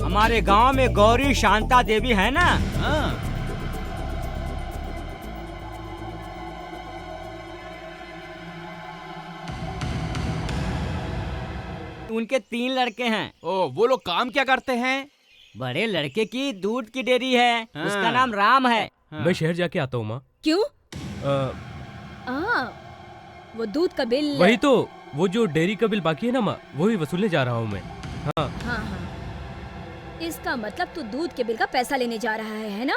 हमारे गांव में गौरी शांता देवी है ना। हाँ। उनके 3 लड़के हैं। ओ, वो लोग काम क्या करते हैं? बड़े लड़के की दूध की डेयरी है। हाँ। उसका नाम राम है। हाँ। मैं शहर जाके आता हूँ माँ। क्यों? अ, वो दूध का बिल। वही तो, वो जो डेयरी का बिल बाकी है ना माँ, वही वसूलने जा रहा हूँ मैं। हाँ। हाँ हाँ, इसका मतलब तू दूध के बिल का पैसा लेने जा रहा है ना?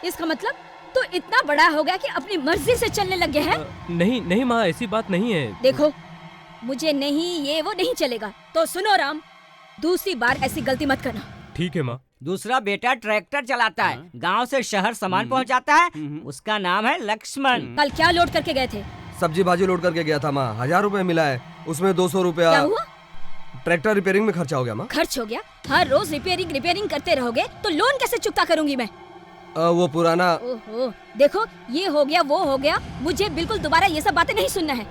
इसका मतलब तू इतना बड़ा हो गया कि अपनी मर्जी से चलने लग गया है? नहीं नहीं माँ, ऐसी बात नहीं है। देखो, मुझे नहीं ये वो नहीं चलेगा। तो सुनो राम, दूसरी बार ऐसी गलती मत करना। ठीक है माँ। दूसरा बेटा ट्रैक्टर चलाता है, गांव से शहर सामान पहुंचाता है। उसका नाम है लक्ष्मण। कल क्या लोड करके गए थे? सब्जी भाजी लोड करके गया था माँ। 1000 रुपए मिला है, उसमें 200 रुपया क्या हुआ? ट्रैक्टर रिपेयरिंग में खर्चा हो गया माँ। खर्च हो गया? हर रोज रिपेयरिंग करते रहोगे तो लोन कैसे चुकता करूंगी मैं? वो पुराना। ओहो, देखो ये हो गया वो हो गया, मुझे बिल्कुल दोबारा ये सब बातें नहीं सुनना है।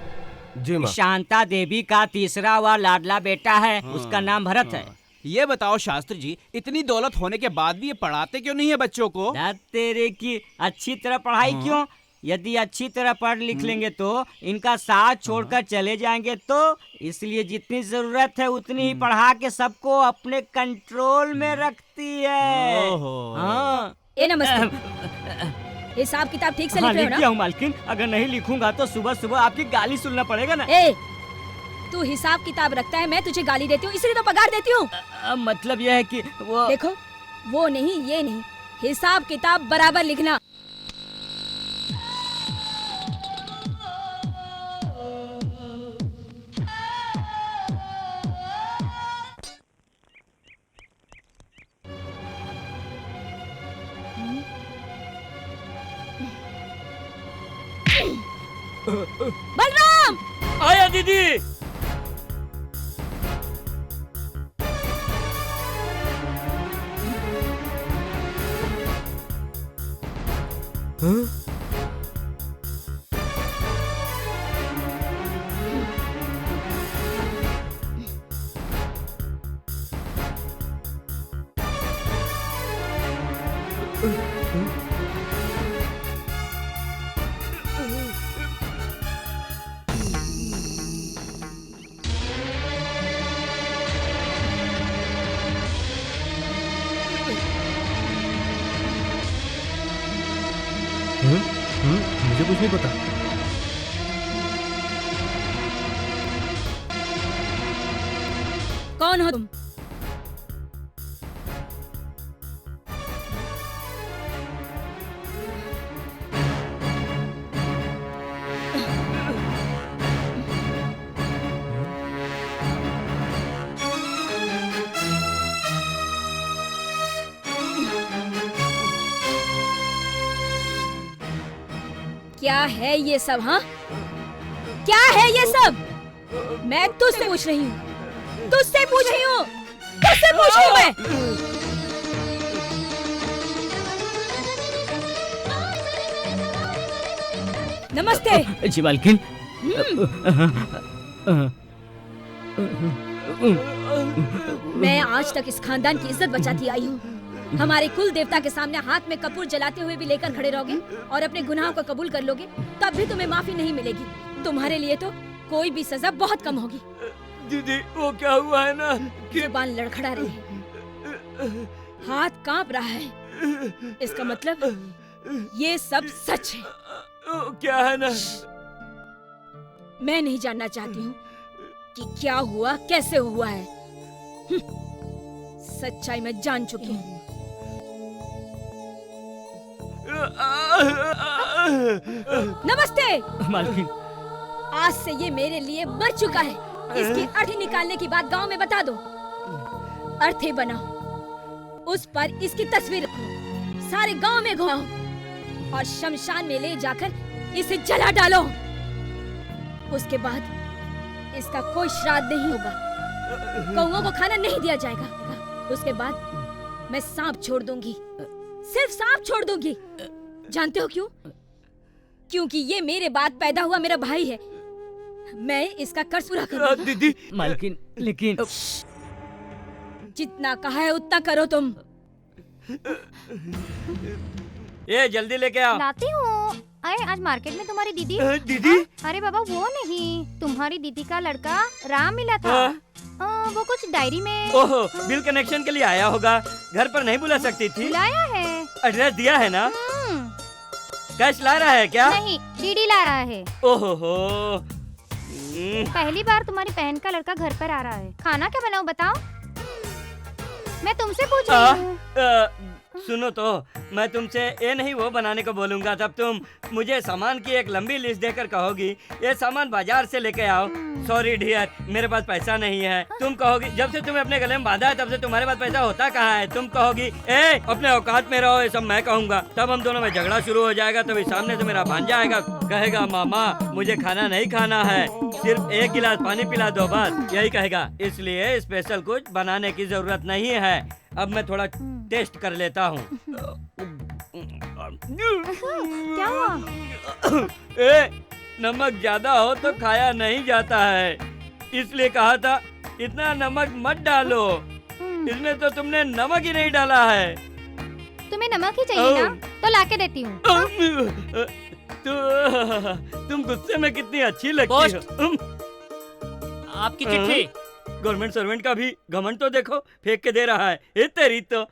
जी माँ। शांता देवी का तीसरा व लाडला बेटा है। उसका नाम भरत है। ये बताओ शास्त्री जी, इतनी दौलत होने के बाद भी ये पढ़ाते क्यों नहीं है बच्चों को? तेरे की अच्छी तरह पढ़ाई क्यों? यदि अच्छी तरह पढ़ लिख लेंगे तो इनका साथ छोड़कर चले जाएंगे, तो इसलिए जितनी जरूरत है उतनी ही पढ़ा के सबको अपने कंट्रोल में रखती है। हाँ। ए नमस्ते, हिसाब किताब ठीक से लिख रहे हो ना? लिख हूँ मालकिन, अगर नहीं लिखूंगा तो सुबह सुबह आपकी गाली सुनना पड़ेगा ना। ए, तू हिसाब किताब रखता है, मैं तुझे गाली देती हूँ, इसलिए तो पगार देती हूँ। मतलब यह है कि वो देखो, वो नहीं ये नहीं, हिसाब किताब बराबर लिखना। बलराम! आया दीदी। हाँ? मुझे कुछ नहीं पता। कौन हो तुम? क्या है ये सब? हाँ, क्या है ये सब? मैं तुझसे पूछ रही हूँ, तुझसे पूछ रही हूँ, तुझसे पूछ रही हूँ मैं। नमस्ते। जी मालकिन। मैं आज तक इस खानदान की इज्जत बचाती आई हूँ। हमारे कुल देवता के सामने हाथ में कपूर जलाते हुए भी लेकर खड़े रहोगे और अपने गुनाहों को कबूल कर लोगे, तब भी तुम्हें माफी नहीं मिलेगी। तुम्हारे लिए तो कोई भी सजा बहुत कम होगी। दीदी वो क्या हुआ है ना, जुबान लड़खड़ा रही है, हाथ कांप रहा है, इसका मतलब ये सब सच है। क्या है ना, मैं नहीं जानना चाहती हूँ कि क्या हुआ, कैसे हुआ है। सच्चाई मैं जान चुकी हूँ। नमस्ते मालकिन। आज से ये मेरे लिए मर चुका है। इसकी अर्थी निकालने की बात गांव में बता दो। अर्थी बनाओ, उस पर इसकी तस्वीर रखो, सारे गांव में घुमाओ और शमशान में ले जाकर इसे जला डालो। उसके बाद इसका कोई श्राद्ध नहीं होगा, कौओं को खाना नहीं दिया जाएगा। उसके बाद मैं सांप छोड़ दूंगी, सिर्फ सांप छोड़ दूंगी। जानते हो क्यों? क्योंकि ये मेरे बाद पैदा हुआ मेरा भाई है। मैं इसका कर्ज पूरा करूंगा। दीदी। मालकिन लेकिन जितना कहा है उतना करो तुम। ये जल्दी लेके आओ। लाती हूँ। अरे आज मार्केट में तुम्हारी दीदी। दीदी? अरे बाबा वो नहीं, तुम्हारी दीदी का लड़का राम मिला था। वो कुछ डायरी में। ओहो, बिल कनेक्शन के लिए आया होगा, घर पर नहीं बुला सकती थी। बुलाया है। एड्रेस दिया है ना? कैश ला रहा है क्या? नहीं, डीडी ला रहा है। ओहो हो। पहली बार तुम्हारी बहन का लड़का घर पर आ रहा है। खाना क्या बनाऊं बताओ? मैं तुमसे पूछ रही हूँ। सुनो तो, मैं तुमसे ये नहीं वो बनाने को बोलूंगा, तब तुम मुझे सामान की एक लंबी लिस्ट देकर कहोगी ये सामान बाजार से लेके आओ। सॉरी डियर, मेरे पास पैसा नहीं है। तुम कहोगी जब से तुम्हें अपने गले में बांधा है तब से तुम्हारे पास पैसा होता कहाँ है। तुम कहोगी ए अपने औकात में रहो, ये सब मैं कहूँगा। तब हम दोनों में झगड़ा शुरू हो जाएगा। तभी सामने से मेरा भांजा आएगा, कहेगा मामा मुझे खाना नहीं खाना है, सिर्फ एक गिलास पानी पिला दो बस, यही कहेगा। इसलिए स्पेशल कुछ बनाने की जरूरत नहीं है। अब मैं थोड़ा टेस्ट कर लेता हूँ। क्या हुआ? नमक ज्यादा हो तो खाया नहीं जाता है, इसलिए कहा था इतना नमक मत डालो। इसमें तो तुमने नमक ही नहीं डाला है। तुम्हें नमक ही चाहिए ना? तो लाके देती हूँ। तुम गुस्से में कितनी अच्छी लगती हो। आपकी चिट्ठी। गवर्नमेंट सर्वेंट का भी घमंड तो देखो, फेंक के दे रहा है। ये तेरी तो।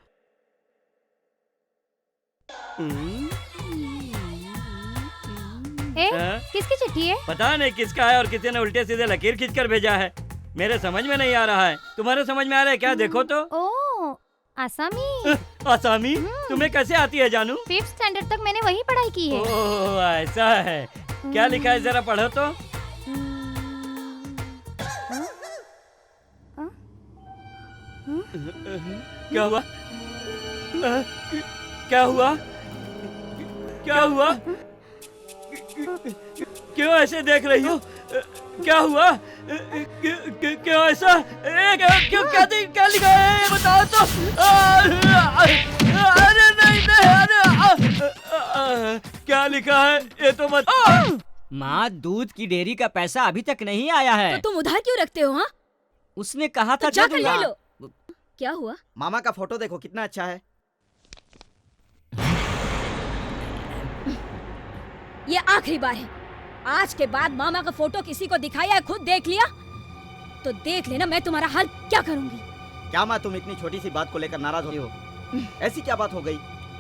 किसकी चिट्ठी है? पता नहीं किसका है और किसी ने उल्टे सीधे लकीर खींचकर भेजा है। मेरे समझ में नहीं आ रहा है। तुम्हारे समझ में आ रहा है क्या? देखो तो। ओह, आसामी। आसामी? तुम्हें कैसे आती है जानू? 5th स्टैंडर्ड तक मैंने वही पढ़ाई की है। ओह ऐसा है। क्या लिखा है जरा पढ़ो तो। क्या हुआ? क्या हुआ? क्या हुआ? क्यों ऐसे देख रही हो? क्या हुआ? क्यों ऐसा? क्या लिखा है बताओ तो। अरे नहीं नहीं, अरे क्या लिखा है ये तो मत। माँ, दूध की डेयरी का पैसा अभी तक नहीं आया है। तो तुम उधार क्यों रखते हो? हाँ, उसने कहा था तो जाकर दूंगा। ले लो। क्या हुआ? मामा का फोटो देखो कितना अच्छा है। ये आखिरी बार है। आज के बाद मामा का फोटो किसी को दिखाया है, खुद देख लिया तो देख लेना मैं तुम्हारा हाल क्या करूंगी। क्या माँ, तुम इतनी छोटी सी बात को लेकर नाराज होती हो? ऐसी क्या बात हो गई?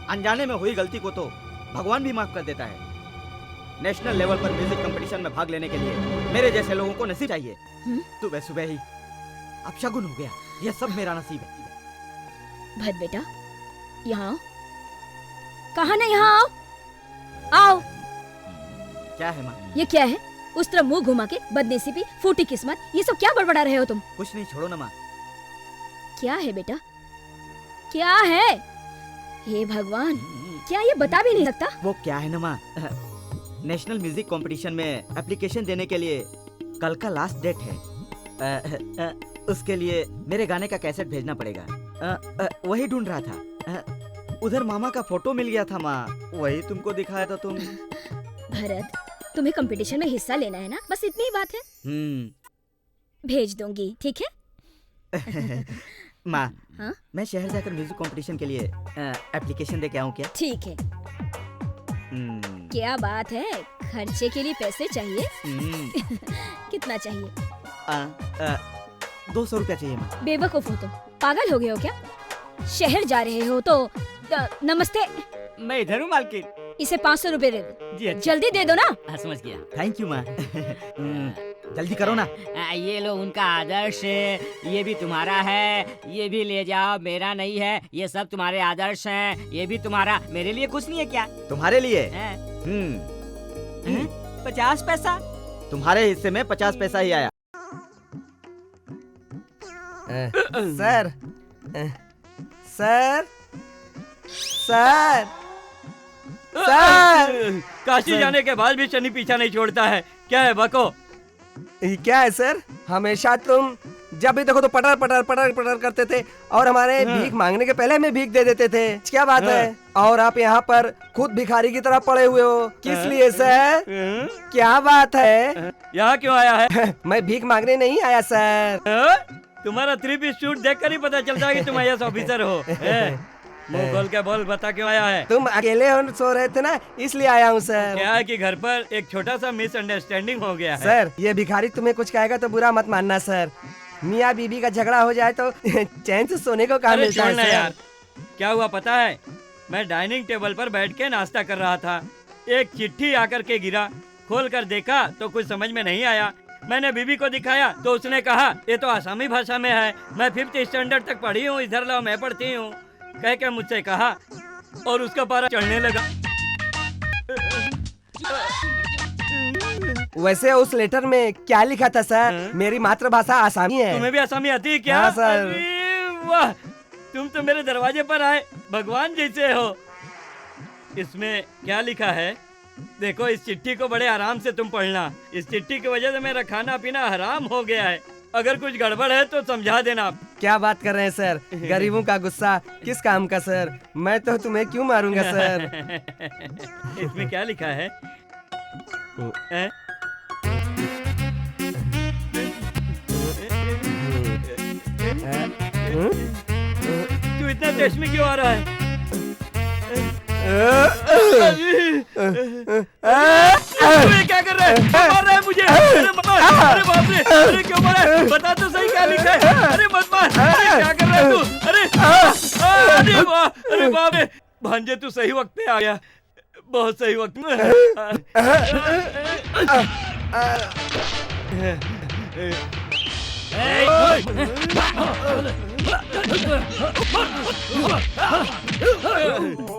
अनजाने में हुई गलती को तो भगवान भी माफ कर देता है। नेशनल लेवल पर म्यूजिक कंपटीशन में भाग लेने के लिए मेरे जैसे लोगों को नसीब चाहिए। सुबह सुबह ही अब शगुन हो गया। यह सब मेरा नसीब है। भद बेटा, यहाँ आओ। कहा ना, यहाँ आओ। आओ। क्या है माँ? ये क्या है? उस तरफ मुंह घुमा के बदनसीबी, फूटी किस्मत, ये सब क्या बड़बड़ा रहे हो तुम? कुछ नहीं, छोड़ो ना माँ। क्या है बेटा? क्या है? हे भगवान, क्या ये बता भी नहीं सकता? वो क्या है ना माँ, नेशनल म्यूजिक कंपटीशन में एप्लीकेशन देने के लिए कल का लास्ट डेट है। उसके लिए मेरे गाने का कैसेट भेजना पड़ेगा। वही ढूंढ रहा था। उधर मामा का फोटो मिल गया था माँ, वही तुमको दिखाया था। तुम भरत, तुम्हें कंपटीशन में हिस्सा लेना है ना? बस इतनी ही बात है। भेज दूंगी, ठीक है? माँ, हाँ? मैं शहर जाकर म्यूजिक कंपटीशन के लिए एप्लीकेशन दे के आऊँ क्या? ठीक है। क्या बात है, खर्चे के लिए पैसे चाहिए? कितना चाहिए? 200 रुपया चाहिए माँ। बेवकूफ हो तुम, पागल हो गए हो क्या? शहर जा रहे हो तो नमस्ते। मैं इधर हूँ मालकिन। इसे 500 रुपए दे दो। जी अच्छा। जल्दी दे दो ना। हाँ, समझ गया। थैंक यू माँ। जल्दी करो ना। ये लो उनका आदर्श है, ये भी तुम्हारा है, ये भी ले जाओ, मेरा नहीं है। ये सब तुम्हारे आदर्श हैं, ये भी तुम्हारा। मेरे लिए कुछ नहीं है क्या? तुम्हारे लिए? 50 पैसा। तुम्हारे हिस्से में 50 पैसा ही आया। Sir, sir, sir, sir. Kashi जाने के बाद भी शनि पीछा नहीं छोड़ता है। क्या है बको? ये क्या है सर? हमेशा तुम जब भी देखो तो पटर पटर पटर पटर करते थे और हमारे भीख मांगने के पहले हमें भीख दे देते थे। क्या बात है? और आप यहाँ पर खुद भिखारी की तरह पड़े हुए हो, किस लिए सर? क्या बात है? यहाँ क्यों आया है? मैं भीख मांगने नहीं आया सर। तुम्हारा 3 पीस सूट देखकर ही पता चलता है कि तुम आईएएस ऑफिसर हो। मुंह खोल के बोल, बता क्यों आया है? तुम अकेले हो सो रहे थे ना, इसलिए आया हूँ सर। क्या है कि घर पर एक छोटा सा मिसअंडरस्टैंडिंग हो गया है। सर ये भिखारी तुम्हें कुछ कहेगा तो बुरा मत मानना सर। मियाँ बीबी का झगड़ा हो जाए तो चैन से सोने को कहाँ अरे मिलता है छोड़ना सर। यार, क्या हुआ पता है? मैं डाइनिंग टेबल पर बैठ के नाश्ता कर रहा था, एक चिट्ठी आकर के गिरा। खोल कर देखा तो कुछ समझ में नहीं आया। मैंने बीबी को दिखाया तो उसने कहा ये तो आसामी भाषा में है, मैं 5th स्टैंडर्ड तक पढ़ी हूँ, इधर लाओ मैं पढ़ती हूँ, कह के मुझसे कहा और उसका पारा चढ़ने लगा। वैसे उस लेटर में क्या लिखा था सर? मेरी मातृभाषा आसामी है। तुम्हें भी आसामी आती है क्या? हाँ, सर। अरे वाह, तुम तो मेरे दरवाजे पर आए भगवान जैसे हो। इसमें क्या लिखा है देखो, इस चिट्ठी को बड़े आराम से तुम पढ़ना। इस चिट्ठी की वजह से मेरा खाना पीना हराम हो गया है, अगर कुछ गड़बड़ है तो समझा देना आप। क्या बात कर रहे हैं सर? गरीबों का गुस्सा किस काम का सर? मैं तो तुम्हें क्यों मारूंगा सर? इसमें क्या लिखा है? हैं? तू इतना टेस्ट में क्यों आ रहा है? तू ये क्या कर रहा है? मार रहा है मुझे? अरे मार! अरे बाप रे! अरे क्यों मारा है? बता तो सही क्या लिखा है? अरे मत मार! अरे क्या कर रहा है तू? अरे अरे वाह! अरे बाप रे! भांजे तू सही वक्त पे आ गया, बहुत सही वक्त में।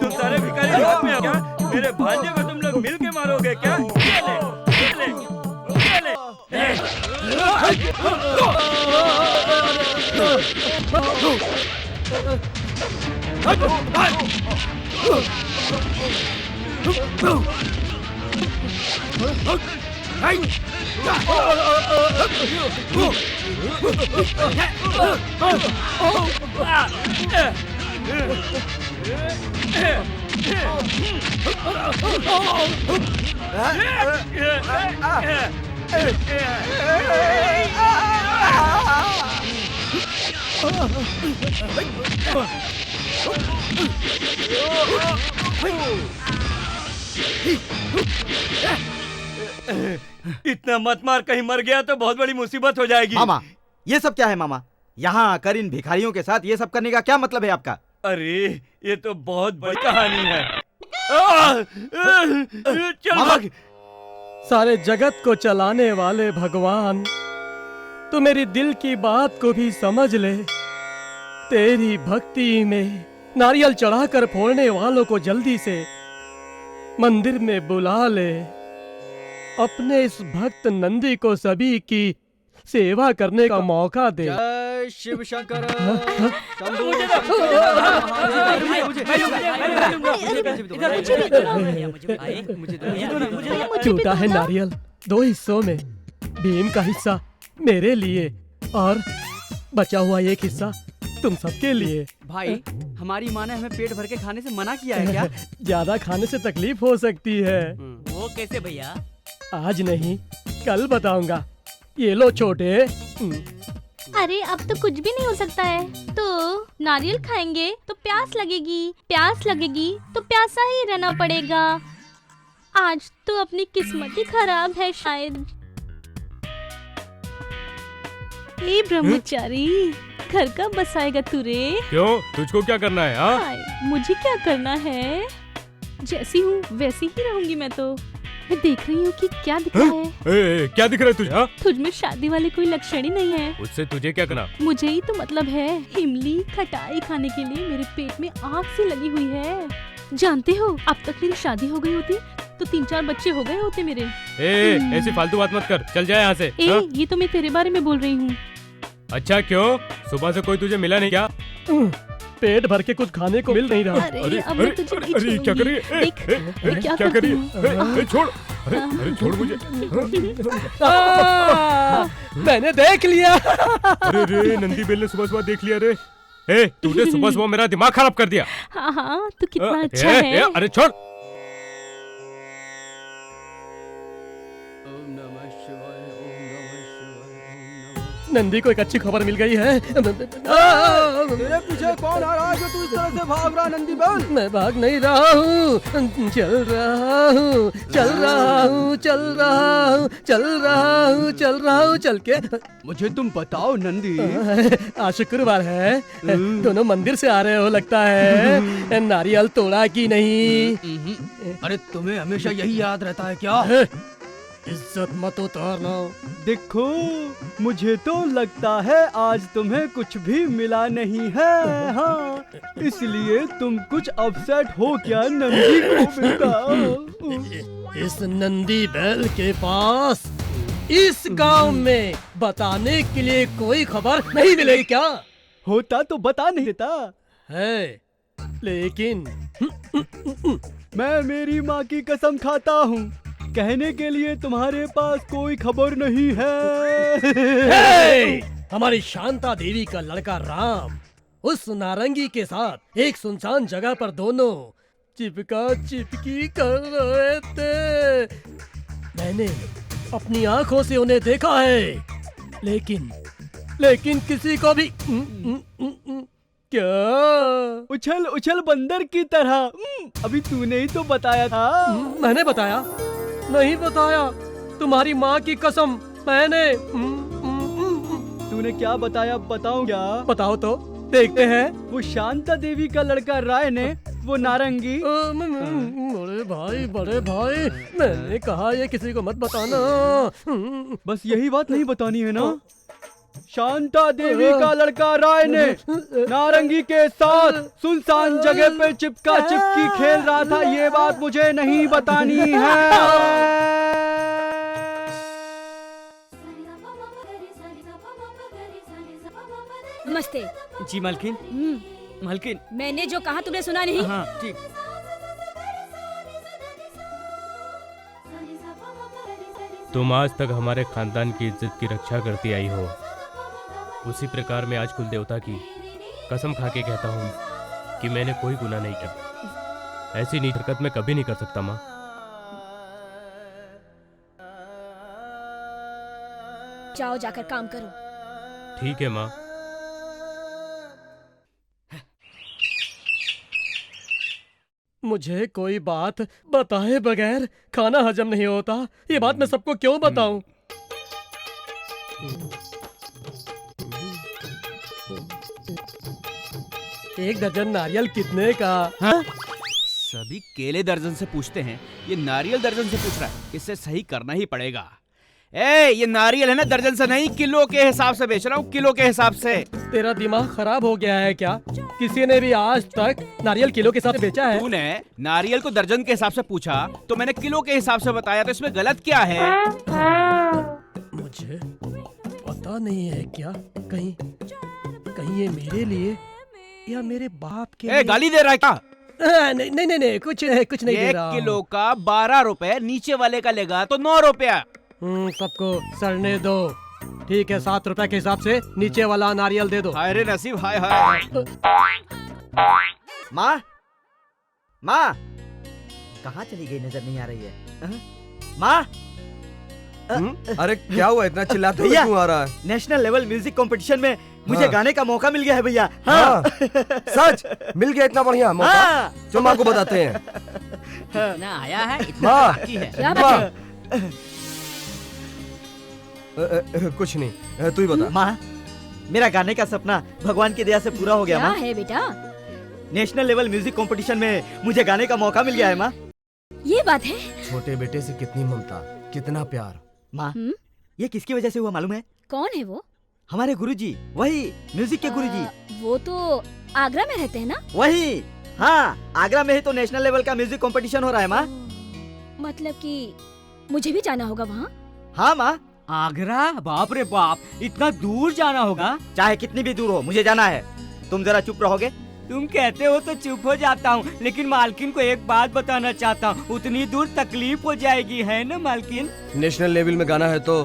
तुम सारे भिखारी हाथ में हो क्या? मेरे भांजे को तुम लोग मिल के मारोगे क्या? ले, ले, इतना मत मार, कहीं मर गया तो बहुत बड़ी मुसीबत हो जाएगी। मामा ये सब क्या है मामा? यहाँ आकर इन भिखारियों के साथ ये सब करने का क्या मतलब है आपका? अरे ये तो बहुत बड़ी कहानी है। चल मामा! भाग। सारे जगत को चलाने वाले भगवान, तू मेरी दिल की बात को भी समझ ले। तेरी भक्ति में नारियल चढ़ाकर फोड़ने वालों को जल्दी से मंदिर में बुला ले। अपने इस भक्त नंदी को सभी की सेवा करने का मौका दे। जय शिव शंकर। टूटा है नारियल 2 हिस्सों में, भीम का हिस्सा मेरे लिए और बचा हुआ एक हिस्सा तुम सबके लिए। भाई हमारी माँ ने हमें पेट भर के खाने से मना किया है क्या? ज्यादा खाने से तकलीफ हो सकती है। वो कैसे भैया? आज नहीं कल बताऊंगा। ये लो छोटे। अरे अब तो कुछ भी नहीं हो सकता है। तो नारियल खाएंगे तो प्यास लगेगी, प्यास लगेगी तो प्यासा ही रहना पड़ेगा। आज तो अपनी किस्मत ही खराब है शायद। ए ब्रह्मचारी, घर का बसाएगा तू रे? क्यों, तुझको क्या करना है? हाँ, हाय, मुझे क्या करना है? जैसी हूँ वैसी ही रहूंगी मैं तो। मैं देख रही हूँ कि क्या दिख रहा है। क्या दिख रहा है तुझे? हाँ? तुझ में शादी वाले कोई लक्षण ही नहीं है। उससे तुझे क्या करना? मुझे ही तो मतलब है। इमली खटाई खाने के लिए मेरे पेट में आग सी लगी हुई है। जानते हो, अब तक मेरी शादी हो गई होती तो 3-4 बच्चे हो गए होते मेरे। ऐसी फालतू बात मत कर, चल जाए यहाँ से। ए, हाँ? ये तो मैं तेरे बारे में बोल रही हूँ। अच्छा क्यों, सुबह से कोई तुझे मिला नहीं क्या? पेट भर के कुछ खाने को मिल नहीं रहा। अरे अब मैं तुझे नहीं अरे क्या कर रही छोड़ूंगी। है? देख, मैं क्या क्या कर करती रही हूँ। है? छोड़, अरे छोड़ मुझे। मैंने देख लिया। अरे रे, नंदी बेल ने सुबह सुबह देख लिया रे। तूने सुबह सुबह मेरा दिमाग खराब कर दिया। हाँ हाँ, तू कितना अच्छा है। अरे छोड़। नंदी को एक अच्छी खबर मिल गई है। तेरे पीछे कौन आ रहा है जो तू इस तरह से भाग रहा, नंदी बेल? मैं भाग नहीं रहा हूँ, चल रहा हूँ, चल रहा हूँ, चल रहा हूँ, चल रहा हूँ, चल रहा हूँ, चल के। मुझे तुम बताओ नंदी। आज शुक्रवार है, दोनों मंदिर से आ रहे हो लगता है। नारियल तोड़ा कि नहीं? अरे तुम्हें हमेशा यही याद रहता है क्या? इज्जत मत उतारना। देखो, मुझे तो लगता है आज तुम्हें कुछ भी मिला नहीं है। हाँ, इसलिए तुम कुछ अपसेट हो क्या नंदी को बताओ। इस नंदी बैल के पास इस गांव में बताने के लिए कोई खबर नहीं मिलेगी क्या? होता तो बता नहीं देता है, लेकिन मैं मेरी माँ की कसम खाता हूँ, कहने के लिए तुम्हारे पास कोई खबर नहीं है। हमारी शांता देवी का लड़का राम उस नारंगी के साथ एक सुनसान जगह पर दोनों चिपका चिपकी कर रहे थे। मैंने अपनी आंखों से उन्हें देखा है, लेकिन किसी को भी क्या? उछल उछल बंदर की तरह। अभी तूने ही तो बताया था। मैंने बताया? नहीं बताया, तुम्हारी माँ की कसम, मैंने। तूने क्या बताया, बताऊं क्या? बताओ तो देखते हैं। वो शांता देवी का लड़का राय ने वो नारंगी। बड़े भाई, मैंने कहा ये किसी को मत बताना। बस यही बात नहीं बतानी है ना? शांता देवी का लड़का राय ने नारंगी के साथ सुनसान जगह पे चिपका चिपकी खेल रहा था, ये बात मुझे नहीं बतानी है। नमस्ते। जी मालकिन। मालकिन, मैंने जो कहा तुमने सुना नहीं? हाँ ठीक। तुम आज तक हमारे खानदान की इज्जत की रक्षा करती आई हो, उसी प्रकार मैं आज कुल देवता की कसम खा के कहता हूँ कि मैंने कोई गुनाह नहीं किया। ऐसी नीच हरकत मैं कभी नहीं कर सकता माँ। जाओ, जाकर काम करो। ठीक है माँ। मुझे कोई बात बताए बगैर खाना हजम नहीं होता। ये बात मैं सबको क्यों बताऊं? एक दर्जन नारियल कितने का? हाँ? सभी केले दर्जन से पूछते हैं, ये नारियल दर्जन से पूछ रहा है। इसे सही करना ही पड़ेगा। ये नारियल है ना, दर्जन से नहीं, किलो के हिसाब से बेच रहा हूँ, किलो के हिसाब से। तेरा दिमाग खराब हो गया है क्या? किसी ने भी आज तक नारियल किलो के हिसाब से बेचा है? तूने नारियल को दर्जन के हिसाब से पूछा तो मैंने किलो के हिसाब से बताया, तो इसमें गलत क्या है? मुझे पता नहीं है क्या, कहीं ये मेरे लिए या मेरे बाप के लिए? गाली दे रहा है क्या? नहीं, कुछ नहीं दे रहा। 1 किलो का 12 रुपए, नीचे वाले का लेगा तो 9 रुपया। सबको सड़ने दो। ठीक है, 7 रुपए के हिसाब से नीचे वाला नारियल दे दो। हाय रे नसीब, हाय हाय। माँ, माँ, कहाँ चली गई, नजर नहीं आ रही है। माँ, अरे क्या हुआ, इतना चिल्लाते हुए भैया, क्यों आ रहा है? नेशनल लेवल म्यूजिक कंपटीशन में मुझे हाँ। गाने का मौका मिल गया है भैया। हाँ। सच मिल गया, इतना बढ़िया मौका। हाँ। जो माँ को बताते हैं। ना आया है, इतना माँ, बाकी है। क्या माँ, बात है? कुछ नहीं, तू ही बता। माँ, मेरा गाने का सपना भगवान की दया से पूरा हो गया क्या माँ। है बेटा? नेशनल लेवल म्यूजिक कंपटीशन में मुझे गाने का मौका मिल गया है माँ। ये बात है? छोटे बेटे से कितनी ममता, कितना प्यार। माँ, हम्म? ये किसकी वजह से हुआ मालूम है? कौन है वो? हमारे गुरुजी, वही म्यूजिक के गुरुजी। वो तो आगरा में रहते हैं ना? वही, हाँ, आगरा में ही तो नेशनल लेवल का म्यूजिक कंपटीशन हो रहा है माँ। मतलब कि मुझे भी जाना होगा वहाँ? हाँ माँ, आगरा? बाप रे बाप, इतना दूर जाना होगा? चाहे कितनी भी दूर हो, मुझे जाना है। तुम जरा चुप रहोगे? तुम कहते हो तो चुप हो जाता हूँ, लेकिन मालकिन को एक बात बताना चाहता हूँ। उतनी दूर तकलीफ हो जाएगी, है ना मालकिन? नेशनल लेवल में गाना है तो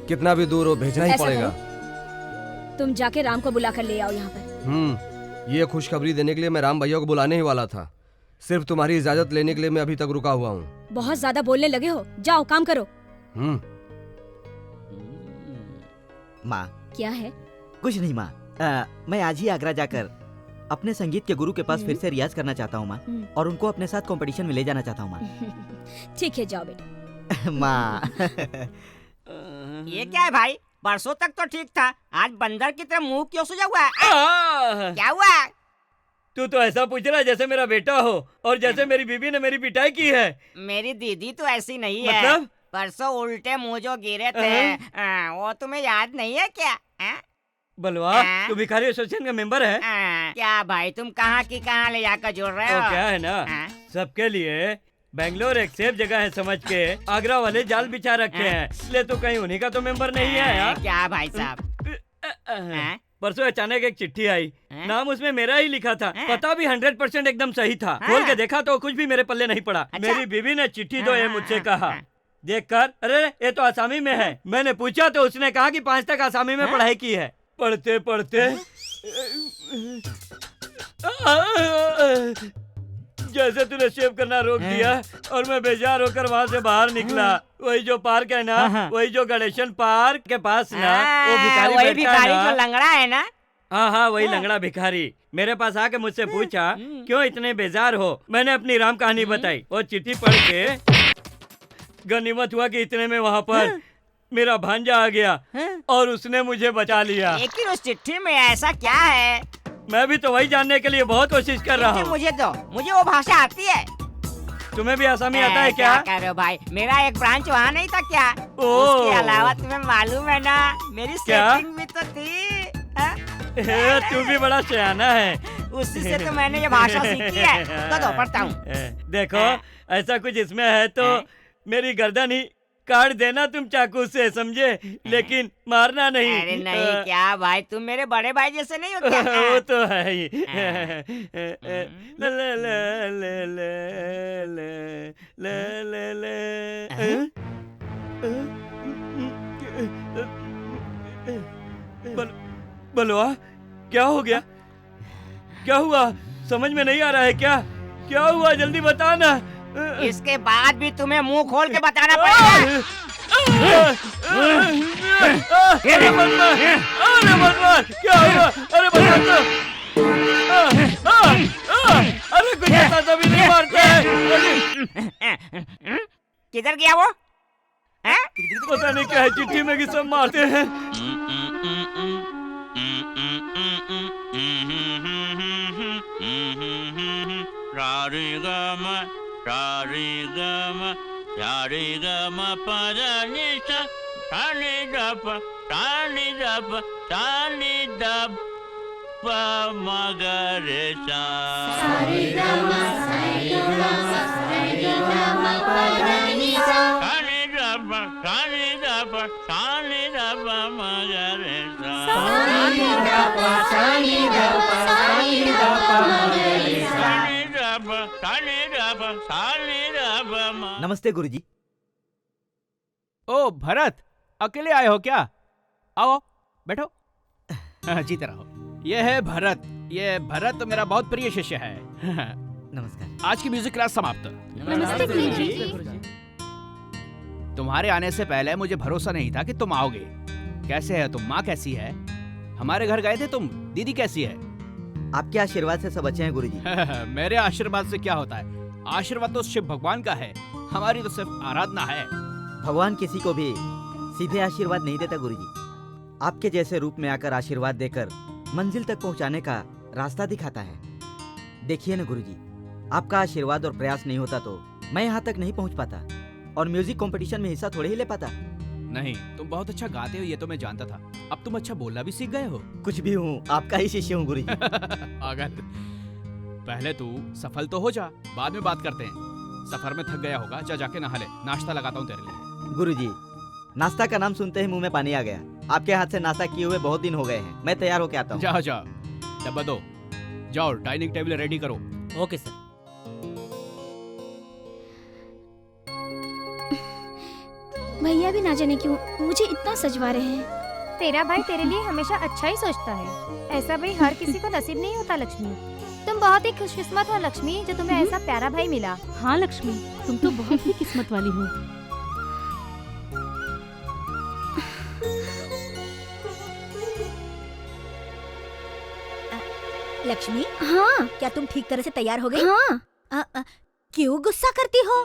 कितना भी दूर हो भेजना ही ऐसा पड़ेगा। तुम जाके राम को बुला कर ले आओ यहाँ पर। ये खुशखबरी देने के लिए मैं राम भैया को बुलाने ही वाला था। सिर्फ तुम्हारी इजाजत लेने के लिए मैं अभी तक रुका हुआ हूँ। बहुत ज्यादा बोलने लगे हो, जाओ काम करो। माँ क्या है? कुछ नहीं माँ, मैं आज ही आगरा जाकर अपने संगीत के गुरु के पास फिर से रियाज करना चाहता हूँ माँ, और उनको अपने साथ कंपटीशन में ले जाना चाहता हूँ माँ। ठीक है, जाओ बेटा। माँ ये क्या है भाई? परसों तक तो ठीक था, आज बंदर की तरह मुंह क्यों सूजा हुआ है? क्या हुआ? तू तो ऐसा पूछ रहा है जैसे मेरा बेटा हो और जैसे मेरी बीवी ने मेरी पिटाई की है। मेरी दीदी तो ऐसी नहीं है। मतलब? परसों उल्टे मुंह जो गिरे थे, वो तुम्हें याद नहीं है क्या? बलवा, तू भिखारी एसोसिएशन का मेंबर है? क्या भाई, तुम कहाँ की कहाँ ले जाकर जुड़ रहे हो? तो क्या है ना, सबके लिए बेंगलोर एक सेफ जगह है समझ के आगरा वाले जाल बिछा रखे हैं, इसलिए तो कहीं उन्हीं का तो मेंबर नहीं है यार। क्या भाई साहब? परसों अचानक एक चिट्ठी आई, नाम उसमें मेरा ही लिखा था, पता भी 100% एकदम सही था। खोल के देखा तो कुछ भी मेरे पल्ले नहीं पड़ा। मेरी बीवी ने चिट्ठी दो ये मुझसे कहा, देखकर अरे ये तो आसामी में है। मैंने पूछा तो उसने कहा कि 5 तक आसामी में पढ़ाई की है। पढ़ते पढ़ते जैसे तूने शेव करना रोक दिया और मैं बेजार होकर वहाँ से बाहर निकला। वही जो पार्क है ना, वही जो गणेशन पार्क के पास ना, वो भिखारी वही बैठा है भिखारी ना। जो लंगड़ा है ना? हाँ, वही लंगड़ा भिखारी मेरे पास आके मुझसे पूछा क्यों इतने बेजार हो। मैंने अपनी राम कहानी बताई। वो चिट्ठी पढ़ के गनीमत हुआ कि इतने में वहाँ पर मेरा भांजा आ गया और उसने मुझे बचा लिया। लेकिन उस चिट्ठी में ऐसा क्या है? मैं भी तो वही जानने के लिए बहुत कोशिश कर रहा हूँ। मुझे वो भाषा आती है। तुम्हें भी आसामी आता है क्या? कह रहे हो भाई, मेरा एक ब्रांच वहाँ नहीं था क्या? उसके अलावा तुम्हें मालूम है ना, मेरी सेटिंग भी तो थी। तू भी बड़ा शयाना है। उसी से तो मैंने ये भाषा सीखी है। तो पढ़ता हूँ। देखो ऐसा कुछ इसमें है तो मेरी गर्दन ही काट देना तुम चाकू से, समझे, लेकिन मारना नहीं। अरे नहीं, क्या भाई, तुम मेरे बड़े भाई जैसे नहीं हो क्या? वो तो है ही। ले ले ले ले ले ले ले ले। बलवा, क्या हो गया? क्या हुआ? समझ में नहीं आ रहा है क्या? क्या हुआ, जल्दी बता ना। इसके बाद भी तुम्हें मुंह खोल के बताना पड़ेगा। अरे बलवा, क्या हुआ? अरे बलवा, अरे कुछ ऐसा भी नहीं मारते हैं। किधर गया वो? पता नहीं क्या है, चिट्ठी में कि सब मारते हैं। नमस्ते गुरुजी। ओ भरत, अकेले आए हो क्या? आओ बैठो। जीते रहो। ये है भरत। ये भरत मेरा बहुत प्रिय शिष्य है। नमस्कार। आज की म्यूजिक क्लास समाप्त। नमस्ते गुरुजी। तुम्हारे आने से पहले मुझे भरोसा नहीं था कि तुम आओगे। कैसे है तुम? माँ कैसी है? हमारे घर गए थे तुम? दीदी कैसी है? आपके आशीर्वाद से सब अच्छे हैं गुरुजी। मेरे आशीर्वाद से क्या होता है? आशीर्वाद तो शिव भगवान का है, हमारी तो सिर्फ आराधना है। भगवान किसी को भी सीधे आशीर्वाद नहीं देता गुरुजी। आपके जैसे रूप में आकर आशीर्वाद देकर मंजिल तक पहुंचाने का रास्ता दिखाता है। देखिए ना गुरुजी, आपका आशीर्वाद और प्रयास नहीं होता तो मैं यहाँ तक नहीं पहुँच पाता और म्यूजिक कंपटीशन में हिस्सा थोड़े ही ले पाता। नहीं, तुम बहुत अच्छा गाते हो ये तो मैं जानता था। अब तुम अच्छा बोलना भी सीख गए हो। कुछ भी हूँ, आपका ही शिष्य हूँ गुरुजी। अगर पहले तू सफल तो हो जा, बाद में बात करते हैं। सफर में थक गया होगा, जा जाके नहा ले। नाश्ता लगाता हूँ तेरे लिए। गुरुजी, नाश्ता का नाम सुनते ही मुंह में पानी आ गया। आपके हाथ से नाश्ता किए हुए बहुत दिन हो गए हैं। मैं तैयार होके आता हूँ। जाओ जाओ, डब्बा दो। जाओ डाइनिंग टेबल रेडी करो। Okay sir. भैया भी ना जाने क्यों मुझे इतना सजवा रहे हैं। तेरा भाई तेरे लिए हमेशा अच्छा ही सोचता है। ऐसा भाई हर किसी को नसीब नहीं होता लक्ष्मी। तुम बहुत ही खुशकिस्मत हो लक्ष्मी, जो तुम्हें ऐसा प्यारा भाई मिला। हाँ लक्ष्मी, तुम तो बहुत ही किस्मत वाली हो। लक्ष्मी। हाँ, क्या तुम ठीक तरह से तैयार हो गई? हाँ। क्यों गुस्सा करती हो?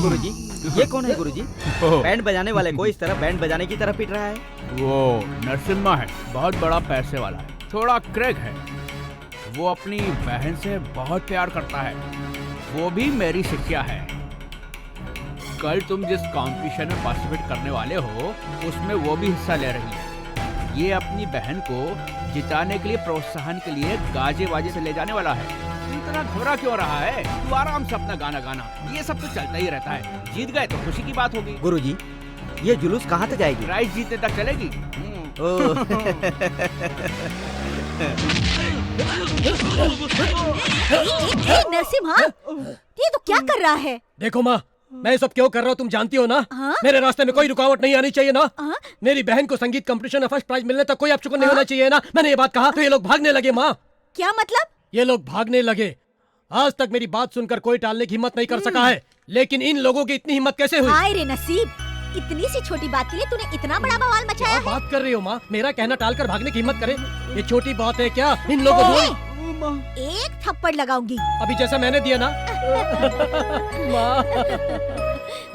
गुरुजी, ये कौन है गुरुजी? बैंड बजाने वाले को इस तरह बैंड बजाने की तरह पीट रहा है। वो नरसिम्हा है, बहुत बड़ा पैसे वाला है, थोड़ा क्रैक है। वो अपनी बहन से बहुत प्यार करता है, वो भी मेरी शिष्या है। कल तुम जिस कंपटीशन में पार्टिसिपेट करने वाले हो उसमें वो भी हिस्सा ले रही है। ये अपनी बहन को जिताने के लिए, प्रोत्साहन के लिए गाजे वाजे से ले जाने वाला है। इतना घबरा क्यों रहा है? तू आराम से अपना गाना गाना, ये सब तो चलता ही रहता है। जीत गए तो खुशी की बात होगी। गुरुजी, ये जुलूस कहाँ तक जाएगी? प्राइज जीतने तक चलेगी। नरसिम्हा, ये तो क्या कर रहा है? देखो माँ, मैं सब क्यों कर रहा हूँ तुम जानती हो ना। मेरे रास्ते में कोई रुकावट नहीं आनी चाहिए ना। मेरी बहन को संगीत कंपटीशन में फर्स्ट प्राइज मिलने तक कोई अपशगुन नहीं होना चाहिए ना। मैंने ये बात कहा तो ये लोग भागने लगे माँ। क्या मतलब? ये लोग भागने लगे। आज तक मेरी बात सुनकर कोई टालने की हिम्मत नहीं कर सका है, लेकिन इन लोगों की इतनी हिम्मत कैसे हुई? हाय रे नसीब, इतनी सी छोटी बात के लिए तूने इतना बड़ा बवाल मचाया है। बात कर रही हो माँ? मेरा कहना टालकर भागने की हिम्मत करे, ये छोटी बात है क्या? इन लोगों को एक थप्पड़ लगाऊंगी। अभी जैसा मैंने दिया ना। माँ,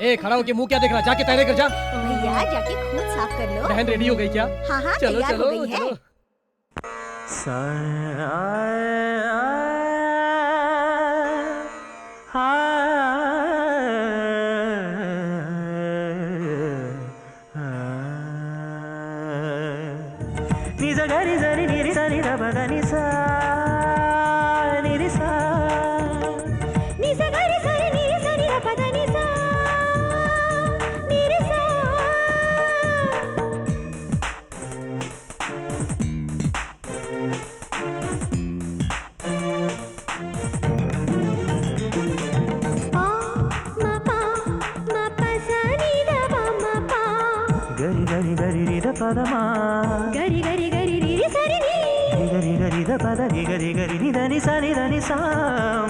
ए खड़ा होके मुंह क्या देख रहा? जाके तैयारी कर जा। भैया जाके खून साफ कर लो। बहन रेडी हो गई क्या? हाँ हाँ, चलो तैयार चलो हो गई है। चलो। గరి గరి గరి రి సరి ని గరి గరి ద పద ని గరి గరి ని దని సా ని దని సా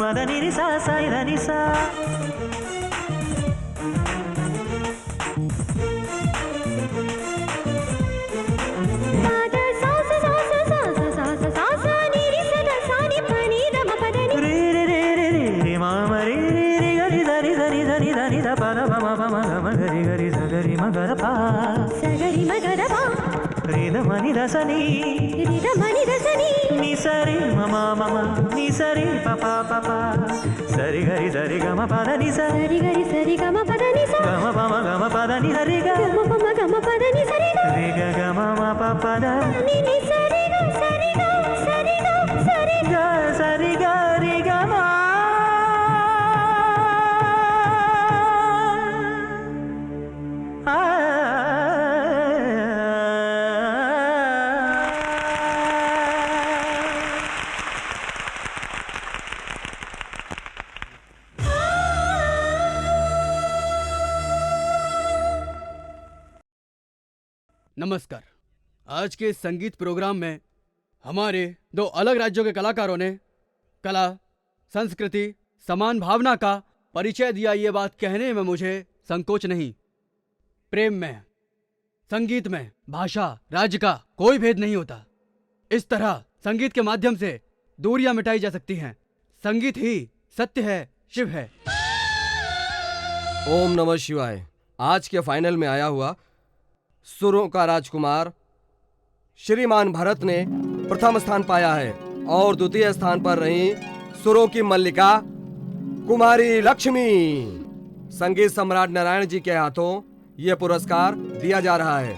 మద ని రి సా సా ని దని సా మని రసని మని రసని ని సరి మమ మమ ని సరి పప పప సరి గరి సరి గమ పద ని సరి గరి సరి గమ పద ని స గమ పమ గమ పద ని సరి గ గమ పమ గమ పద ని సరి రి గ గమ మ ప పద ని ని సరి గ సరి గ సరి గ సరి గ సరి గ రి గ మ नमस्कार। आज के संगीत प्रोग्राम में हमारे दो अलग राज्यों के कलाकारों ने कला, संस्कृति, समान भावना का परिचय दिया। ये बात कहने में मुझे संकोच नहीं। प्रेम में, संगीत में भाषा, राज्य का कोई भेद नहीं होता। इस तरह संगीत के माध्यम से दूरियां मिटाई जा सकती हैं। संगीत ही सत्य है, शिव है। ओम नमः शिवाय। आज के फाइनल में आया हुआ सुरों का राजकुमार श्रीमान भरत ने प्रथम स्थान पाया है और द्वितीय स्थान पर रही सुरों की मल्लिका कुमारी लक्ष्मी। संगीत सम्राट नारायण जी के हाथों यह पुरस्कार दिया जा रहा है।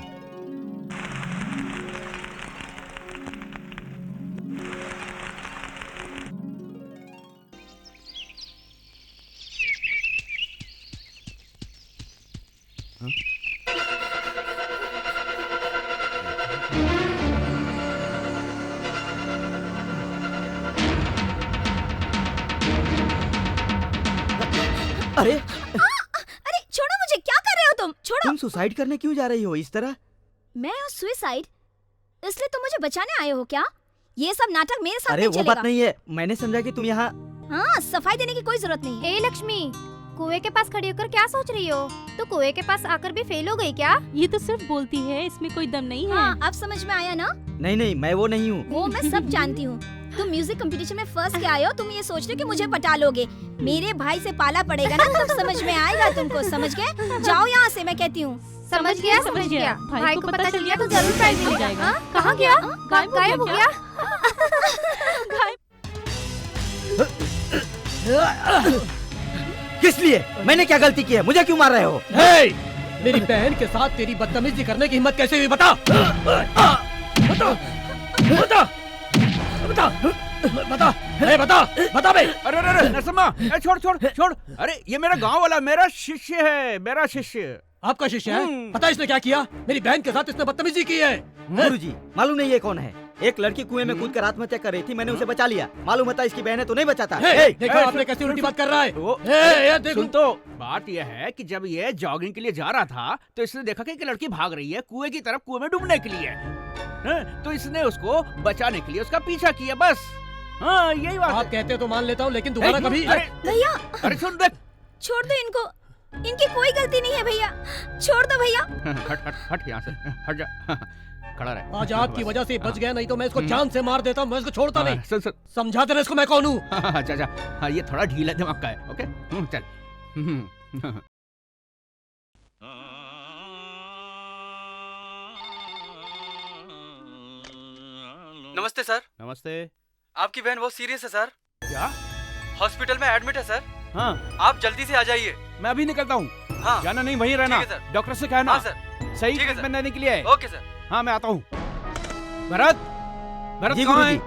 अरे अरे छोड़ो मुझे, क्या कर रहे हो तुम? छोड़ो। तुम सुसाइड करने क्यों जा रही हो इस तरह? मैं हूँ सुसाइड? इसलिए तुम मुझे बचाने आए हो क्या? ये सब नाटक मेरे साथ अरे नहीं वो चलेगा। बात नहीं है, मैंने समझा कि तुम यहाँ। हाँ, सफाई देने की कोई जरूरत नहीं है। ए लक्ष्मी, कुएं के पास खड़ी होकर क्या सोच रही हो? तू कुएं के पास आकर भी फेल हो गई क्या? ये तो सिर्फ बोलती है, इसमें कोई दम नहीं है। हाँ, अब समझ में आया ना? नहीं नहीं, मैं वो नहीं हूँ। वो मैं सब जानती हूँ। तुम म्यूजिक कंपटीशन में फर्स्ट के आए हो, तुम ये सोच रहे हो कि मुझे पटा लोगे। मेरे भाई से पाला पड़ेगा ना, तब समझ में आएगा तुमको। समझ गए? जाओ यहाँ से, मैं कहती हूँ। समझ गया। भाई को पता चल गया तो जरूर प्राइज मिल जाएगा। कहाँ गया? गायब हो गया? किस लिए? मैंने क्या गलती की है? मुझे क्यों मार रहे हो? हे! मेरी बहन के साथ तेरी बदतमीजी करने की हिम्मत कैसे हुई? बता बता बता बता बता बता बे। अरे अरे अरे नरसिम्हा, छोड़ छोड़ छोड़। अरे ये मेरा गांव वाला, मेरा शिष्य है, मेरा शिष्य। आपका शिष्य है? पता इसने क्या किया? मेरी बहन के साथ इसने बदतमीजी की है। गुरुजी, मालूम नहीं ये कौन है? एक लड़की कुएं में कूद कर आत्महत्या कर रही थी, मैंने उसे बचा लिया। मालूम होता इसकी बहन है तो नहीं बचाता। देखा आपने कैसे उल्टी बात कर रहा है? सुन तो, बात यह है कि जब ये जॉगिंग के लिए जा रहा था तो इसने देखा कि एक लड़की भाग रही है कुएं की तरफ, कुएं में डूबने के लिए। तो इसने उसको बचाने के लिए उसका पीछा किया, बस। हाँ, यही बात। आप कहते तो मान लेता हूँ, लेकिन दोबारा कभी। भैया, अरे सुन देख, छोड़ दो इनको, इनकी कोई गलती नहीं है भैया, छोड़ दो भैया। हट हट हट यहाँ से, हट जा, खड़ा रहे। आज आपकी वजह से बच गया, नहीं तो मैं इसको जान से मार देता हूँ। मैं इसको छोड़ता नहीं। सुन सुन, समझा देना इसको मैं कौन हूँ। अच्छा, हाँ ये थोड़ा ढीला दिमाग का है। ओके चल। नमस्ते सर। नमस्ते। आपकी बहन बहुत सीरियस है सर। क्या? हॉस्पिटल में एडमिट है सर। हाँ, आप जल्दी से आ जाइए। मैं अभी निकलता हूँ। हाँ, जाना नहीं, वहीं रहना। ठीक है सर। डॉक्टर से कहना। हाँ सर। सही ठीक है ट्रीटमेंट देने के लिए। Okay sir. हाँ, मैं आता हूँ। भरत, भरत जी कहाँ गुरुजी। है?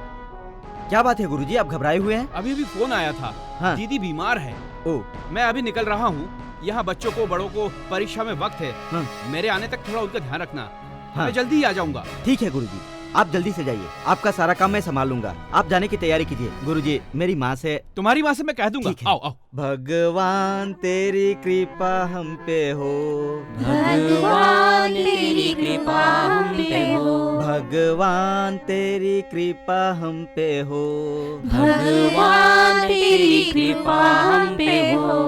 क्या बात है गुरुजी, आप घबराए हुए हैं? अभी भी फोन आया था। हाँ। दीदी बीमार है। ओ, मैं अभी निकल रहा हूँ। यहाँ बच्चों को, बड़ों को परीक्षा में वक्त है। हाँ। मेरे आने तक थोड़ा उनका ध्यान रखना। हाँ। मैं जल्दी ही आ जाऊंगा। ठीक है गुरुजी, आप जल्दी से जाइए। आपका सारा काम मैं संभाल लूंगा। आप जाने की तैयारी कीजिए। गुरुजी, मेरी माँ से। तुम्हारी माँ से मैं कह दूंगा। ठीक है। आओ आओ। भगवान तेरी कृपा हम पे हो, भगवान तेरी कृपा हम पे हो, भगवान तेरी कृपा हम पे हो, भगवान तेरी कृपा हम पे हो।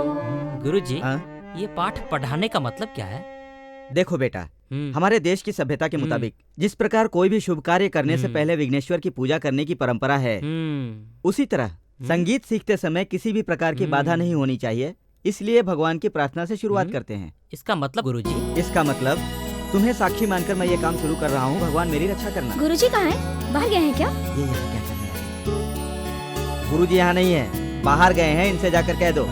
गुरुजी, हाँ? ये पाठ पढ़ाने का मतलब क्या है? देखो बेटा, हमारे देश की सभ्यता के मुताबिक जिस प्रकार कोई भी शुभ कार्य करने से पहले विघ्नेश्वर की पूजा करने की परंपरा है, उसी तरह संगीत सीखते समय किसी भी प्रकार की बाधा नहीं होनी चाहिए। इसलिए भगवान की प्रार्थना से शुरुआत करते हैं। इसका मतलब गुरुजी? इसका मतलब तुम्हें साक्षी मानकर मैं ये काम शुरू कर रहा हूँ। भगवान मेरी रक्षा करना। गुरुजी कहाँ हैं? बाहर गए हैं क्या? ये यहाँ क्या कर रहे हैं? गुरुजी यहाँ नहीं है, बाहर गए हैं। इनसे जाकर कह दो।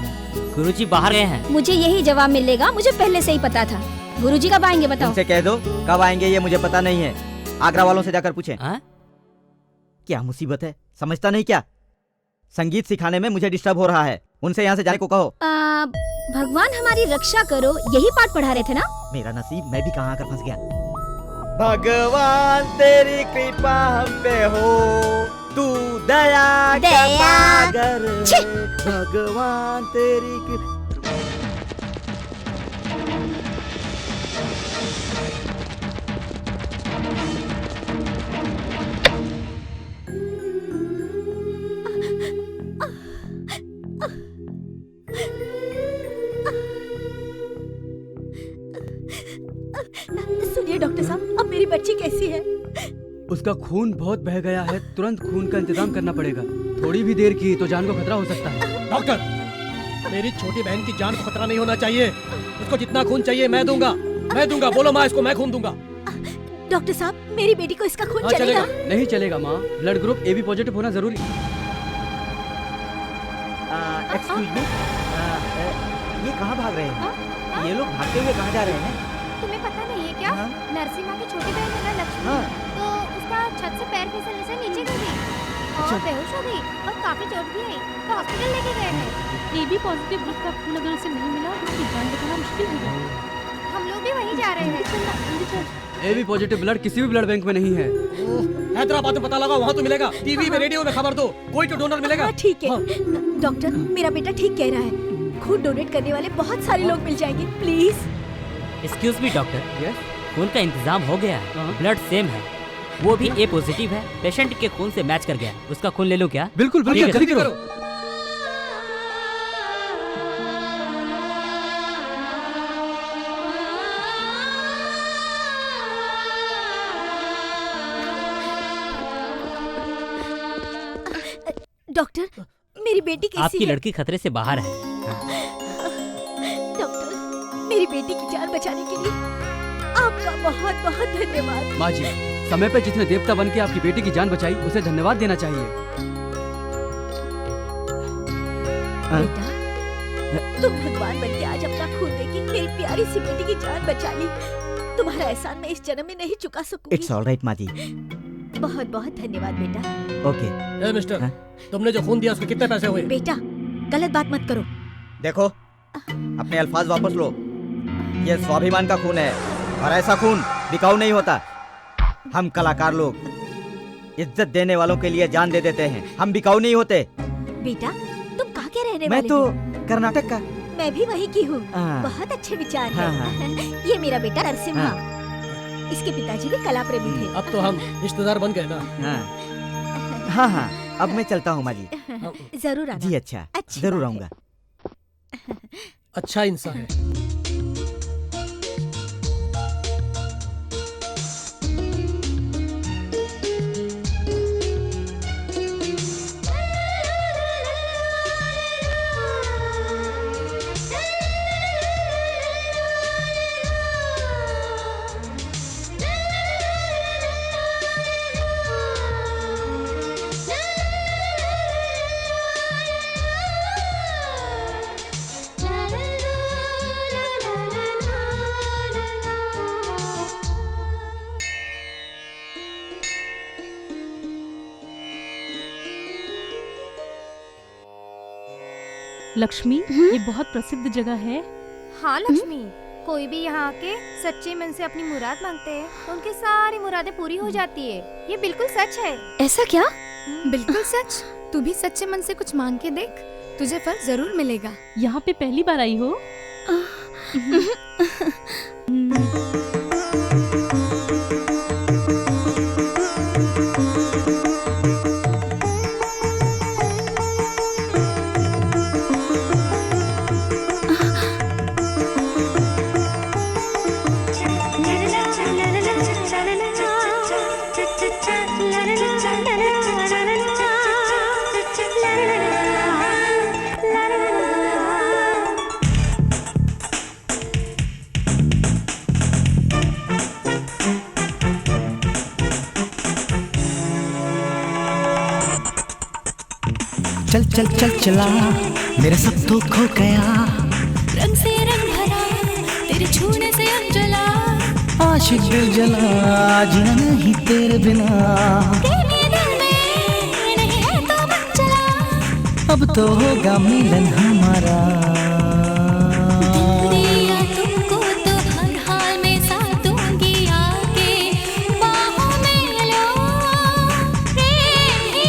गुरुजी बाहर गए हैं। मुझे यही जवाब मिलेगा, मुझे पहले से ही पता था। गुरुजी कब आएंगे बताओ? इनसे कह दो कब आएंगे ये मुझे पता नहीं है। आगरा वालों से जाकर पूछें। क्या मुसीबत है, समझता नहीं क्या? संगीत सिखाने में मुझे डिस्टर्ब हो रहा है। उनसे यहाँ से जाने को कहो। भगवान हमारी रक्षा करो, यही पाठ पढ़ा रहे थे ना? मेरा नसीब, मैं भी कहाँ आकर फंस गया। भगवान तेरी कृपा हम पे हो, तू दया का सागर है। भगवान तेरी कृपा। सुनिए डॉक्टर साहब, अब मेरी बच्ची कैसी है? उसका खून बहुत बह गया है, तुरंत खून का इंतजाम करना पड़ेगा। थोड़ी भी देर की तो जान को खतरा हो सकता है। डॉक्टर, मेरी छोटी बहन की जान को खतरा नहीं होना चाहिए। उसको जितना खून चाहिए मैं दूंगा, मैं दूंगा। बोलो माँ, इसको मैं खून दूंगा। डॉक्टर साहब, मेरी बेटी को इसका खून हाँ, चलेगा? नहीं चलेगा माँ, ब्लड ग्रुप AB पॉजिटिव होना जरूरी। एक्सक्यूज मी, ये कहाँ भाग रहे हैं? ये लोग भागते हुए कहाँ जा रहे हैं? तुम्हें पता नहीं है क्या? नरसिम्हा की छोटी बहन है ना लक्ष्मी, तो उसका छत से पैर फिसलने से नीचे गिर गई और बेहोश हो गई और काफी चोट भी आई, तो हॉस्पिटल लेके गए हैं। AB पॉजिटिव ग्रुप का खून अगर उसे नहीं मिला तो उसकी जान बचाना मुश्किल हो जाएगा। हम लोग भी वहीं जा रहे हैं। AB पॉजिटिव ब्लड किसी भी ब्लड बैंक में नहीं है। हैदराबाद में पता लगा, वहाँ तो मिलेगा। टीवी में, रेडियो में खबर दो, कोई तो डोनर मिलेगा। ठीक है डॉक्टर, मेरा बेटा ठीक कह रहा है। खून डोनेट करने वाले बहुत सारे लोग मिल जाएंगे। प्लीज। एक्सक्यूज मी डॉक्टर, खून का इंतजाम हो गया है, ब्लड सेम है, वो भी ए पॉजिटिव है, पेशेंट के खून से मैच कर गया, उसका खून ले लो क्या? बिल्कुल बिल्कुल, जल्दी करो। डॉक्टर, मेरी बेटी कैसी आपकी है? लड़की खतरे से बाहर है। डॉक्टर, मेरी बेटी की जान बचाने के लिए आपका बहुत बहुत धन्यवाद। माँ जी, समय पे जिसने देवता बन के आपकी बेटी की जान बचाई उसे धन्यवाद देना चाहिए। बेटा, तुम भगवान बन के आज अपना खून देके मेरी प्यारी सी बेटी की जान बचा ली। तुम्हारा एहसान मैं इस जन्म में नहीं चुका सकूंगी। इट्स ऑलराइट माँ जी। बहुत बहुत धन्यवाद बेटा। ओके। ए मिस्टर, तुमने जो खून दिया उसके कितने पैसे हुए? बेटा, गलत बात मत करो। देखो, अपने अल्फाज वापस लो। ये स्वाभिमान का खून है और ऐसा खून बिकाऊ नहीं होता। हम कलाकार लोग इज्जत देने वालों के लिए जान दे देते हैं, हम बिकाऊ नहीं होते। बेटा, तुम कहाँ के रहने मैं वाले तो हो? कर्नाटक का। मैं भी वही की हूँ। हाँ। बहुत अच्छे विचार हाँ, हैं। ये मेरा बेटा नरसिम्हा। इसके पिताजी भी कला प्रेमी थे। अब तो हम रिश्तेदार बन गए ना। हाँ हाँ, अब मैं चलता हूँ माँ जी। जरूर आना। जी अच्छा, अच्छी जरूर बात है। आऊंगा। अच्छा इंसान है। लक्ष्मी, ये बहुत प्रसिद्ध जगह है। हाँ लक्ष्मी, कोई भी यहाँ आके सच्चे मन से अपनी मुराद मांगते हैं तो उनकी सारी मुरादें पूरी हो जाती है। ये बिल्कुल सच है। ऐसा क्या? बिल्कुल सच। तू भी सच्चे मन से कुछ मांग के देख, तुझे फल जरूर मिलेगा। यहाँ पे पहली बार आई हो? चल चल चल चला, मेरा सब तो खो गया। रंग से रंग भरा, तेरे छूने से अंजला। आशिक दिल जला, जीना नहीं तेरे बिना। तेरे दिल में नहीं है तो बन चला। अब तो होगा मिलन हमारा। दिया तुमको तो हर हाल में साथ दूंगी, आके बाहों में लो। प्रेम ही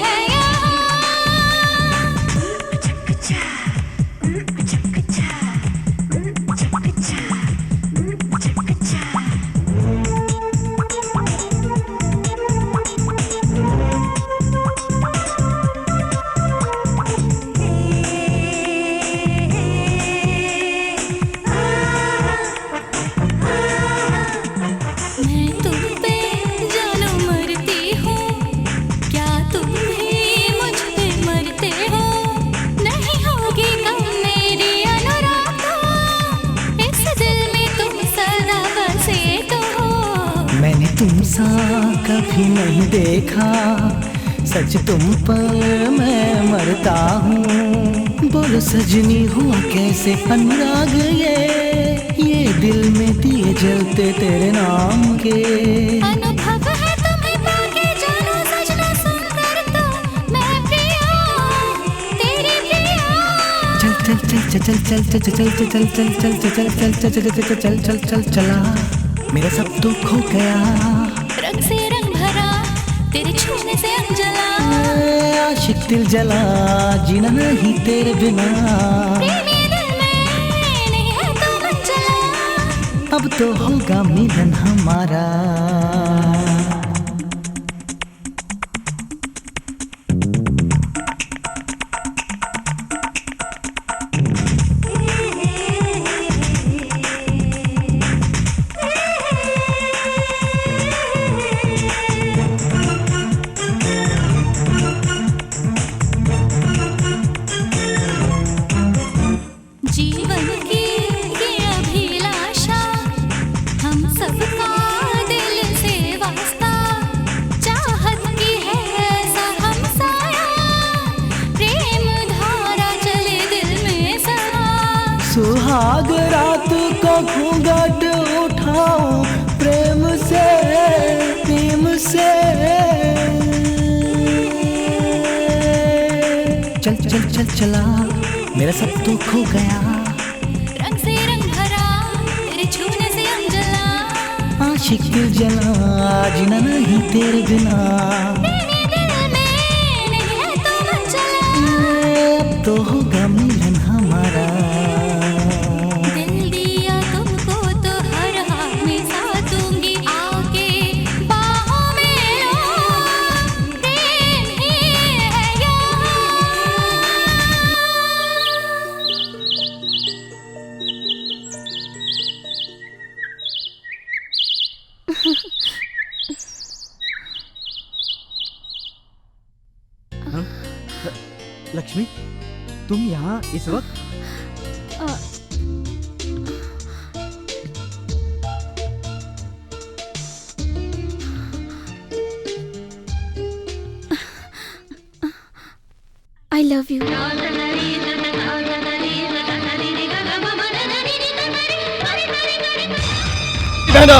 है यहाँ। मैं तुम पे जानू मरती हूँ, क्या तुम भी मुझ पे मरते हो? नहीं होगी कम मेरी अनुराग को, इस दिल में तुम सदा बसे तो हो। मैंने तुमसा कभी नहीं देखा, सच तुम पर मैं मरता हूँ। बोलो सजनी हुआ कैसे अनुराग ये दिल में दिए जलते तेरे नाम के। अनुभव है तुम्हें पाके जानो सजना सुंदर तो मैं प्रिया, तेरी प्रिया। चल चल चल चल चल चल चल चल चल चल चल चल चल चल चल चल चल चल चला, मेरा सब तो खो गया। रंग से रंग भरा, तेरे छूने से अंजला। आशिक दिल जला, जीना नहीं तेरे बिना। प्रेमी अब तो होगा मिलन हमारा। जीवन की ये अभिलाषा हम सबका दिल से वास्ता, चाहत की है ऐसा हम साया, प्रेम धारा चले दिल में सदा। सुहाग रात को घूंघट उठाऊं प्रेम से चल चल चल चला मेरा सब तो खो गया। रंग से रंग भरा तेरे छूने से हम जला, आशिक जला जीना नहीं तेरे बिना। तेरे दिल में नहीं है तो मत चला, अब तो होगा मिलन हमारा। दिल दिया तुमको तो हर हाल में साथ दूंगी, आके बाहों में लो, प्रेम ही है यहाँ। लक्ष्मी, तुम यहाँ इस वक्त? I love you. बहना,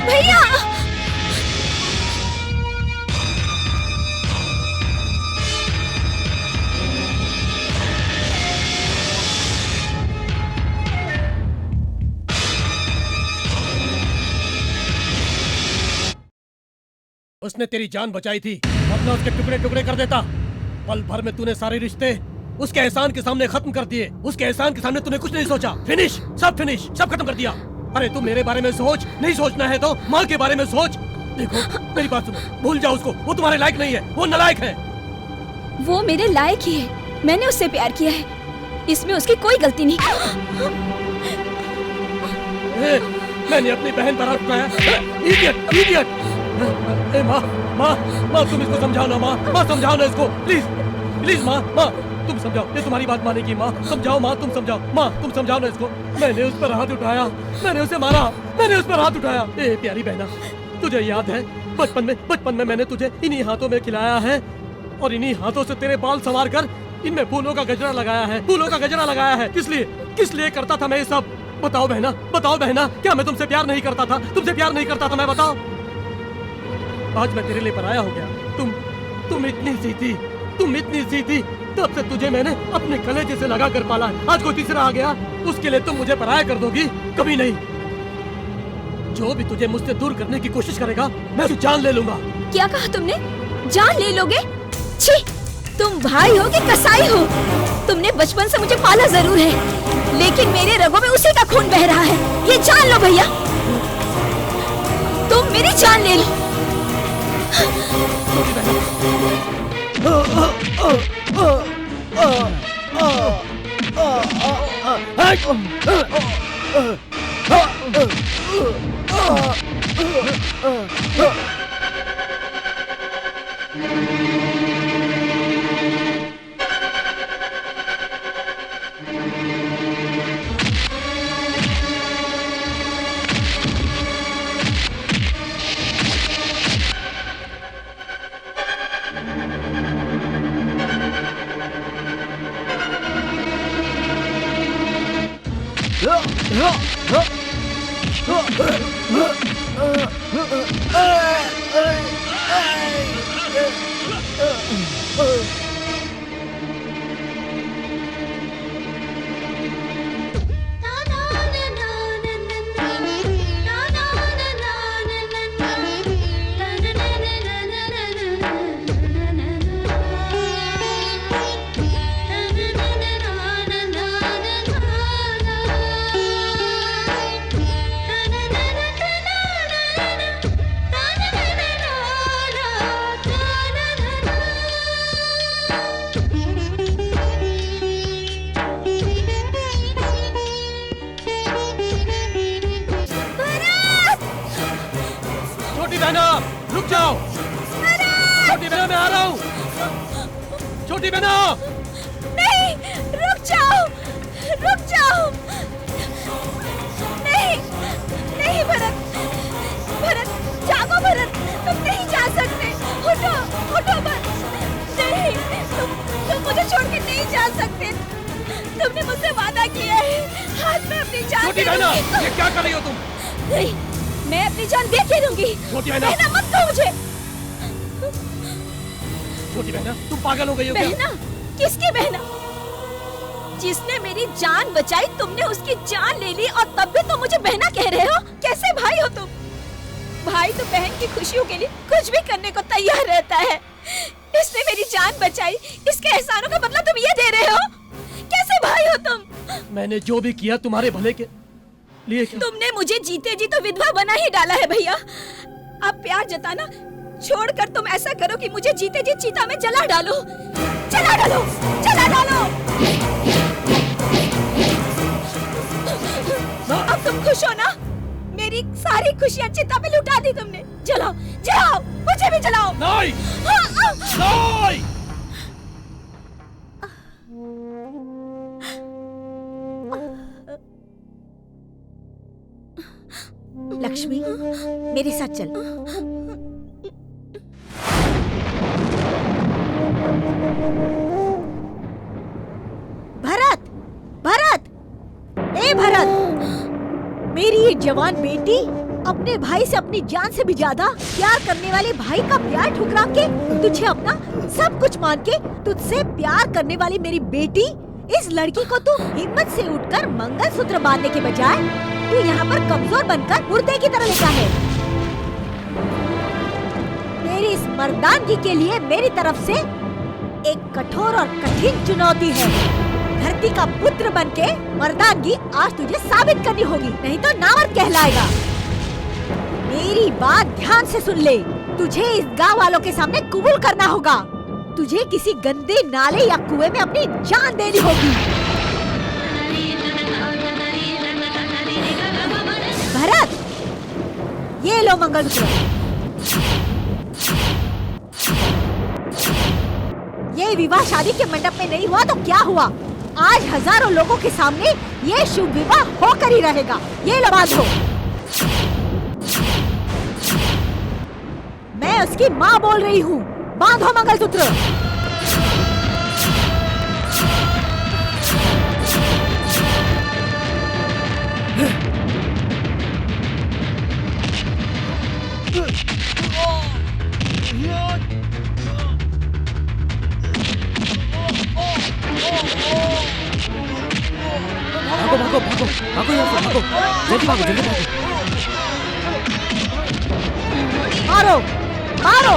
भैया उसने तेरी जान बचाई थी, वरना उसके टुकड़े टुकड़े कर देता। पल भर में तूने सारे रिश्ते उसके एहसान के सामने खत्म कर दिए। उसके एहसान के सामने तूने कुछ नहीं सोचा। फिनिश, सब खत्म कर दिया। अरे तू मेरे बारे में सोच, नहीं सोचना है तो माँ के बारे में सोच। देखो मेरी बात सुनो, भूल जाओ उसको, वो तुम्हारे लायक नहीं है, वो नालायक है। वो मेरे लायक ही है, मैंने उससे प्यार किया है, इसमें उसकी कोई गलती नहीं। मैंने अपनी बहन पर हाथ उठाया। Idiot, idiot. ए माँ, माँ, माँ तुम इसको समझाओ ना, माँ, माँ समझाओ ना इसको, प्लीज, प्लीज माँ, माँ तुम समझाओ, ये तुम्हारी बात मानेगी माँ, समझाओ माँ, तुम समझाओ, माँ तुम समझाओ ना इसको। मैंने उस पर हाथ उठाया, मैंने उसे मारा, मैंने उस पर हाथ उठाया। ए प्यारी बहना, तुझे याद है बचपन में मैंने तुझे इन्हीं हाथों में खिलाया है और इन्हीं हाथों से तेरे बाल संवार कर इनमें फूलों का गजरा लगाया है, फूलों का गजरा लगाया है। किस लिए करता था मैं ये सब? बताओ बहना, क्या मैं तुमसे प्यार नहीं करता था? तुमसे प्यार नहीं करता था मैं, बताओ। आज मैं तेरे लिए पराया हो गया। तुम इतनी सी थी, तब से तुझे मैंने अपने कलेजे से लगा कर पाला। आज कोई तीसरा आ गया, उसके लिए तुम मुझे पराया कर दोगी? कभी नहीं। जो भी तुझे मुझसे दूर करने की कोशिश करेगा, मैं उसकी जान ले लूंगा। क्या कहा तुमने? जान ले लोगे? छी, तुम भाई हो कि कसाई हो? तुमने बचपन से मुझे पाला जरूर है, लेकिन मेरे रगों में उसी का खून बह रहा है, ये जान लो भैया। तुम मेरी जान ले लो। बहना रुक जाओ। छोटी बहना मैं आ रहा हूँ। छोटी बहना नहीं, रुक जाओ, रुक जाओ। नहीं, नहीं भरत, भरत, जागो भरत, तुम नहीं जा सकते। उठो, उठो भरत। नहीं, तुम मुझे छोड़ के नहीं जा सकते। तुमने मुझसे वादा किया है, आज मैं अपनी जान छोटी दे बहना, दूंगी। ये क्या कर रही हो तुम? नहीं, मैं अपनी जान दे के दूंगी। छोटी बहना। बहना मत कहो मुझे। छोटी बहना, तुम पागल हो गई हो क्या? बहना? किसकी बहना? जिसने मेरी जान बचाई, तुमने उसकी जान ले ली और तब भी तुम मुझे बहना कह रहे हो? कैसे भाई हो तुम? भाई तो बहन की खुशियों के लिए कुछ भी करने को तैयार रहता है। इसने मेरी जान बचाई, इसके एहसानों का बदला तुम ये दे रहे हो? कैसे भाई हो तुम? मैंने जो भी किया तुम्हारे भले के लिए क्या? तुमने मुझे जीते जी तो विधवा बना ही डाला है भैया। अब प्यार जताना छोड़कर तुम ऐसा करो कि मुझे जीते जी चिता में जला डालो। जला डालो, जला डालो। अब तुम खुश हो ना? मेरी सारी खुशियाँ चिता पे लुटा दी तुमने। जलाओ, जलाओ, मुझे भी जलाओ। नहीं, नहीं। लक्ष्मी, मेरे साथ चल। भरत, भरत, ए भरत, मेरी ये जवान बेटी अपने भाई से अपनी जान से भी ज्यादा प्यार करने वाले भाई का प्यार ठुकरा के तुझे अपना सब कुछ मान के तुझसे प्यार करने वाली मेरी बेटी, इस लड़की को तू हिम्मत से उठकर मंगलसूत्र बांधने के बजाय तू यहाँ पर कमजोर बनकर मुर्दे की तरह लेटा है। मेरी इस मर्दानगी के लिए मेरी तरफ से एक कठोर और कठिन चुनौती है। धरती का पुत्र बनके मर्दानगी आज तुझे साबित करनी होगी, नहीं तो नामर्द कहलाएगा। मेरी बात ध्यान से सुन ले। तुझे इस गांव वालों के सामने कबूल करना होगा। तुझे किसी गंदे नाले या कुएं में अपनी जान देनी होगी। भरत, ये लो मंगलसूत्र। ये विवाह शादी के मंडप में नहीं हुआ तो क्या हुआ? आज हजारों लोगों के सामने ये शुभ विवाह होकर ही रहेगा। ये लो बांधो। मैं उसकी माँ बोल रही हूँ। बांधो मंगलसूत्र। भागो भागो भागो भागो यहाँ से भागो, जल्दी भागो जल्दी भागो। मारो, मारो।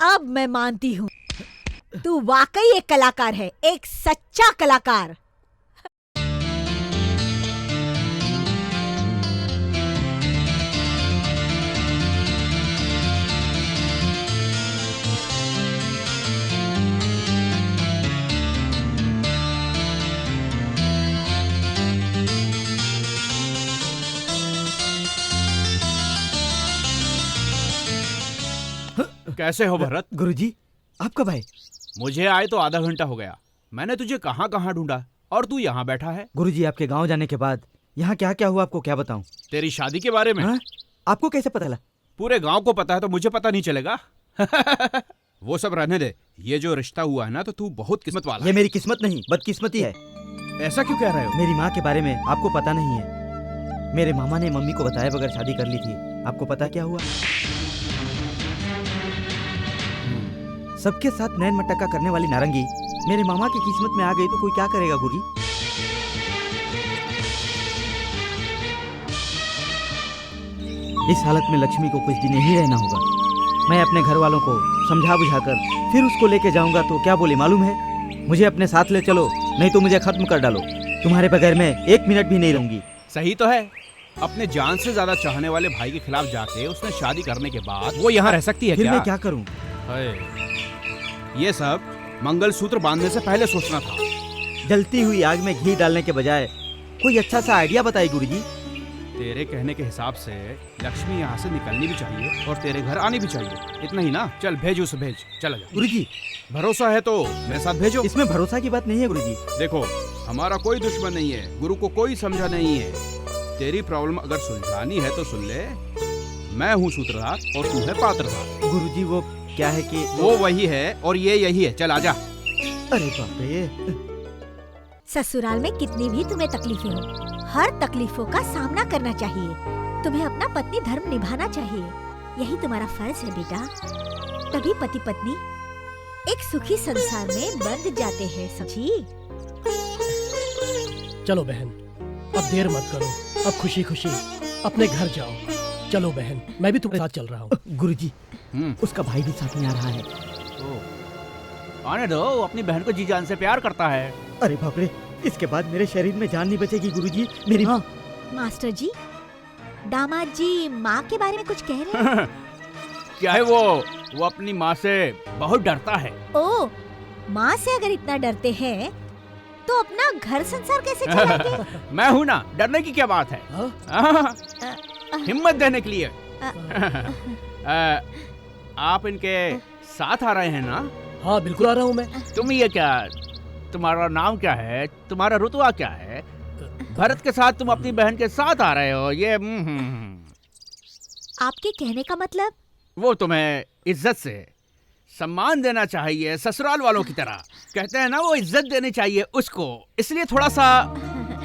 अब मैं मानती हूँ, तू वाकई एक कलाकार है, एक सच्चा कलाकार। कैसे हो भरत? गुरुजी, आप कब आए? मुझे आए तो आधा घंटा हो गया। मैंने तुझे कहाँ कहाँ ढूंढा और तू यहाँ बैठा है। गुरुजी, आपके गांव जाने के बाद यहाँ क्या क्या हुआ आपको क्या बताऊं? तेरी शादी के बारे में? आपको कैसे पता लगा? पूरे गांव को पता है तो मुझे पता नहीं चलेगा? वो सब रहने दे। ये जो रिश्ता हुआ है ना, तो तू बहुत किस्मत वाला ये मेरी किस्मत नहीं, बदकिस्मती है। है। ऐसा क्यों कह रहे हो? मेरी माँ के बारे में आपको पता नहीं है। मेरे मामा ने मम्मी को बताए बगैर शादी कर ली थी। आपको पता क्या हुआ? सबके साथ नैन मटक्का करने वाली नारंगी मेरे मामा की किस्मत में आ गई तो कोई क्या करेगा गुरुजी? इस हालत में लक्ष्मी को कुछ दिन ही रहना होगा। मैं अपने घर वालों को समझा बुझाकर फिर उसको लेके जाऊंगा तो क्या बोले मालूम है? मुझे अपने साथ ले चलो, नहीं तो मुझे खत्म कर डालो। तुम्हारे बगैर मैं 1 मिनट भी नहीं रहूंगी। सही तो है। अपने जान से ज्यादा चाहने वाले भाई के खिलाफ जाके उसने शादी करने के बाद वो यहाँ रह सकती है फिर क्या? मैं क्या करूं? ये सब मंगलसूत्र बांधने से पहले सोचना था। जलती हुई आग में घी डालने के बजाय कोई अच्छा सा आइडिया बताइए गुरुजी। तेरे कहने के हिसाब से लक्ष्मी यहाँ से निकलनी भी चाहिए और तेरे घर आनी भी चाहिए। इतना ही ना? चल भेज उसे, भेज। चला जा गुरुजी। भरोसा है तो मेरे साथ भेजो। इसमें भरोसा की बात नहीं है गुरुजी। देखो, हमारा कोई दुश्मन नहीं है, गुरु को कोई समझा नहीं है। तेरी प्रॉब्लम अगर सुलझानी है तो सुन ले, मैं हूँ सूत्रधार और तू है पात्रधार। गुरुजी वो क्या है कि वो वही है और ये यही है। चल आजा। अरे बाप रे। ससुराल में कितनी भी तुम्हें तकलीफें हो, हर तकलीफों का सामना करना चाहिए। तुम्हें अपना पत्नी धर्म निभाना चाहिए। यही तुम्हारा फर्ज है बेटा। तभी पति पत्नी एक सुखी संसार में बंध जाते हैं। समझी? चलो बहन, अब देर मत करो। अब खुशी खुशी अपने घर जाओ। चलो बहन, मैं भी तुम्हारे साथ चल रहा हूँ। गुरुजी, उसका भाई भी साथ में आ रहा है। आने दो, अपनी बहन को जी जान से प्यार करता है। अरे बाप रे, इसके बाद मेरे शरीर में जान नहीं बचेगी गुरुजी। मेरी माँ। मास्टर जी, दामाद जी माँ के बारे में कुछ कह रहे हैं? क्या है वो अपनी माँ से बहुत डरता है। ओ, माँ से अगर इतना डरते हैं तो अपना घर संसार कैसे चलाएंगे? मैं हूँ ना, डरने की क्या बात है? हिम्मत देने के लिए। आप इनके साथ आ रहे हैं ना? हाँ बिल्कुल आ रहा हूँ मैं। तुम ये क्या, तुम्हारा नाम क्या है, तुम्हारा रुतबा क्या है? भरत के साथ तुम अपनी बहन के साथ आ रहे हो, ये आपके कहने का मतलब? वो तुम्हें इज्जत से सम्मान देना चाहिए, ससुराल वालों की तरह। कहते हैं ना, वो इज्जत देनी चाहिए उसको।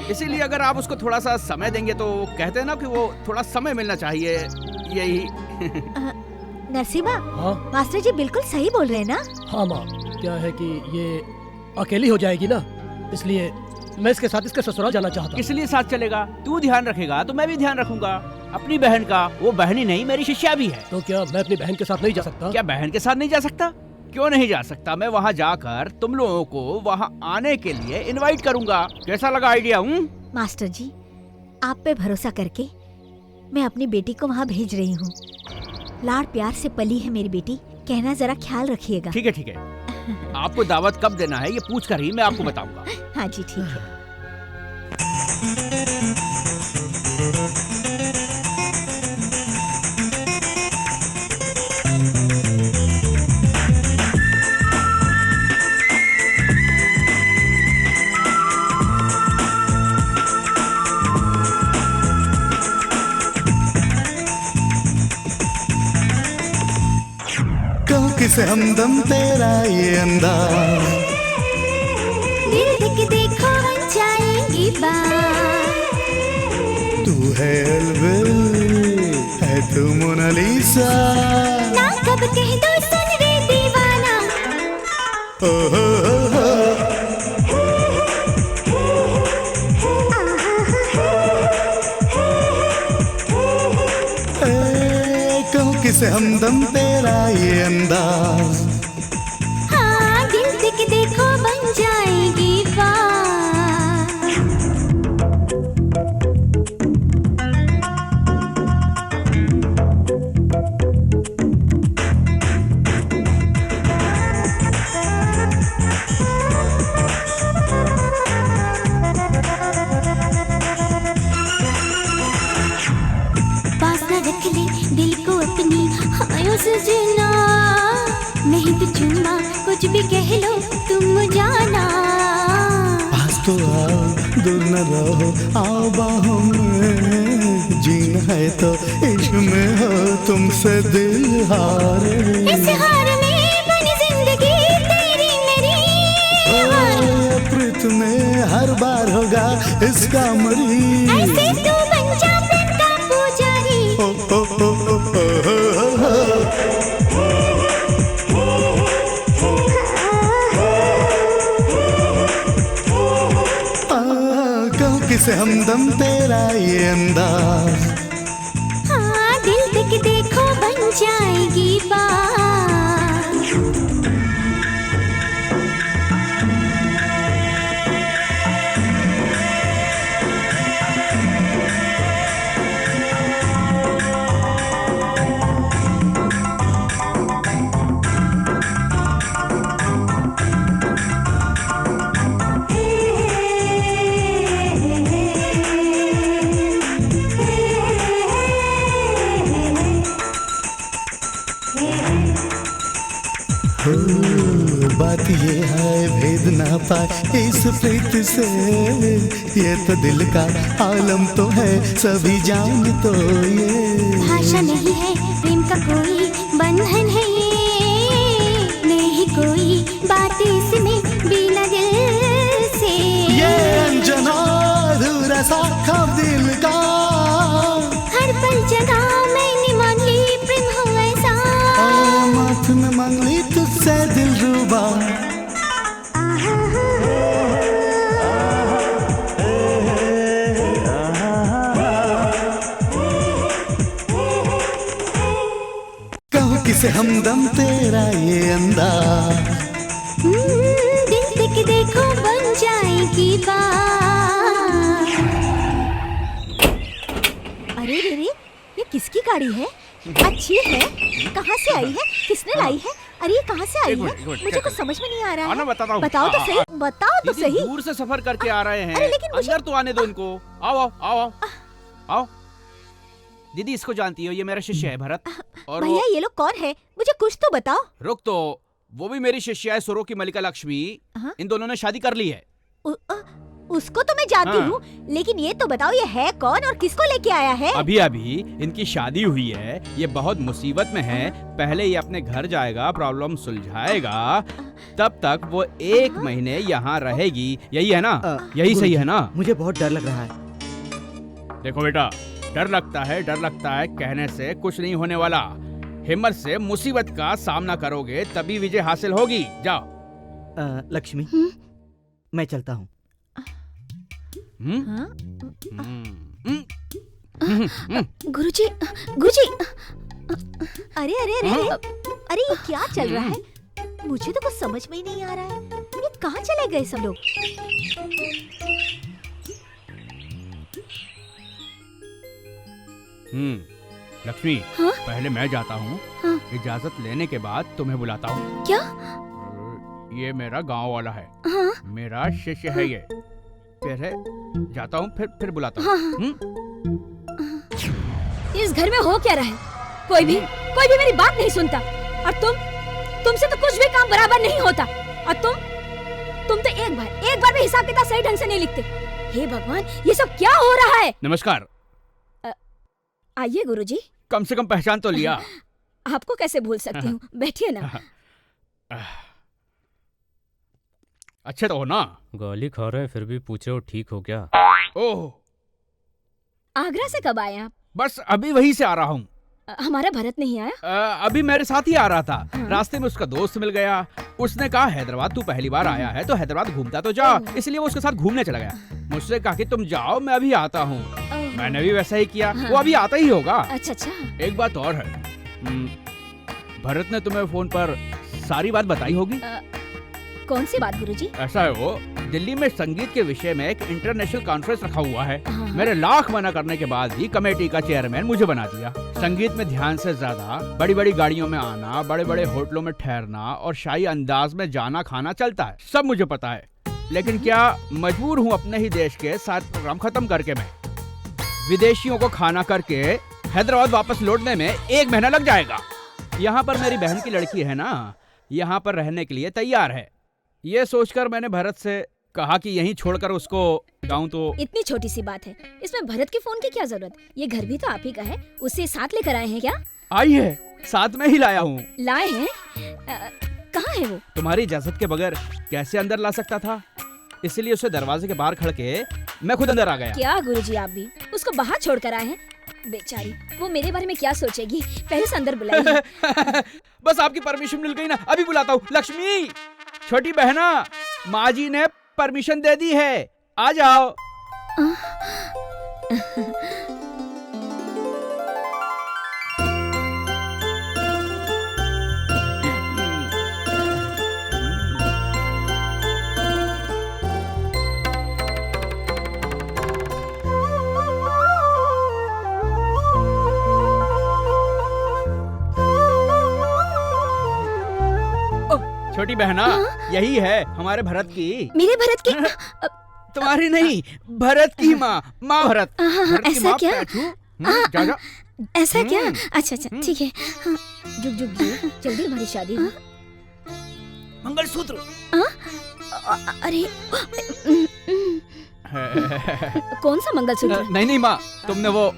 इसीलिए अगर आप उसको थोड़ा सा समय देंगे तो कहते हैं ना कि वो थोड़ा समय मिलना चाहिए। यही। नरसिम्हा, मास्टर जी बिल्कुल सही बोल रहे हैं ना? हाँ माँ, क्या है कि ये अकेली हो जाएगी ना, इसलिए मैं इसके साथ इसके ससुराल जाना चाहता हूँ। इसलिए साथ चलेगा। तू ध्यान रखेगा तो मैं भी ध्यान रखूंगा अपनी बहन का। वो बहन ही नहीं, मेरी शिष्या भी है। तो क्या मैं अपनी बहन के साथ नहीं जा सकता? क्या बहन के साथ नहीं जा सकता? क्यों नहीं जा सकता? मैं वहाँ जाकर तुम लोगों को वहाँ आने के लिए इनवाइट करूंगा। कैसा लगा आइडिया? मास्टर जी, आप पे भरोसा करके मैं अपनी बेटी को वहाँ भेज रही हूँ। लाड़ प्यार से पली है मेरी बेटी, कहना जरा ख्याल रखिएगा। ठीक है ठीक है। आपको दावत कब देना है ये पूछ कर ही मैं आपको बताऊंगा। हाँ जी ठीक है। किसे हमदम तेरा ये अंदाज, दिल देख देखो बन जाएगी बात। तू है अलविल, है तू मोनालिसा। ना कब कह दो सुन रे दीवाना। ओ हो हो। किसे हमदम तेरा ये अंदाज। हाँ दिल देख देखो बन जाएगी बात। पास न रख ले दिल को अपनी, आयो सजना। नहीं तो चुम्मा कुछ भी कह लो तुम जाना। पास तो आओ, दूर न रहो, आओ बाहों में। जीना है तो इश्क में हो तुमसे दिल हारे। इस हार में बन प्रीत में हर बार होगा इसका मरीज। ऐसे तू बन जा प्रेम का पुजारी। ओ, ओ, ओ, ओ, ओ, ओ, कहूँ किसे हमदम तेरा ये अंदाज। हाँ दिल तक देखो बन जाएगी बात। बात ये है भेद ना पाए इस प्रीत से, ये तो दिल का आलम तो है सभी जान तो ये। भाषा नहीं है प्रेम का कोई बंधन है ये, नहीं कोई बात इसमें बिना दिल से। ये अंजना अधूरा सा ख्वाब दिल का, हर पल जगह मैंने मान ली प्रेम हो ऐसा। माथ में मांग ली तुझसे दिल रुबा। कहूँ किसे हमदम तेरा ये अंदाज। दिल तक देखो बन जाएगी बात। अरे रे रे, ये किसकी गाड़ी है? अच्छी है, कहाँ से आई है, किसने लाई है? अरे ये कहाँ से आई है? मुझे कुछ समझ में नहीं आ रहा है। बताओ तो सही, बताओ तो सही। दूर से सफर करके आ रहे हैं। अरे लेकिन मुझे... अंदर तो आने दो इनको। आओ आओ आओ आओ आओ। दीदी इसको जानती हो, ये मेरा शिष्य है भरत। और भैया ये लोग कौन है? मुझे कुछ तो बताओ। रुक तो, वो भी मेरी शिष्या है सुरो की मलिका लक्ष्मी। इन दोनों ने शादी कर ली है। उसको तो मैं जानती हूँ, लेकिन ये तो बताओ ये है कौन और किसको लेके आया है? अभी अभी इनकी शादी हुई है, ये बहुत मुसीबत में है। पहले ये अपने घर जाएगा, प्रॉब्लम सुलझाएगा, तब तक वो 1 महीने यहाँ रहेगी। यही है ना? यही सही है ना? मुझे बहुत डर लग रहा है। देखो बेटा, डर लगता है कहने से कुछ नहीं होने वाला। हिम्मत से मुसीबत का सामना करोगे तभी विजय हासिल होगी। जाओ। लक्ष्मी, मैं चलता हूँ। गुरुजी, गुरुजी, अरे अरे अरे अरे ये क्या चल रहा है? मुझे तो कुछ समझ में ही नहीं आ रहा है। ये कहाँ चले गए सब लोग? लक्ष्मी, पहले मैं जाता हूँ। इजाजत लेने के बाद तुम्हें बुलाता हूँ। क्या? ये मेरा गांव वाला है। मेरा शिष्य है ये। फिर जाता हूँ, फिर बुलाता हूँ। इस घर में हो क्या रहा है? कोई भी मेरी बात नहीं सुनता। और तुमसे तो कुछ भी काम बराबर नहीं होता। और तुम तो एक बार भी हिसाब किताब सही ढंग से नहीं लिखते। हे भगवान, ये सब क्या हो रहा है? नमस्कार। आइए गुरुजी। कम से कम पहचान तो लिया। आपको कैसे भूल सकती हूँ? बैठिए ना। अच्छे तो हो ना? गाली खा रहे हैं फिर भी पूछ रहे हो ठीक हो क्या? ओह, आगरा से कब आए आप? बस अभी वहीं से आ रहा हूँ। हमारा भरत नहीं आया? अभी मेरे साथ ही आ रहा था। रास्ते में उसका दोस्त मिल गया। उसने कहा हैदराबाद तू पहली बार आया है तो हैदराबाद घूमता तो जा, इसलिए वो उसके साथ घूमने चला गया। मुझसे कहा कि तुम जाओ, मैं अभी आता हूँ। मैंने भी वैसा ही किया। वो अभी आता ही होगा। अच्छा। एक बात और है, भरत ने तुम्हें फोन पर सारी बात बताई होगी। कौन सी बात गुरुजी? ऐसा है, वो दिल्ली में संगीत के विषय में एक इंटरनेशनल कॉन्फ्रेंस रखा हुआ है। मेरे लाख मना करने के बाद भी कमेटी का चेयरमैन मुझे बना दिया। संगीत में ध्यान से ज्यादा बड़ी बड़ी गाड़ियों में आना, बड़े बड़े होटलों में ठहरना और शाही अंदाज में जाना खाना चलता है, सब मुझे पता है। लेकिन क्या मजबूर हूँ अपने ही देश के साथ प्रोग्राम खत्म करके मैं विदेशियों को खाना करके हैदराबाद वापस लौटने में 1 महीना लग जाएगा। यहाँ पर मेरी बहन की लड़की है ना, यहाँ पर रहने के लिए तैयार है। ये सोचकर मैंने भरत से कहा कि यहीं छोड़कर उसको जाऊं तो। इतनी छोटी सी बात है, इसमें भरत के फोन की क्या जरूरत? ये घर भी तो आप ही का है, उसे साथ लेकर आए हैं क्या? आई है, साथ में ही लाया हूँ। लाए हैं? कहाँ है वो? तुम्हारी इजाजत के बगैर कैसे अंदर ला सकता था? इसलिए उसे दरवाजे के बाहर खड़ के मैं खुद अंदर आ गया। क्या गुरुजी आप भी उसको बाहर छोड़ कर आए हैं? बेचारी, वो मेरे बारे में क्या सोचेगी? पहले से अंदर बुलाइए। बस आपकी परमिशन मिल गई ना, अभी बुलाता हूँ। लक्ष्मी, छोटी बहना, माँ जी ने परमिशन दे दी है, आ जाओ। छोटी बहना, यही है हमारे भरत की। मेरे भरत की? तुम्हारी नहीं, भरत की माँ, माँ भरत। भरत की ऐसा माँ क्या? पैठू। जा जा। ऐसा क्या? अच्छा अच्छा ठीक है। जुग जुग जी, जल्दी हमारी शादी हो। मंगलसूत्र। अरे कौन सा मंगलसूत्र? नहीं नहीं माँ, तुमने वो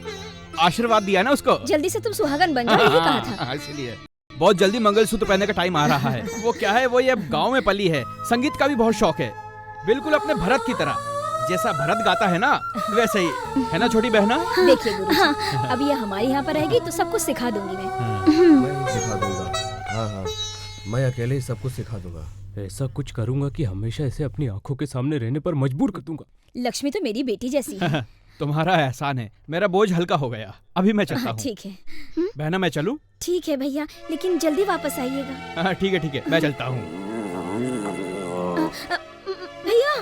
आशीर्वाद दिया ना उसको। जल्दी से तुम सुहागन बन जाओ, यही कहा था। इसलिए बहुत जल्दी मंगलसूत्र पहनने का टाइम आ रहा है। वो क्या है, वो ये गांव में पली है, संगीत का भी बहुत शौक है, बिल्कुल अपने भरत की तरह। जैसा भरत गाता है ना, वैसे ही है ना छोटी बहना। देखिए गुरुजी, अभी ये हमारे यहाँ पर रहेगी तो सब कुछ सिखा दूंगी मैं। मैं सिखा दूंगा। हाँ हाँ, मैं अकेले ही सब कुछ सिखा दूंगा। ऐसा कुछ करूंगा कि हमेशा इसे अपनी आंखों के सामने रहने पर मजबूर कर दूंगा। लक्ष्मी तो मेरी बेटी जैसी है। तुम्हारा एहसान है, मेरा बोझ हल्का हो गया। अभी मैं चलता हूँ। ठीक है बहना, मैं चलूं? ठीक है भैया, लेकिन जल्दी वापस आइएगा। ठीक है, मैं चलता हूँ। भैया,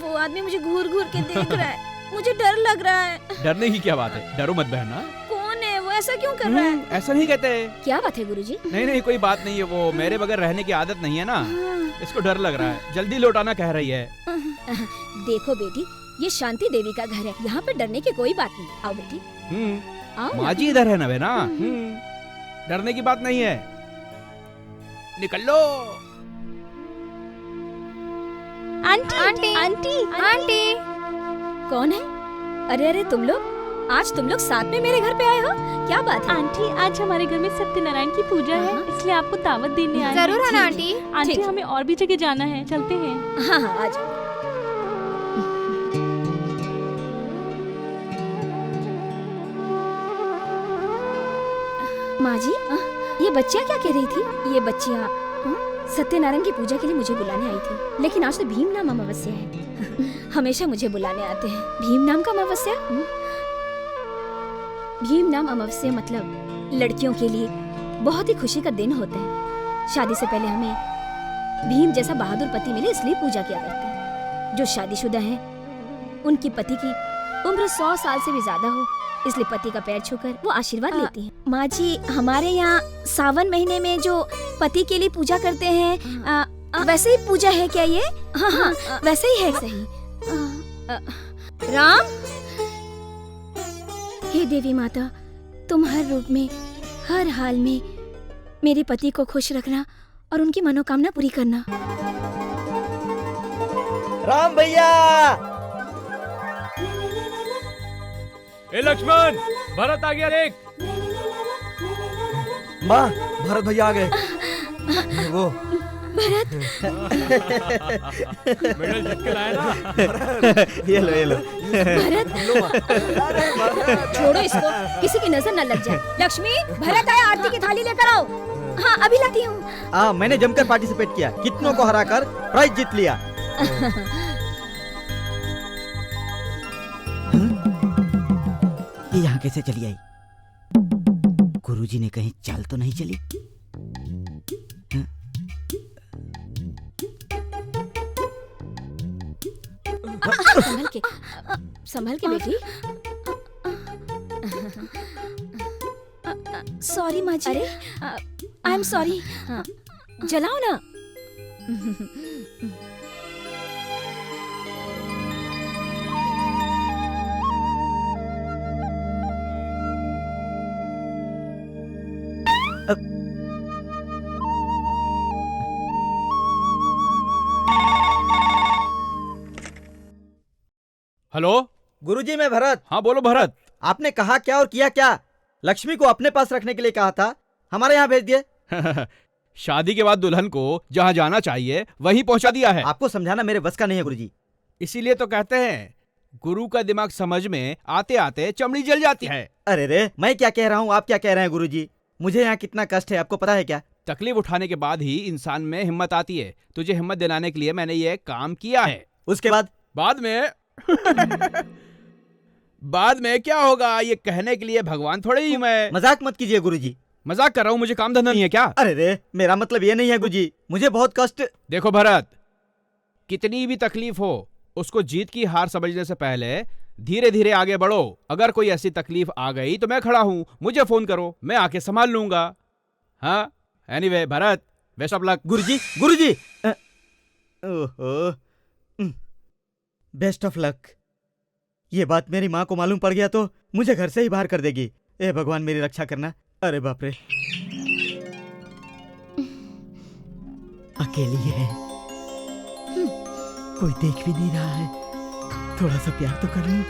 वो आदमी मुझे घूर घूर के देख रहा है, मुझे डर लग रहा है। डरने की क्या बात है, डरो मत बहना। कौन है वो, ऐसा क्यों कर रहा है? ऐसा नहीं कहते। क्या बात है गुरुजी? नहीं कोई बात नहीं है, वो मेरे बगैर रहने की आदत नहीं है ना, इसको डर लग रहा है। जल्दी लौटाना कह रही है। देखो बेटी, ये शांति देवी का घर है, यहाँ पे डरने की कोई बात नहीं। आओ बेटी, आओ। माँ जी इधर है ना बेना, डरने की बात नहीं है। निकल लो। Aunty aunty aunty aunty. कौन है? अरे अरे तुम लोग, आज तुम लोग साथ में मेरे घर पे आए हो, क्या बात है? आंटी, आज हमारे घर में सत्यनारायण की पूजा है, इसलिए आपको दावत देने आए हैं। जरूर आना आंटी। आंटी, हमें और भी जगह जाना है, चलते हैं। हाँ हाँ, आ जाओ। माँ जी, ये बच्चियाँ क्या कह रही थी? ये बच्चियाँ सत्यनारायण की पूजा के लिए मुझे बुलाने आई थी, लेकिन आज तो भीम नाम अमावस्या है। हमेशा मुझे बुलाने आते हैं। भीम नाम का अमावस्या? भीम नाम अमावस्या मतलब लड़कियों के लिए बहुत ही खुशी का दिन होता है। शादी से पहले हमें भीम जैसा बहादुर पति मिले, इसलिए पूजा किया करते हैं। जो शादीशुदा है, उनकी पति की उम्र 100 साल से भी ज्यादा हो, इसलिए पति का पैर छूकर वो आशीर्वाद लेती हैं। माँ जी, हमारे यहाँ सावन महीने में जो पति के लिए पूजा करते हैं, वैसे ही पूजा है क्या ये? हाँ हाँ, वैसे ही है। सही। राम, हे देवी माता, तुम हर रूप में, हर हाल में मेरे पति को खुश रखना और उनकी मनोकामना पूरी करना। राम भैया! ए लक्ष्मण, भरत आ गया देख। माँ, भरत भैया आ गए। वो भरत। मेडल जीत के लाया ना। ये लो ये लो। भरत, छोड़ो इसको, किसी की नजर न लग जाए। लक्ष्मी, भरत आया, आरती की थाली लेकर आओ। हाँ, अभी लाती हूँ। मैंने जमकर पार्टिसिपेट किया, कितनों को हराकर प्राइज जीत लिया। ये यहाँ कैसे चली आई? गुरुजी ने कहीं चाल तो नहीं चली? संभल के बेटी। सॉरी माँ जी। अरे आई एम सॉरी। जलाओ ना। हेलो गुरुजी, मैं भरत। हाँ बोलो भरत। आपने कहा क्या और किया क्या? लक्ष्मी को अपने पास रखने के लिए कहा था, हमारे यहाँ भेज दिए। शादी के बाद दुल्हन को जहाँ जाना चाहिए वहीं पहुंचा दिया है। आपको समझाना मेरे बस का नहीं है गुरुजी। इसीलिए तो कहते हैं गुरु का दिमाग समझ में आते आते चमड़ी जल जाती है। अरे रे, मैं क्या कह रहा हूँ, आप क्या कह रहे हैं गुरुजी? मुझे यहाँ कितना कष्ट है, आपको पता है क्या? तकलीफ उठाने के बाद ही इंसान में हिम्मत आती है। तुझे हिम्मत दिलाने के लिए मैंने ये काम किया है। उसके बाद में बाद में क्या होगा ये कहने के लिए भगवान थोड़े ही मैं। मजाक मत कीजिए गुरुजी। मजाक कर रहा हूँ, मुझे काम धंधा नहीं है क्या? अरे रे, मेरा मतलब ये नहीं है गुरुजी, मुझे बहुत कष्ट। देखो भरत, कितनी भी तकलीफ हो उसको जीत की हार समझने से पहले धीरे धीरे आगे बढ़ो। अगर कोई ऐसी तकलीफ आ गई तो मैं खड़ा हूँ, मुझे फोन करो, मैं आके संभाल लूंगा। हाँ, anyway Bharat, best of luck. गुरुजी गुरुजी, ओहो, बेस्ट ऑफ लक। ये बात मेरी माँ को मालूम पड़ गया तो मुझे घर से ही बाहर कर देगी। ए भगवान, मेरी रक्षा करना। अरे बाप रे, अकेली है, कोई देख भी नहीं रहा है, थोड़ा सा प्यार तो कर लूं।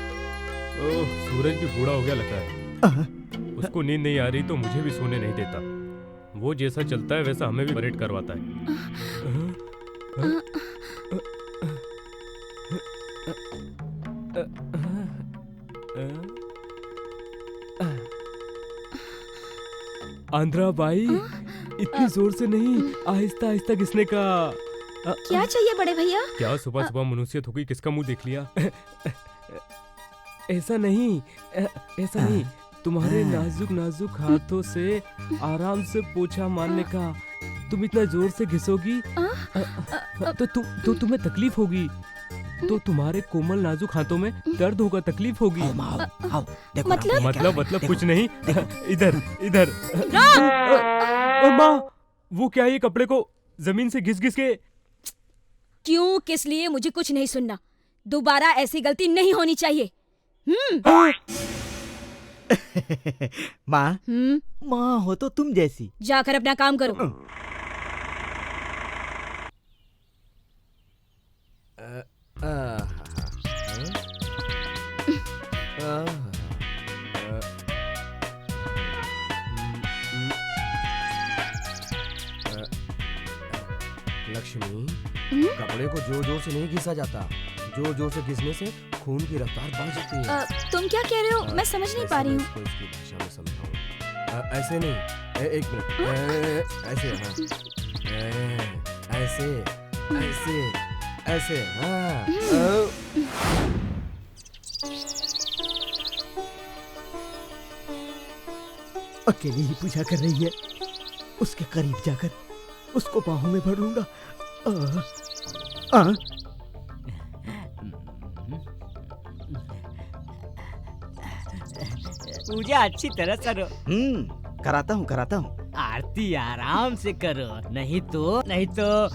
ओह, सूरज भी बूढ़ा हो गया लगता है। उसको नींद नहीं आ रही तो मुझे भी सोने नहीं देता। वो जैसा चलता है वैसा हमें भी परेड करवाता है। आंध्रा भाई, इतनी जोर से नहीं, आहिस्ता आहिस्ता घिसने का। क्या चाहिए बड़े भैया? क्या सुबह सुबह मनुष्यत हो गई, किसका मुंह देख लिया? ऐसा नहीं, ऐसा नहीं, तुम्हारे नाजुक नाजुक हाथों से आराम से पोछा मारने का। तुम इतना जोर से घिसोगी तो तुम्हें तकलीफ होगी, तो तुम्हारे कोमल नाजुक हाथों में दर्द होगा, तकलीफ होगी। मतलब कुछ नहीं। इधर इधर। माँ, वो क्या, ये कपड़े को जमीन से घिस घिस के? क्यों, किस लिए, मुझे कुछ नहीं सुनना। दोबारा ऐसी गलती नहीं होनी चाहिए। माँ, माँ हो तो तुम जैसी। जाकर अपना काम करो। लक्ष्मी, कपड़े को जोर जोर से नहीं घिसा जाता। जोर जोर से घिसने से खून की रफ्तार बढ़ जाती है। तुम क्या कह रहे हो? मैं समझ नहीं पा रही हूँ। इसकी भाषा में समझाओ। ऐसे नहीं, एक मिनट, ऐसे, हाँ, ऐसे ऐसे ऐसे, हाँ। अकेली ही पूजा कर रही है, उसके करीब जाकर उसको बाहों में भर लूंगा। पूजा अच्छी तरह करो। कराता हूँ। आरती आराम से करो, नहीं तो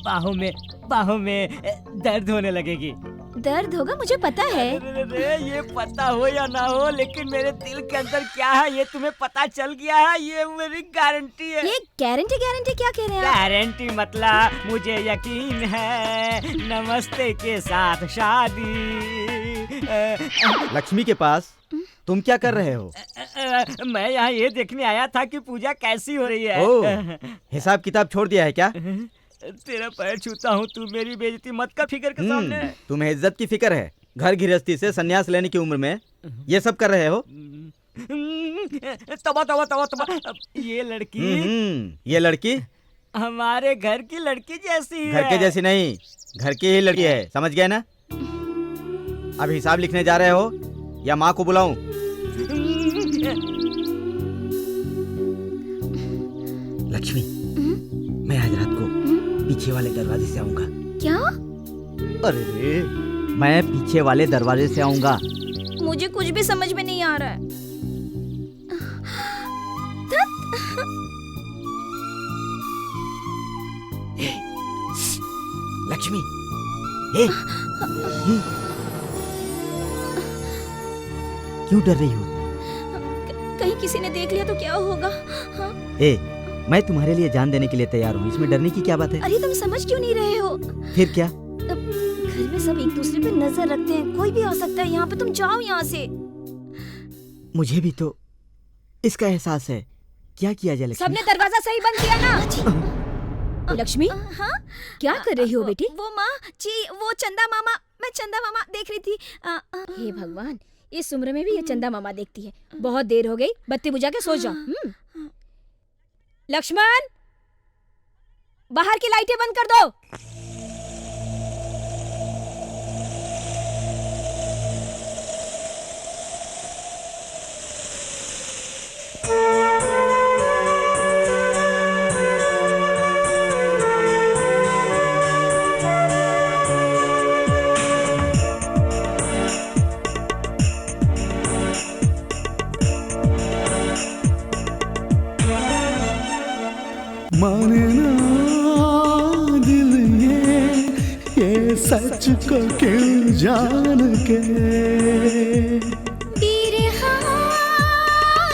बाहों में दर्द होने लगेगी। दर्द होगा, मुझे पता है। अरे ये पता हो या ना हो, लेकिन मेरे दिल के अंदर क्या है ये तुम्हें पता चल गया है, ये मेरी गारंटी है। ये गारंटी क्या कह रहे हैं आप? गारंटी मतलब मुझे यकीन है, नमस्ते के साथ शादी। लक्ष्मी के पास तुम क्या कर रहे हो? मैं यहाँ ये देखने आया था कि पूजा कैसी हो रही है। हिसाब किताब छोड़ दिया है क्या? तेरा पैर छूता हूँ, तू मेरी बेइज्जती मत कर फिकर के सामने। तुम्हें इज्जत की फिक्र है, घर गृहस्थी से संन्यास लेने की उम्र में ये सब कर रहे हो? तबा। ये लड़की हमारे घर की लड़की जैसी है। घर के जैसी नहीं, घर की ही लड़की है, समझ गए ना? अब हिसाब लिखने जा रहे हो या माँ को बुलाऊं? लक्ष्मी, मैं आज रात को पीछे वाले दरवाजे से आऊंगा। क्या? अरे रे, मैं पीछे वाले दरवाजे से आऊंगा। मुझे कुछ भी समझ में नहीं आ रहा है। लक्ष्मी, क्यों डर रही हो? कहीं किसी ने देख लिया तो क्या होगा? हाँ? मैं तुम्हारे लिए जान देने के लिए तैयार हूँ, इसमें डरने की क्या बात है? अरे तुम समझ क्यों नहीं रहे हो? फिर क्या? घर में सब एक दूसरे पे नजर रखते हैं, कोई भी आ सकता है यहाँ पे, तुम जाओ यहाँ से। मुझे भी तो इसका एहसास है, क्या किया जाए लक्ष्मी? सबने दरवाजा सही बंद किया ना? लक्ष्मी, हाँ क्या कर रही हो बेटी? वो माँ जी, वो चंदा मामा, मैं चंदा मामा देख रही थी। हे भगवान, इस उम्र में भी ये चंदा मामा देखती है। बहुत देर हो गई, बत्ती बुझा के सो जा। लक्ष्मण, बाहर की लाइटें बंद कर दो। माने ना दिल ये सच को क्यों जान के बिरहा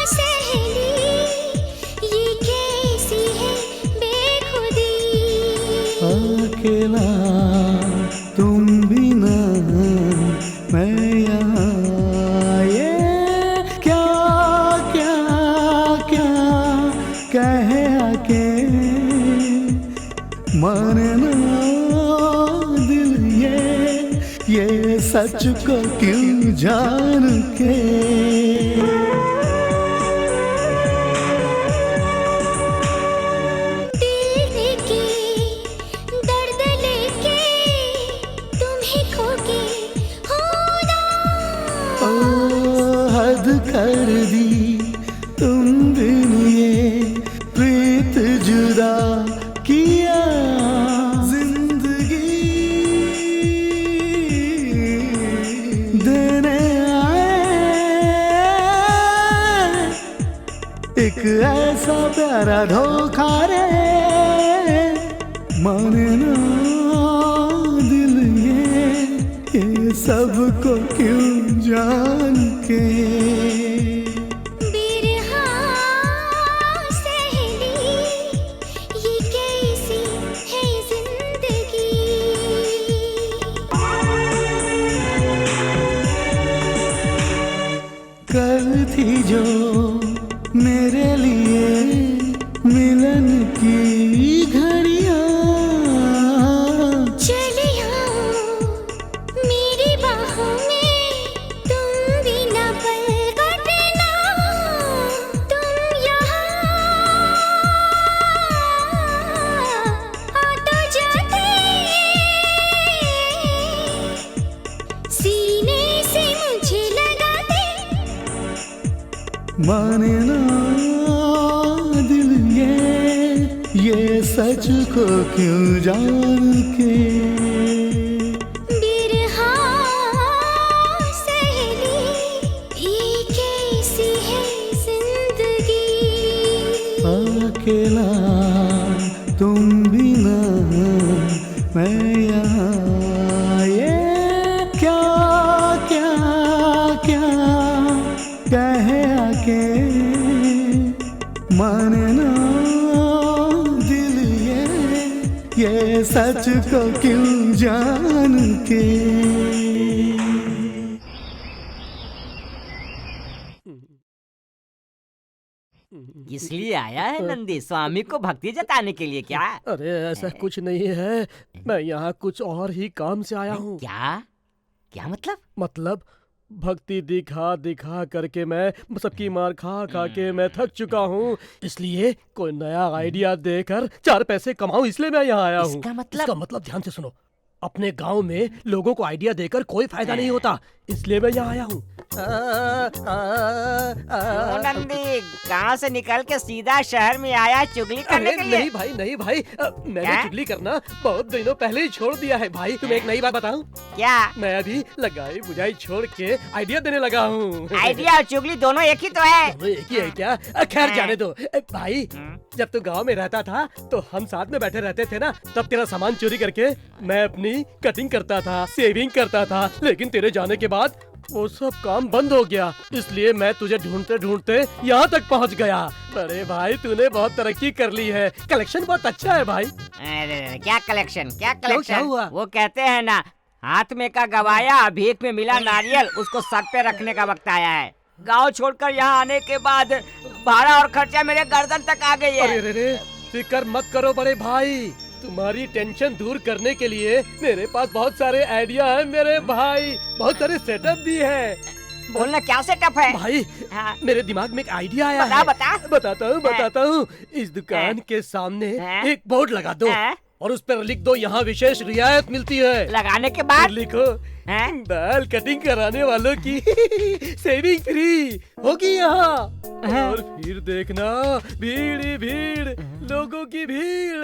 सहेली, ये कैसी है बेखुदी। अकेला तुम बिना मैं यहाँ, ये क्या क्या क्या कहे आके माने ना दिल ये सच को क्यों जान के दिल लेके दर्द लेके तुम्हें खोके होना। ओ हद कर दी तुम बिन ये प्रीत जुदा किया। जिंदगी देने आए एक ऐसा प्यारा धोखा रे, माने ना दिल ये सबको क्यों जान के। बिरहा सहेली, ये कैसी है जिंदगी। कल थी जो मेरे लिए मिलन की घड़ियां, चले आओ मेरी बाहों में, तुम बिना पल कटना। तुम यहाँ आ तो जाते, सीने से मुझे लगाते। माने ना दिल ये सच को क्यों जान के। बिरहा सहेली, ये कैसी है जिंदगी। अकेला तुम बिना मैं यहाँ, ये क्या क्या क्या कहे आके माने ना दिल ये सच को क्यों जान के। इसलिए आया है नंदी, स्वामी को भक्ति जताने के लिए क्या? अरे ऐसा कुछ नहीं है, मैं यहाँ कुछ और ही काम से आया हूँ। क्या क्या मतलब? मतलब भक्ति दिखा दिखा करके मैं सबकी मार खा खा के मैं थक चुका हूँ, इसलिए कोई नया आइडिया देकर 4 पैसे कमाऊं, इसलिए मैं यहाँ आया हूँ। इसका मतलब ध्यान से सुनो, अपने गांव में लोगों को आइडिया देकर कोई फायदा नहीं होता, इसलिए मैं यहाँ आया हूँ। नंदी गांव से निकल के सीधा शहर में आया चुगली करने के लिए? नहीं भाई, मैंने चुगली करना बहुत दिनों पहले ही छोड़ दिया है भाई। तुम्हें एक नई बात बताऊं? क्या? मैं अभी लगाई बुझाई छोड़ के आइडिया देने लगा हूँ। आइडिया और चुगली दोनों एक ही तो है। दोनों एक ही है क्या? खैर जाने दो भाई, जब तू गाँव में रहता था तो हम साथ में बैठे रहते थे ना, तब तेरा सामान चोरी करके मैं अपनी कटिंग करता था, सेविंग करता था, लेकिन तेरे जाने के बाद वो सब काम बंद हो गया, इसलिए मैं तुझे ढूंढते ढूंढते यहाँ तक पहुँच गया। अरे भाई तूने बहुत तरक्की कर ली है, कलेक्शन बहुत अच्छा है भाई। अरे क्या कलेक्शन, क्या क्या कलेक्शन? हुआ? वो कहते हैं ना, हाथ में का गवाया भीख में मिला नारियल, उसको सर पे रखने का वक्त आया है। गांव छोड़कर यहाँ आने के बाद भाड़ा और खर्चा मेरे गर्दन तक आ गई है। अरे रे, फिक्र मत करो बड़े भाई, तुम्हारी टेंशन दूर करने के लिए मेरे पास बहुत सारे आइडिया हैं मेरे भाई, बहुत सारे सेटअप भी हैं। बोलना क्या सेटअप है भाई? मेरे दिमाग में एक आइडिया आया है। बताता हूँ। इस दुकान के सामने एक बोर्ड लगा दो और उस पर लिख दो यहाँ विशेष रियायत मिलती है। लगाने के बाद लिखो बाल कटिंग कराने वालों की सेविंग फ्री होगी यहाँ। और फिर देखना भीड़ ही भीड़, लोगों की भीड़।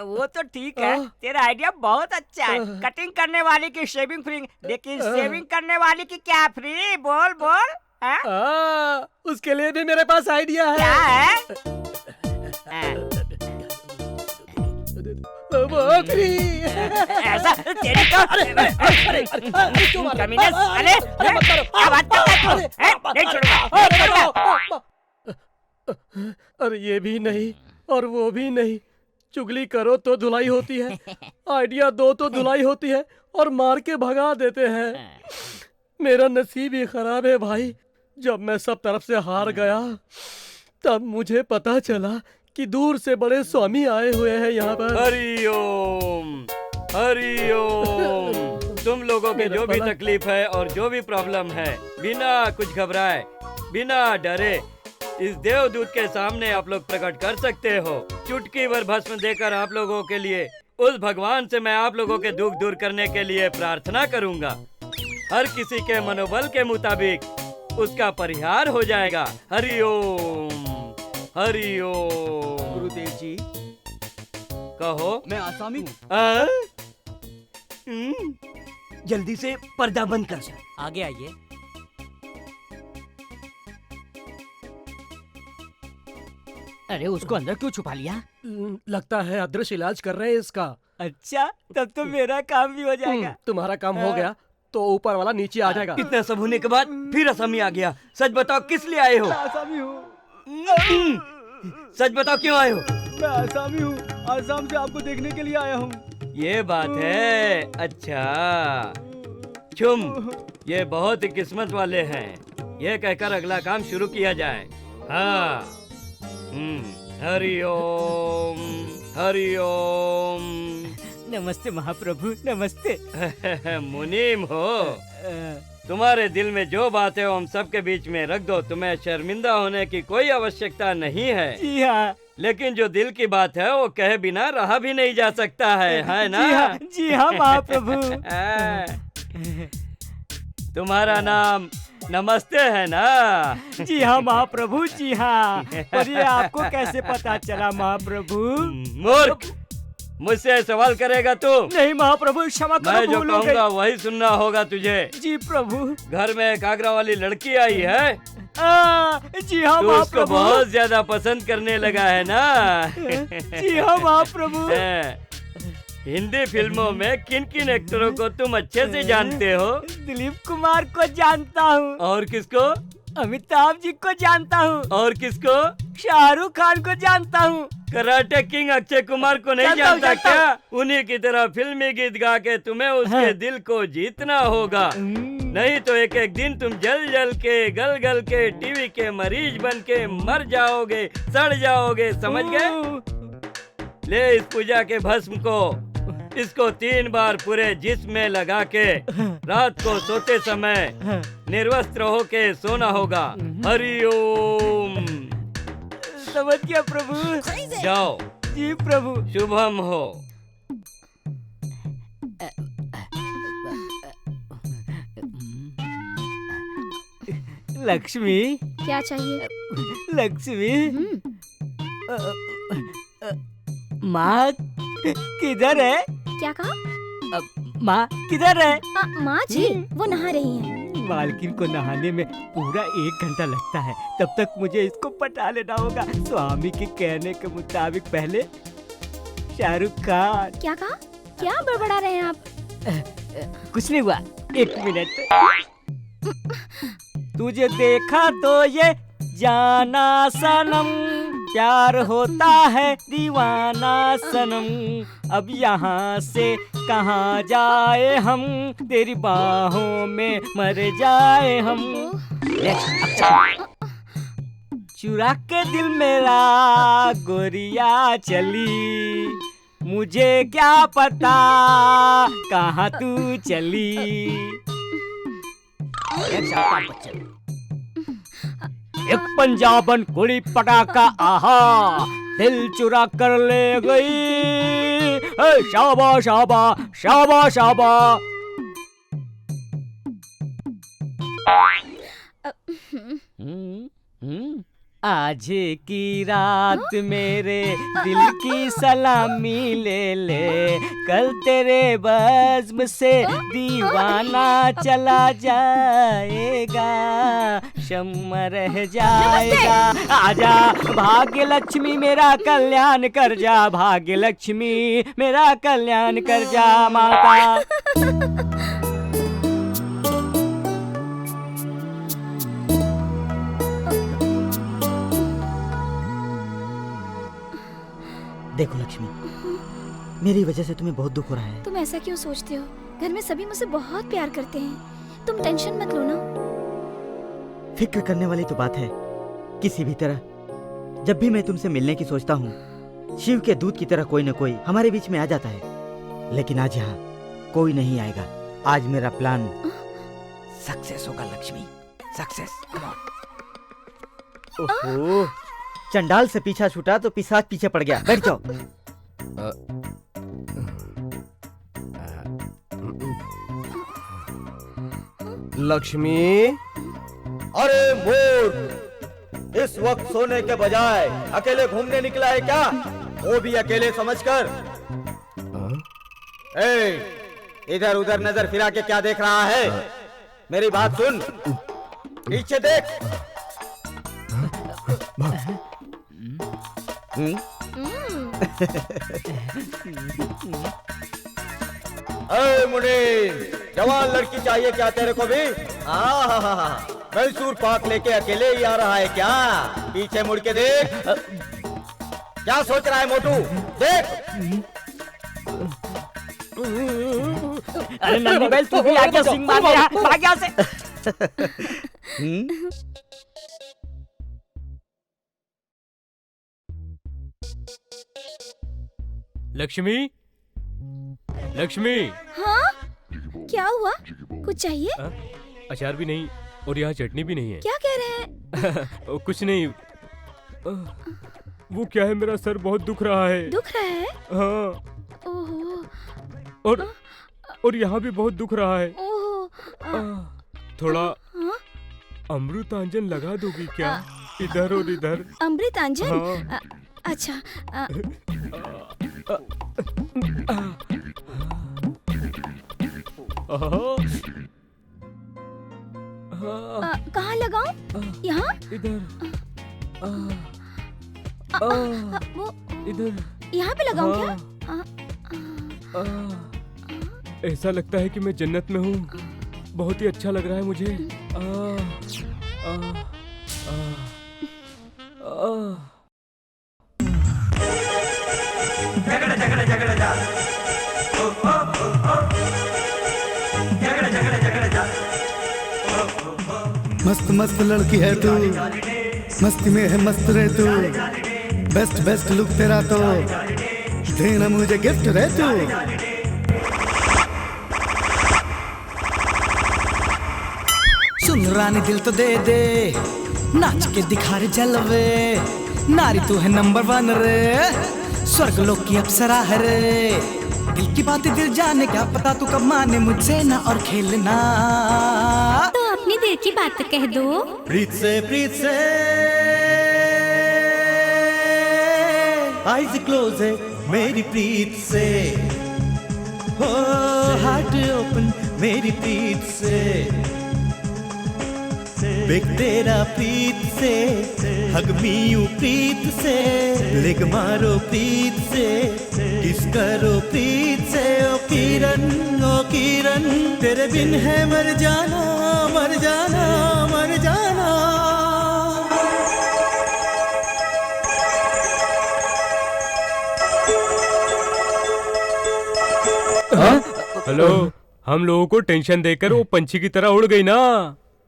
वो तो ठीक है, तेरा आइडिया बहुत अच्छा है। कटिंग करने वाले की शेविंग फ्री, लेकिन शेविंग करने वाले की क्या फ्री? बोल बोल। उसके लिए भी मेरे पास आइडिया है। क्या है? वो फ्री। ऐसा तेरी कमीने साले, क्या बात करता है तू? नहीं छोड़ूंगा। अरे ये भी नहीं और वो भी नहीं, चुगली करो तो धुलाई होती है, आइडिया दो तो धुलाई होती है और मार के भगा देते हैं। मेरा नसीब ही खराब है भाई। जब मैं सब तरफ से हार गया तब मुझे पता चला कि दूर से बड़े स्वामी आए हुए हैं यहाँ पर। हरिओम हरिओम। तुम लोगों के जो भी तकलीफ है और जो भी प्रॉब्लम है, बिना कुछ घबराए, बिना डरे, इस देवदूत के सामने आप लोग प्रकट कर सकते हो। चुटकी भर भस्म देकर आप लोगों के लिए उस भगवान से मैं आप लोगों के दुख दूर करने के लिए प्रार्थना करूंगा। हर किसी के मनोबल के मुताबिक उसका परिहार हो जाएगा। हरिओम हरिओम। गुरुदेव जी कहो। मैं आसामी हूँ। जल्दी से पर्दा बंद कर। आगे आइए। अरे उसको अंदर क्यों छुपा लिया? लगता है अदृश्य इलाज कर रहे हैं इसका। अच्छा, तब तो मेरा काम भी हो जाएगा। तुम्हारा काम हो गया तो ऊपर वाला नीचे आ जाएगा। इतना सब होने के बाद फिर असमी आ गया। सच बताओ किस लिए आए हो? मैं आसामी हूँ। सच बताओ क्यों आए हो? मैं आसामी हूँ, आसाम से आपको देखने के लिए आया हूँ। ये बात है। अच्छा चुम, ये बहुत ही किस्मत वाले हैं। ये कहकर अगला काम शुरू किया जाए। हाँ। हरिओम हरिओम। नमस्ते महाप्रभु, नमस्ते। मुनीम हो? तुम्हारे दिल में जो बात है वो हम सबके बीच में रख दो। तुम्हें शर्मिंदा होने की कोई आवश्यकता नहीं है। जी हाँ। लेकिन जो दिल की बात है वो कहे बिना रहा भी नहीं जा सकता है ना? जी हाँ महाप्रभु। तुम्हारा नाम नमस्ते है ना? जी हाँ महाप्रभु, जी हाँ। पर ये आपको कैसे पता चला महाप्रभु? मूर्ख, मुझसे सवाल करेगा तू? नहीं महाप्रभु, क्षमा करो, मैं जो कहूँगा वही सुनना होगा तुझे। जी प्रभु। घर में एक आगरा वाली लड़की आई है। जी हाँ तू महाप्रभु। उसको बहुत ज्यादा पसंद करने लगा है ना? जी हाँ महाप्रभु। हिंदी फिल्मों में किन किन एक्टरों को तुम अच्छे से जानते हो? दिलीप कुमार को जानता हूँ। और किसको? अमिताभ जी को जानता हूँ। और किसको? शाहरुख खान को जानता हूँ। कराटे किंग अक्षय कुमार को नहीं जानता क्या? उन्हीं की तरह फिल्मी गीत गा के तुम्हें उसके दिल को जीतना होगा। नहीं तो एक एक दिन तुम जल जल के, गल गल के, टीवी के मरीज बन के मर जाओगे, सड़ जाओगे। समझ गए? ले इस पूजा के भस्म को, इसको 3 बार पूरे जिस्म में लगा के रात को सोते समय निर्वस्त्र होके सोना होगा। हरिओम। समझ गया प्रभु। जाओ। जी प्रभु। शुभम हो। लक्ष्मी। क्या चाहिए? लक्ष्मी। माँ किधर है? क्या कहा? माँ किधर है? माँ जी वो नहा रही हैं। मालकिन को नहाने में पूरा 1 घंटा लगता है। तब तक मुझे इसको पटा लेना होगा। स्वामी के कहने के मुताबिक पहले शाहरुख खान। क्या कहा? क्या बड़बड़ा रहे हैं आप? कुछ नहीं हुआ। 1 मिनट। तुझे देखा तो ये जाना सनम, प्यार होता है दीवाना सनम। अब यहाँ से कहाँ जाए हम, तेरी बाहों में मर जाए हम। चुरा के दिल मेरा गोरिया चली, मुझे क्या पता कहाँ तू चली। एक पंजाबन कुड़ी पटाखा आहा, दिल चुरा कर ले गई। शाबा शाबा शाबा शाबा। आज की रात मेरे दिल की सलामी ले ले, कल तेरे बज़्म से दीवाना चला जाएगा, शम्मा रह जाएगा। आजा भाग्य लक्ष्मी मेरा कल्याण कर जा, भाग्य लक्ष्मी मेरा कल्याण कर जा माता। देखो लक्ष्मी, मेरी वजह से तुम्हें बहुत दुख हो रहा है। तुम ऐसा क्यों सोचते हो? घर में सभी मुझसे बहुत प्यार करते हैं, तुम टेंशन मत लो ना। फिक्र करने वाली तो बात है। किसी भी तरह जब भी मैं तुमसे मिलने की सोचता हूँ, शिव के दूत की तरह कोई न कोई हमारे बीच में आ जाता है। लेकिन आज यहाँ कोई नहीं आएगा। आज मेरा प्लान सक्सेस होगा लक्ष्मी, सक्सेस। ओहो, चंडाल से पीछा छूटा तो पिशाच पीछे पड़ गया। बैठ जाओ। लक्ष्मी। अरे मूर्ख, इस वक्त सोने के बजाय अकेले घूमने निकला है क्या? वो भी अकेले समझकर। इधर उधर नजर फिरा के क्या देख रहा है? मेरी बात सुन, पीछे देख। मुनीर, जवान लड़की चाहिए क्या तेरे को भी? मैसूर पाक लेके अकेले ही आ रहा है क्या? पीछे मुड़ के देख। क्या सोच रहा है मोटू? देख। अरे नन्ही बैल, तू भी आ गया सिंह मारने यहाँ, भाग यहाँ से। लक्ष्मी, लक्ष्मी। हाँ? क्या हुआ? कुछ चाहिए? अचार भी नहीं और यहाँ चटनी भी नहीं है। क्या कह रहे हैं? कुछ नहीं। वो क्या है, मेरा सर बहुत दुख रहा है। दुख रहा है? हाँ। ओहो। और यहाँ भी बहुत दुख रहा है। ओहो। थोड़ा अमृतांजन लगा दोगी क्या? इधर और इधर। अमृतांजन? हाँ। अच्छा। कहाँ लगाऊं? यहाँ? इधर। वो इधर। यहाँ पे लगाऊं क्या? ऐसा लगता है कि मैं जन्नत में हूँ। बहुत ही अच्छा लग रहा है मुझे। मस्त मस्त लड़की है तू, मस्ती में है मस्त रहे तू, बेस्ट बेस्ट लुक तेरा तो देना मुझे गिफ्ट रहे तू। सुन रानी दिल तो दे दे, नाच के दिखा रे जलवे, नारी तू है नंबर 1 रे, स्वर्ग लोक की अप्सरा है रे। दिल की बातें दिल जाने, क्या पता तू कब माने मुझसे ना और खेलना। तो अपनी दिल की बात कह दो। प्रीत से आईज क्लोज है मेरी प्रीत से, हो हार्ट ओपन मेरी प्रीत से, बिग तेरा प्रीत से, हग मी यू प्रीत से, लेग मारो प्रीत से, किस करो प्रीत से। ओ किरण तेरे बिन है मर जाना, मर जाना, मर जाना। हेलो, हम लोगों को टेंशन देकर वो पंछी की तरह उड़ गई ना।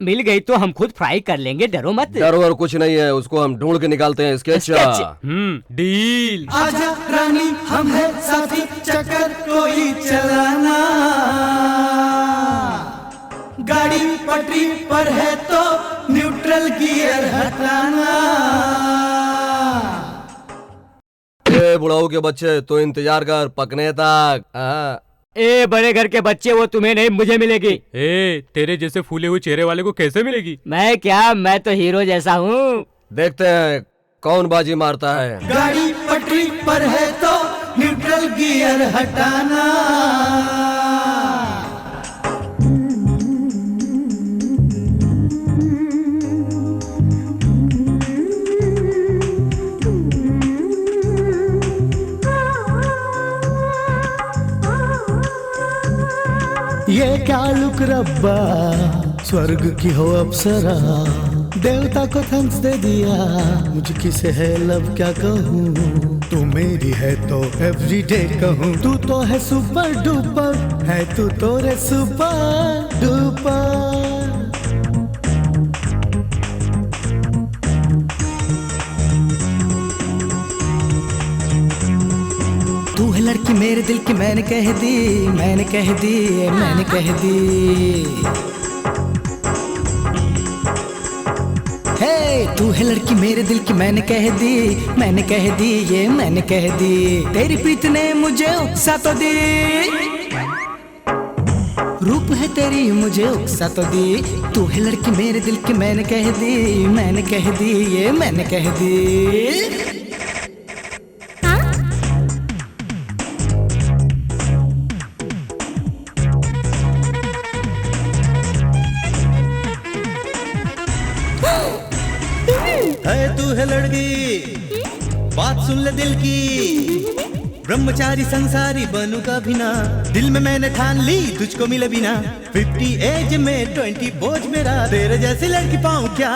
मिल गई तो हम खुद फ्राई कर लेंगे, डरो मत। डर और कुछ नहीं है, उसको हम ढूंढ के निकालते हैं। स्केच। डील। आजा रानी हम है साथी, चक्कर कोई चलाना, गाड़ी पटरी पर है तो न्यूट्रल गियर हटाना। ए बुढ़ाऊ के बच्चे, तो इंतजार कर पकने तक। ए बड़े घर के बच्चे, वो तुम्हें नहीं मुझे मिलेगी। ए तेरे जैसे फूले हुए चेहरे वाले को कैसे मिलेगी? मैं क्या, मैं तो हीरो जैसा हूँ। देखते हैं कौन बाजी मारता है। गाड़ी पटरी पर है तो न्यूट्रल गियर हटाना। ये क्या लुक रब्बा, स्वर्ग की हो अप्सरा, देवता को थैंक्स दे दिया, मुझ किसे है लब क्या कहूँ, तू मेरी है तो एवरीडे कहूँ, तू तो है सुपर डुपर, है तू तो रे सुपर डुपर। तू है लड़की मेरे दिल की, मैंने कह दी, मैंने कह दी, मैंने कह दी। हे तू है लड़की मेरे दिल की, मैंने कह दी, मैंने कह दी, ये मैंने कह दी। तेरी प्रीत ने मुझे उकसा तो दी, रूप है तेरी मुझे उकसा तो दी। तू है लड़की मेरे दिल की, मैंने कह दी, मैंने कह दी, ये मैंने कह दी। है तू है लड़की, बात सुन ले दिल की, ब्रह्मचारी संसारी बनू का बिना, दिल में मैंने ठान ली तुझको मिले बिना। 50 एज में 20 बोझ मेरा, तेरे जैसी लड़की पाऊं क्या।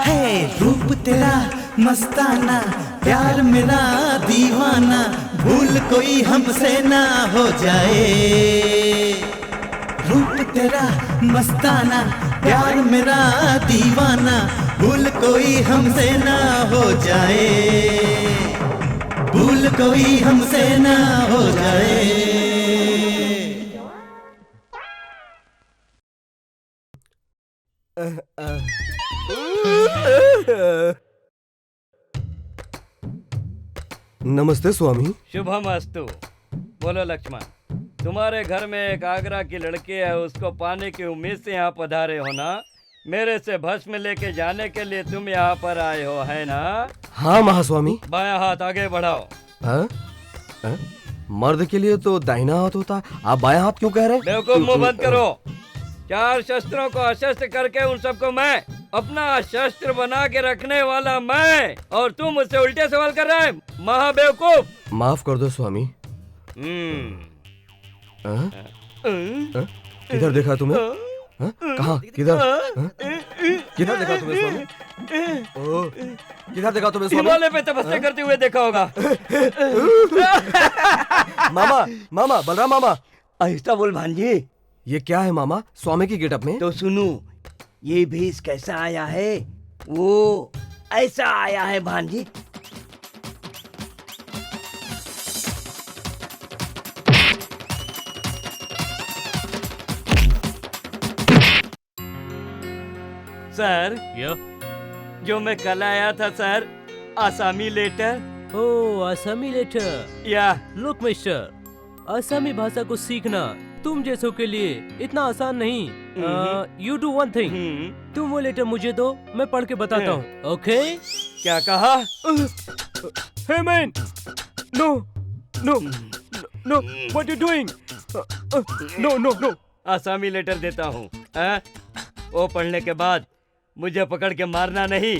है रूप तेरा मस्ताना, प्यार मेरा दीवाना, भूल कोई हमसे ना हो जाए। रूप तेरा मस्ताना, प्यार मेरा दीवाना, भूल कोई हमसे ना हो जाए, भूल कोई हमसे ना हो जाए। नमस्ते स्वामी। शुभमस्तु। बोलो लक्ष्मण, तुम्हारे घर में एक आगरा की लड़की है, उसको पाने की उम्मीद से यहाँ पधारे हो ना? मेरे से भस्म लेके जाने के लिए तुम यहाँ पर आए हो, है ना? हाँ महास्वामी। बायां हाथ आगे बढ़ाओ। हाँ? हाँ? मर्द के लिए तो दाहिना हाथ होता है, आप बायां हाथ क्यों कह रहे हैं? बेवकूफ, मुंह बंद करो। 4 शस्त्रों को अशस्त्र करके उन सबको मैं अपना शस्त्र बना के रखने वाला मैं, और तुम मुझसे उल्टे सवाल कर रहा है, महाबेवकूफ। माफ कर दो स्वामी। किधर देखा तुम्हें? कहाँ? किधर? किधर देखा तुम्हें स्वामी? ओह, किधर देखा तुम्हें स्वामी? हिमालय पे तपस्या करते हुए देखा होगा। मामा, मामा, बलराम मामा। आहिस्ता बोल भांजी। ये क्या है मामा, स्वामी की गेटअप में? तो सुनो, ये भेष कैसा आया है? वो ऐसा आया है भांजी। सर, जो मैं कल आया था सर, आसामी लेटर। ओह, आसामी लेटर। या लुक मिस्टर, आसामी भाषा को सीखना तुम जैसों के लिए इतना आसान नहीं। यू डू वन थिंग, तुम वो लेटर मुझे दो, मैं पढ़ के बताता हूँ। ओके? क्या कहा? Hey man, no no no, what you doing? No no no. आसामी लेटर देता हूँ, वो पढ़ने के बाद मुझे पकड़ के मारना नहीं,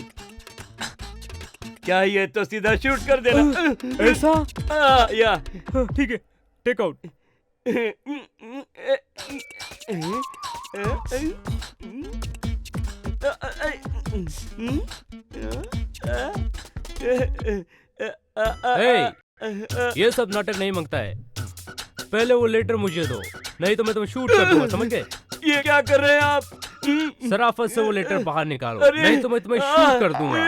चाहिए तो सीधा शूट कर देना। ऐसा? या ठीक है, टेक आउट। ये सब नाटक नहीं मांगता है। पहले वो लेटर मुझे दो, नहीं तो मैं तुम्हें शूट कर दूंगा, समझ गए? ये क्या कर रहे हैं आप? सराफत से वो लेटर बाहर निकालो, नहीं तो मैं तुम्हें शूट कर दूंगा।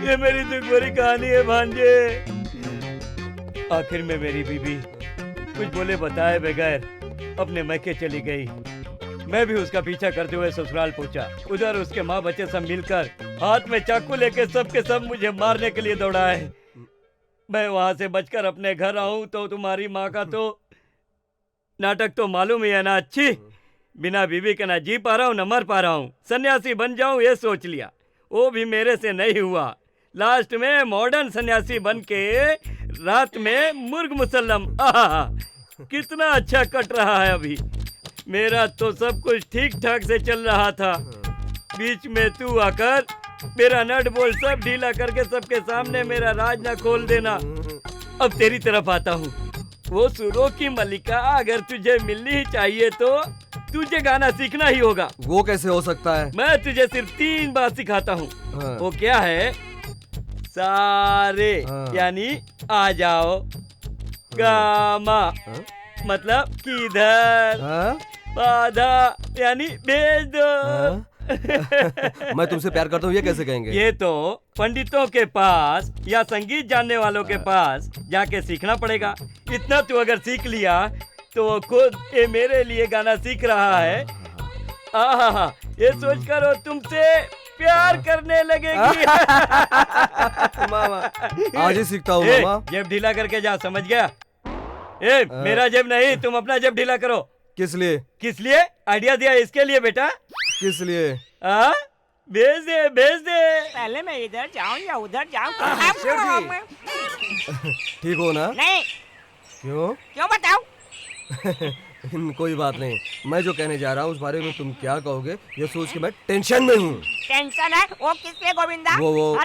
ये मेरी दुख भरी कहानी है भांजे। आखिर में मेरी बीबी कुछ बोले बताए बगैर अपने मैके चली गई। मैं भी उसका पीछा करते हुए ससुराल पहुंचा। उधर उसके माँ बच्चे सब मिलकर हाथ में चाकू लेके सबके सब मुझे मारने के लिए दौड़ाए। मैं वहां से बचकर अपने घर आऊं तो तुम्हारी माँ का तो नाटक तो मालूम ही है ना। अच्छी बिना बीबी के ना जी पा रहा हूँ ना मर पा रहा हूँ। सन्यासी बन जाऊं ये सोच लिया, वो भी मेरे से नहीं हुआ। लास्ट में मॉडर्न सन्यासी बन के रात में मुर्ग मुसल्लम। आहा, कितना अच्छा कट रहा है अभी। मेरा तो सब कुछ ठीक ठाक से चल रहा था, बीच में तू आकर मेरा नट बोल्ट सब ढीला करके सबके सामने मेरा राज न खोल देना। अब तेरी तरफ आता हूँ। वो सुरों की मल्लिका अगर तुझे मिलनी ही चाहिए तो तुझे गाना सीखना ही होगा। वो कैसे हो सकता है? मैं तुझे सिर्फ 3 बार सिखाता हूँ। हाँ। वो क्या है? सारे यानी आ जाओ, गामा मतलब किधर, बाधा यानी भेज दो। मैं तुमसे प्यार करता हूँ ये कैसे कहेंगे? ये तो पंडितों के पास या संगीत जानने वालों के पास जाके सीखना पड़ेगा। इतना तू अगर सीख लिया तो वो खुद ये मेरे लिए गाना सीख रहा है। आहा, ये सोच कर वो तुमसे प्यार करने लगेगी। मामा, आज ही सीखता हूँ मामा। जेब ढीला करके जा, समझ गया? मेरा जेब नहीं, तुम अपना जेब ढीला करो। किस लिए? किस लिए? आइडिया दिया इसके लिए बेटा। किस लिए? भेज दे, भेज दे। पहले मैं इधर जाऊं या उधर जाऊं? ठीक हो ना? नहीं। क्यों बताओ? कोई बात नहीं। मैं जो कहने जा रहा हूँ उस बारे में तुम क्या कहोगे ये सोच के मैं टेंशन में हूँ। टेंशन है? वो किस लिए गोविंदा? वो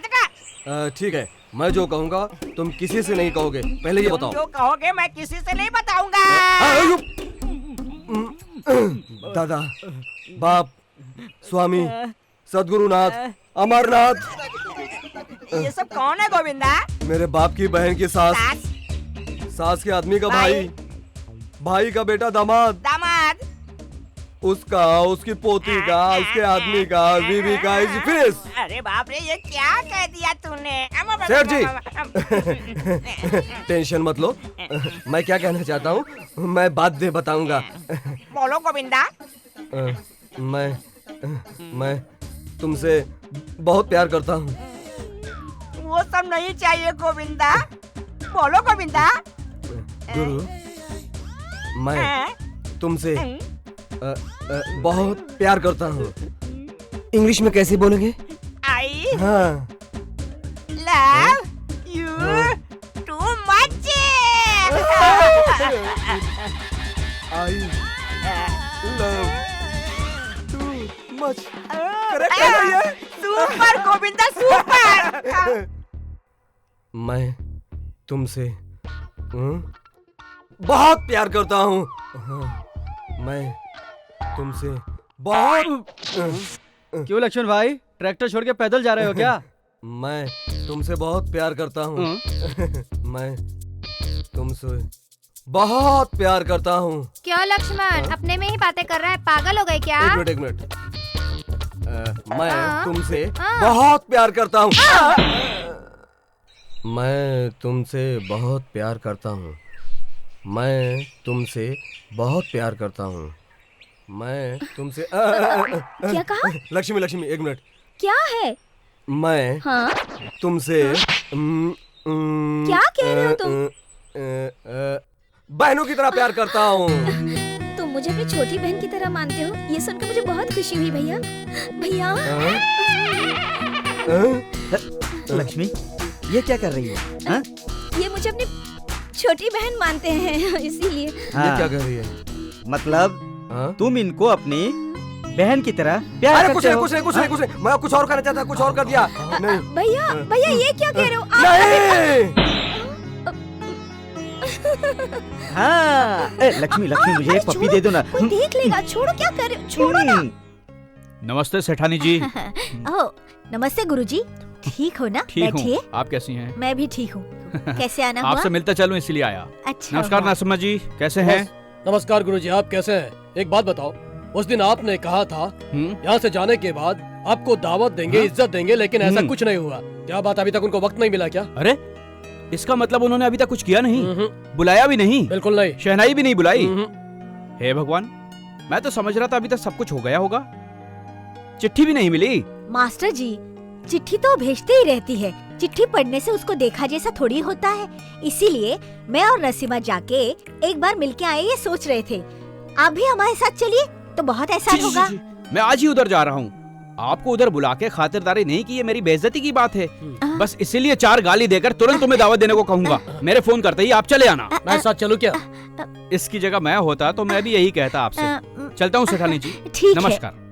ठीक है, मैं जो कहूँगा तुम किसी से नहीं कहोगे। पहले ये बताओ। जो कहोगे मैं किसी से नहीं बताऊंगा। दादा, बाप, स्वामी, सदगुरुनाथ, अमरनाथ। ये सब कौन है गोविंदा? मेरे बाप की बहन की सास, सास के आदमी का भाई, भाई का बेटा दामाद, उसका, उसकी पोती का, उसके आदमी का, बीवी का, फिर। अरे बाप रे, ये क्या कह दिया तूने? सेठ जी, टेंशन मत लो। मैं क्या कहना चाहता हूँ मैं बात दे बताऊंगा। बोलो गोविंदा। मैं तुमसे बहुत प्यार करता हूँ। वो सब नहीं चाहिए गोविंदा। बोलो गोविंदा। गुरु, मैं तुमसे बहुत प्यार करता हूँ। इंग्लिश में कैसे बोलेंगे? आई हाँ। Love you too much. I love too much. Correct है ना ये? Super Govinda, super. मैं तुमसे बहुत प्यार करता हूँ। मैं तुमसे बहुत। क्यों लक्ष्मण भाई, ट्रैक्टर छोड़ के पैदल जा रहे हो क्या? मैं तुमसे बहुत प्यार करता हूँ। मैं तुमसे बहुत प्यार करता हूँ। क्यों लक्ष्मण, अपने में ही बातें कर रहा है? पागल हो गए क्या? एक मिनट। मैं तुमसे बहुत प्यार करता हूँ। मैं तुमसे बहुत प्यार करता हूँ। मैं तुमसे बहुत प्यार करता हूँ। मैं तुमसे क्या कहा? लक्ष्मी, लक्ष्मी, एक मिनट। क्या है? मैं तुमसे क्या कह रहे हो तुम? बहनों की तरह प्यार करता हूँ। तुम मुझे अपनी छोटी बहन की तरह मानते हो, ये सुनकर मुझे बहुत खुशी हुई भैया। भैया। लक्ष्मी, ये क्या कर रही है? हाँ? ये मुझे अपनी छोटी बहन मानते हैं इसीलिए। ये क्या कर रही है? मतलब तुम इनको अपनी बहन की तरह प्यार करते हो? कुछ नहीं, मैं कुछ और करना चाहता, कुछ और कर दिया। नहीं भैया, भैया ये क्या कह रहे हो? नहीं। हाँ लक्ष्मी लक्ष्मी मुझे एक पप्पी दे दो ना। कोई देख लेगा, छोड़ो क्या कर रहे हो, छोड़ो ना। नमस्ते सेठानी जी। ओह नमस्ते गुरुजी, ठीक हो ना? ठीक बैठिए। हूँ, आप कैसी हैं? मैं भी ठीक हूँ। कैसे आना हुआ? आपसे मिलता चलूं इसलिए आया। अच्छा नमस्कार हुआ। नरसिम्हा जी, कैसे हैं? नमस्कार गुरुजी, आप कैसे हैं? एक बात बताओ, उस दिन आपने कहा था यहाँ से जाने के बाद आपको दावत देंगे, इज्जत देंगे, लेकिन ऐसा कुछ नहीं हुआ। क्या बात, अभी तक उनको वक्त नहीं मिला क्या? अरे इसका मतलब उन्होंने अभी तक कुछ किया नहीं, बुलाया भी नहीं? बिल्कुल नहीं। शहनाई भी नहीं बुलाई? हे भगवान, मैं तो समझ रहा था अभी तक सब कुछ हो गया होगा, चिट्ठी भी नहीं मिली। मास्टर जी, चिट्ठी तो भेजते ही रहती है, चिट्ठी पढ़ने से उसको देखा जैसा थोड़ी होता है। इसीलिए मैं और नरसिम्हा जाके एक बार मिलके आए ये सोच रहे थे। आप भी हमारे साथ चलिए तो बहुत एहसान होगा। मैं आज ही उधर जा रहा हूँ। आपको उधर बुला के खातिरदारी नहीं की, ये मेरी बेइज्जती की बात है। बस इसीलिए 4 गाली देकर तुरंत तुम्हें दावत देने को कहूँगा। मेरे फोन करते ही आप चले आना। मैं साथ चलूं क्या? इसकी जगह मैं होता तो मैं भी यही कहता आपसे। चलता हूँ सेठानी जी, ठीक है। नमस्कार।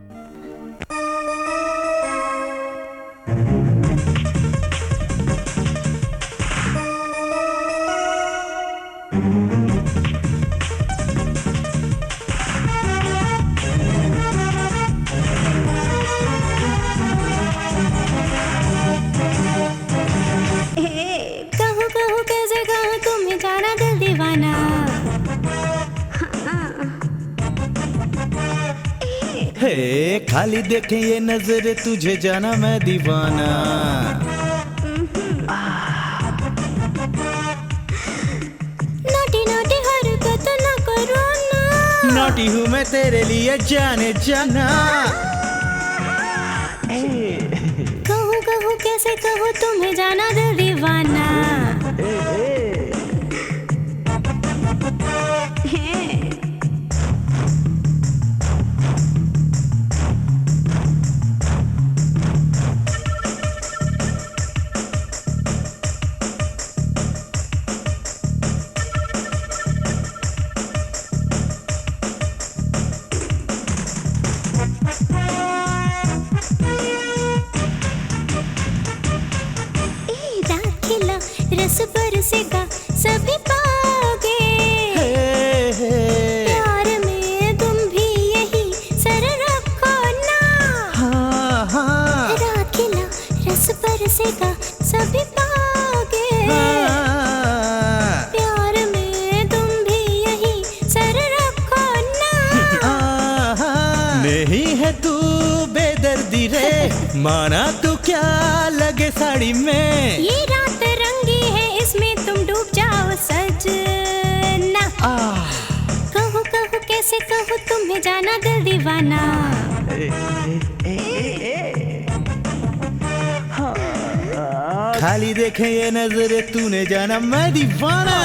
कहूँ कहूँ कैसे कहूँ तुम्हें जाना दिल दीवाना। हे खाली देखे ये नजर तुझे जाना मैं दीवाना। नोटी नोटी हरकत न करो ना। नोटी हूँ मैं तेरे लिए जाने जाना। कहूँ कहूँ कैसे कहूँ तुम्हें जाना दिल दीवाना। रस बरसेगा सभी पाओगे। प्यार में तुम भी यही सर रखो ना। राखिला रस बरसेगा सभी पाओगे। प्यार में तुम भी यही सर रखो ना। नहीं है तू बेदर्दी रे, माना तू क्या लगे साड़ी में। ये रात रंगी है, इसमें तुम डूब जाओ सजना। कहूँ कहूँ कैसे कहूँ तुम्हें जाना दिल दीवाना। खाली देखे ये नजर तूने जाना मैं दीवाना।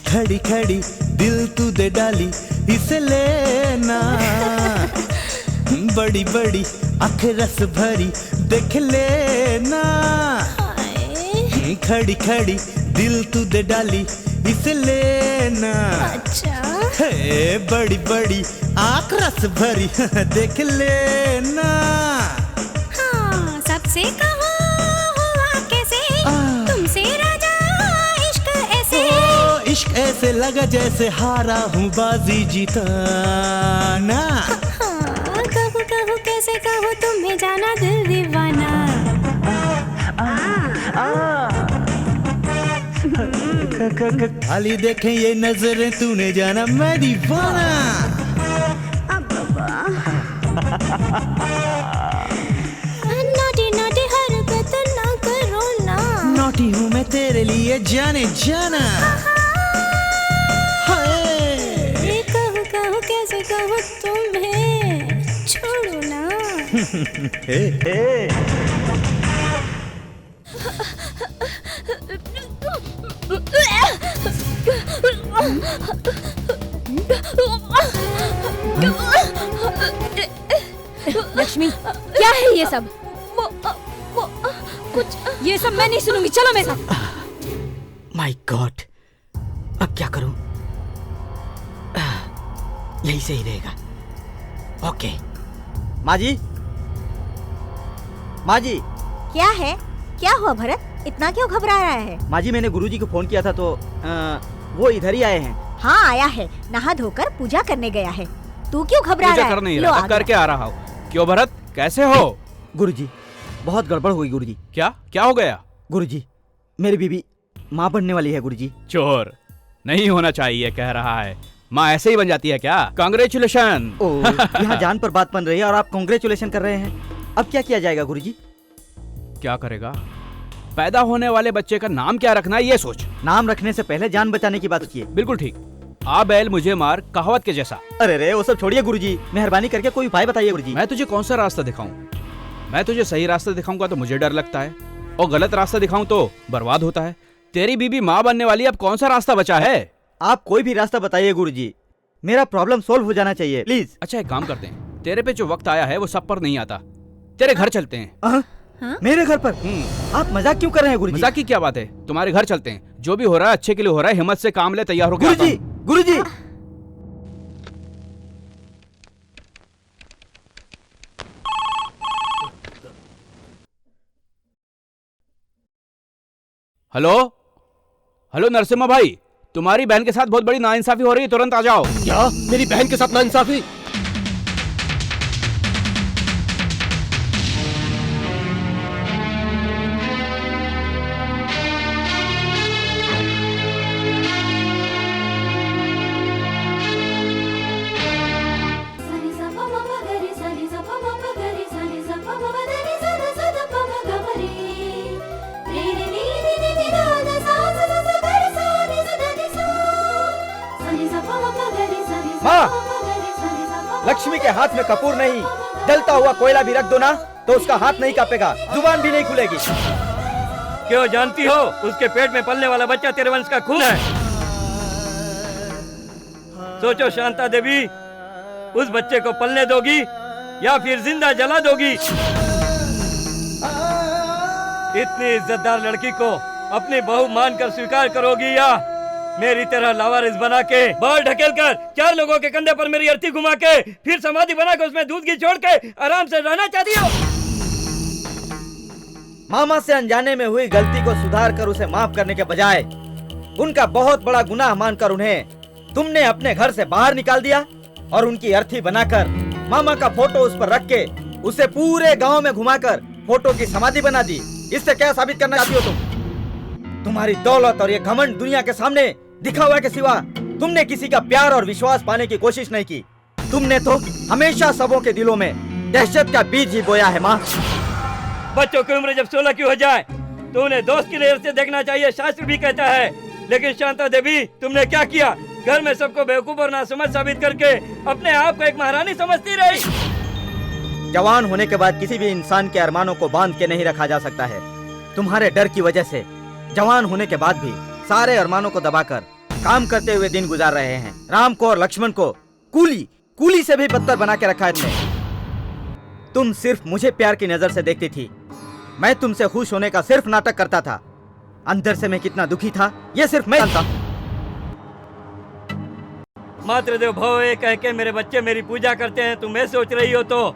खड़ी खड़ी दिल तू दे डाली इसे लेना। बड़ी बड़ी आंखें रस भरी देख लेना। खड़ी खड़ी दिल तू दे डाली इसे लेना। हे बड़ी बड़ी आंख रस भरी देख लेना। हाँ सबसे कहो हुआ कैसे तुमसे राजा इश्क ऐसे। इश्क ऐसे लगा जैसे हारा हूँ बाजी जीता ना। कहूँ कहूँ कैसे कहूँ तुम्हें जाना दिल दीवाना। खाली देखे ये नजरें तूने जाना मैं दीवाना। नोटी नोटी हरकत ना करो ना। नोटी हूँ मैं तेरे लिए जाने जाना। कहूँ कहूँ कैसे कहूँ तुम्हें छोड़ो ना। है ये सब? वो कुछ ये सब मैं नहीं सुनूंगी। चलो मेरे साथ। माय गॉड, अब क्या करूं? यही सही रहेगा। ओके। माँ जी, माँ जी। क्या है? क्या हुआ भरत? इतना क्यों घबरा रहा है? माँ जी, मैंने गुरुजी को फोन किया था तो वो इधर ही आए हैं। हाँ आया है, नहा धोकर पूजा करने गया है। तू क्यों घबरा रहा है? कर नहीं रहा, करके आ रहा हूँ। क्यों भरत, कैसे हो? गुरुजी, बहुत गड़बड़ हुई गुरुजी। क्या हो गया? गुरुजी, मेरी बीबी माँ बनने वाली है गुरुजी। चोर नहीं होना चाहिए कह रहा है। माँ ऐसे ही बन जाती है क्या? कांग्रेचुलेशन। यहाँ जान पर बात बन रही है और आप कांग्रेचुलेशन कर रहे हैं। अब क्या किया जाएगा गुरुजी? क्या करेगा? पैदा होने वाले बच्चे का नाम क्या रखना है ये सोच। नाम रखने से पहले जान बचाने की बात की है। बिल्कुल ठीक। आ बैल मुझे मार, कहावत के जैसा। अरे रे, वो सब छोड़िए गुरुजी, मेहरबानी करके कोई उपाय बताइए गुरुजी। मैं तुझे कौन सा रास्ता दिखाऊं? मैं तुझे सही रास्ता दिखाऊंगा तो मुझे डर लगता है, और गलत रास्ता दिखाऊं तो बर्बाद होता है। तेरी बीबी माँ बनने वाली, अब कौन सा रास्ता बचा है? आप कोई भी रास्ता बताइए गुरुजी, मेरा प्रॉब्लम सोल्व हो जाना चाहिए प्लीज। अच्छा एक काम करते हैं, तेरे पे जो वक्त आया है वो सब पर नहीं आता, तेरे घर चलते हैं। मेरे घर पर? आप मजाक क्यों कर रहे हैं गुरुजी? मजाक की क्या बात है, तुम्हारे घर चलते हैं। जो भी हो रहा है अच्छे के लिए हो रहा है, हिम्मत से काम ले, तैयार हो गया। गुरुजी, गुरुजी। हेलो हेलो नरसिम्हा भाई, तुम्हारी बहन के साथ बहुत बड़ी नाइंसाफी हो रही है, तुरंत आ जाओ। क्या मेरी बहन के साथ नाइंसाफी? माँ, लक्ष्मी के हाथ में कपूर नहीं, जलता हुआ कोयला भी रख दो ना तो उसका हाथ नहीं कांपेगा, जुबान भी नहीं खुलेगी। क्यों जानती हो, उसके पेट में पलने वाला बच्चा तेरे वंश का खून है। सोचो शांता देवी, उस बच्चे को पलने दोगी या फिर जिंदा जला दोगी? इतनी इज्जतदार लड़की को अपनी बहू मानकर स्वीकार करोगी या मेरी तरह लावारिस बना के बाल ढकेल कर 4 लोगों के कंधे पर मेरी अर्थी घुमा के फिर समाधि बना के उसमें दूध घी छोड़ के आराम से रहना चाहती हो? मामा से अनजाने में हुई गलती को सुधार कर उसे माफ करने के बजाय उनका बहुत बड़ा गुनाह मानकर उन्हें तुमने अपने घर से बाहर निकाल दिया और उनकी अर्थी बनाकर मामा का फोटो उस पर रख के उसे पूरे गांव में घुमाकर फोटो की समाधि बना दी। इससे क्या साबित करना चाहती हो तुम? तुम्हारी दौलत और ये घमंड दुनिया के सामने दिखावा के सिवा तुमने किसी का प्यार और विश्वास पाने की कोशिश नहीं की। तुमने तो हमेशा सबों के दिलों में दहशत का बीज ही बोया है। माँ, बच्चों की उम्र जब 16 की हो जाए तो उन्हें दोस्त की नजर से देखना चाहिए, शास्त्र भी कहता है। लेकिन शांता देवी, तुमने क्या किया? घर में सबको बेवकूफ और नासमझ साबित करके अपने आप को एक महारानी समझती रही। जवान होने के बाद किसी भी इंसान के अरमानों को बांध के नहीं रखा जा सकता है। तुम्हारे डर की वजह से जवान होने के बाद भी सारे अरमानों को दबाकर काम करते हुए दिन गुजार रहे हैं। राम को और लक्ष्मण को कूली से भी बदतर बना के रखा है तुमने। तुम सिर्फ मुझे प्यार की नजर से देखती थी, मैं तुमसे खुश होने का सिर्फ नाटक करता था। अंदर से मैं कितना दुखी था ये सिर्फ मैं जानता। मातृदेव भव ये कह के मेरे बच्चे मेरी पूजा करते हैं, तुम ये सोच रही हो तो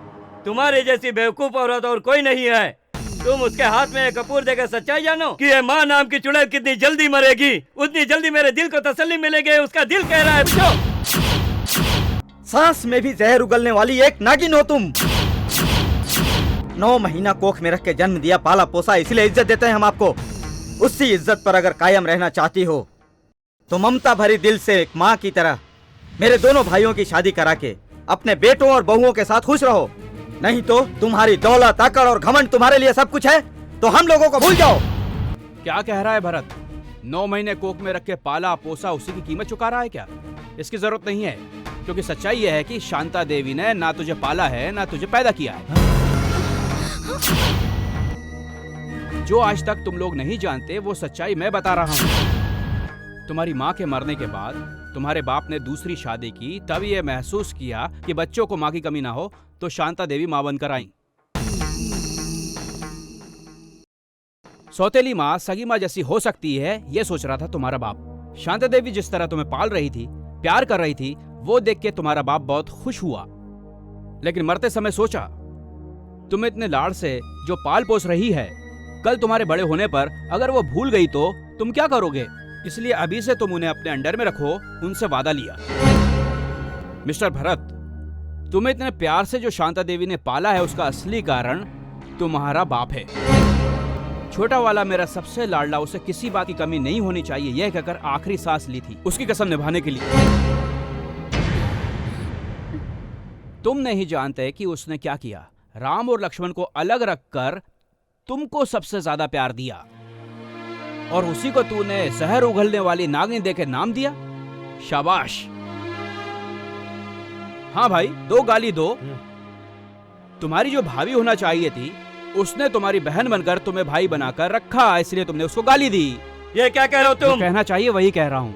तुम्हारे जैसी बेवकूफ औरत और कोई नहीं है। तुम उसके हाथ में कपूर देकर सच्चाई जानो कि ये माँ नाम की चुड़ैल कितनी जल्दी मरेगी, उतनी जल्दी मेरे दिल को तसल्ली मिलेगी, उसका दिल कह रहा है। सांस में भी जहर उगलने वाली एक नागिन हो तुम। 9 महीना कोख में रख के जन्म दिया, पाला पोसा, इसलिए इज्जत देते हैं हम आपको। उसी इज्जत पर अगर कायम रहना चाहती हो तो ममता भरी दिल से एक माँ की तरह मेरे दोनों भाइयों की शादी करा के अपने बेटों और बहुओं के साथ खुश रहो। नहीं तो तुम्हारी दौलत, अकड़ और घमंड तुम्हारे लिए सब कुछ है तो हम लोगों को भूल जाओ। क्या कह रहा है भरत? 9 महीने कोख में रख के पाला पोसा, उसी की कीमत चुका रहा है क्या? इसकी जरूरत नहीं है, क्योंकि सच्चाई यह है कि शांता देवी ने ना तुझे पाला है ना तुझे पैदा किया है। जो आज तक तुम लोग नहीं जानते वो सच्चाई मैं बता रहा हूँ। तुम्हारी माँ के मरने के बाद तुम्हारे बाप ने दूसरी शादी की, तब ये महसूस किया कि बच्चों को माँ की कमी ना हो, तो शांता देवी माँ बनकर आई। सौतेली माँ सगी माँ जैसी हो सकती है ये सोच रहा था तुम्हारा बाप। शांता देवी जिस तरह तुम्हें पाल रही थी, प्यार कर रही थी, वो देख के तुम्हारा बाप बहुत खुश हुआ। लेकिन मरते समय सोचा तुम्हें इतने लाड़ से जो पाल पोस रही है, कल तुम्हारे बड़े होने पर अगर वो भूल गई तो तुम क्या करोगे? इसलिए अभी से तुम उन्हें अपने अंडर में रखो, उनसे वादा लिया। मिस्टर भरत, तुम्हें इतने प्यार से जो शांता देवी ने पाला है उसका असली कारण तुम्हारा बाप है। छोटा वाला मेरा सबसे लाडला, उसे किसी बात की कमी नहीं होनी चाहिए, यह कहकर आखिरी सांस ली थी उसकी कसम निभाने के लिए। तुम नहीं जानते कि उसने क्या किया। राम और लक्ष्मण को अलग रखकर तुमको सबसे ज्यादा प्यार दिया और उसी को तूने जहर उगलने वाली नागिन देकर नाम दिया। शाबाश। हाँ भाई, दो गाली दो। तुम्हारी जो भाभी होना चाहिए थी उसने तुम्हारी बहन बनकर तुम्हें भाई बनाकर रखा, इसलिए तुमने उसको गाली दी। ये क्या कह रहे हो तुम? कहना चाहिए वही कह रहा हूँ।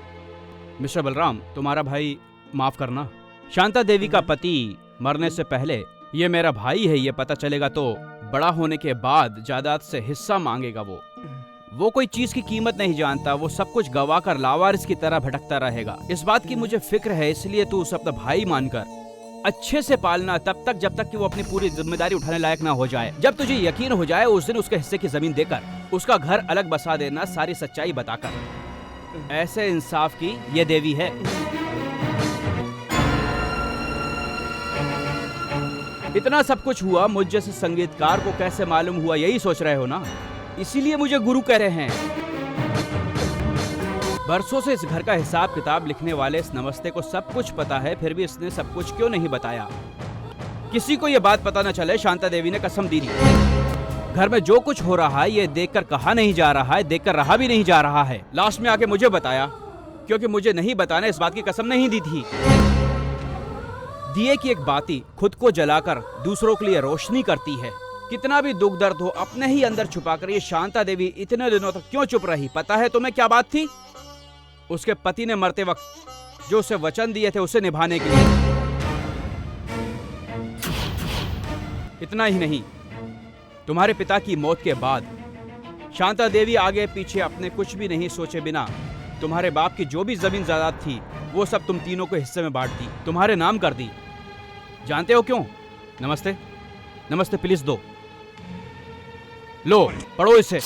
मिस्टर बलराम, तुम्हारा भाई माफ करना। शांता देवी का पति मरने से पहले ये मेरा भाई है ये पता चलेगा तो बड़ा होने के बाद जायदाद से हिस्सा मांगेगा। वो कोई चीज की कीमत नहीं जानता, वो सब कुछ गवा कर लावारिस की तरह भटकता रहेगा। इस बात की मुझे फिक्र है, इसलिए तू उसे अपना भाई मानकर अच्छे से पालना तब तक जब तक कि वो अपनी पूरी जिम्मेदारी उठाने लायक ना हो जाए। जब तुझे यकीन हो जाए उस दिन उसके हिस्से की जमीन देकर उसका घर अलग बसा देना, सारी सच्चाई बताकर। ऐसे इंसाफ की ये देवी है। इतना सब कुछ हुआ, मुझ जैसे संगीतकार को कैसे मालूम हुआ यही सोच रहे हो ना? इसीलिए मुझे गुरु कह रहे हैं। बरसों से इस घर का हिसाब किताब लिखने वाले इस नमस्ते को सब कुछ पता है, फिर भी इसने सब कुछ क्यों नहीं बताया? किसी को ये बात पता न चले। शांता देवी ने कसम दी थी घर में जो कुछ हो रहा है ये देखकर कहा नहीं जा रहा है, देखकर रहा भी नहीं जा रहा है। लास्ट में आके मुझे बताया, क्योंकि मुझे नहीं बताने इस बात की कसम नहीं दी थी। दिए की एक बाती खुद को जलाकर दूसरों के लिए रोशनी करती है। कितना भी दुख दर्द हो अपने ही अंदर छुपाकर ये शांता देवी इतने दिनों तक क्यों चुप रही? पता है तुम्हें क्या बात थी? उसके पति ने मरते वक्त जो उसे वचन दिए थे उसे निभाने के लिए। इतना ही नहीं, तुम्हारे पिता की मौत के बाद शांता देवी आगे पीछे अपने कुछ भी नहीं सोचे बिना तुम्हारे बाप की जो भी जमीन जायदाद थी वो सब तुम तीनों को हिस्से में बांट दी, तुम्हारे नाम कर दी। जानते हो क्यों? नमस्ते, नमस्ते प्लीज दो। लो पढ़ो इसे।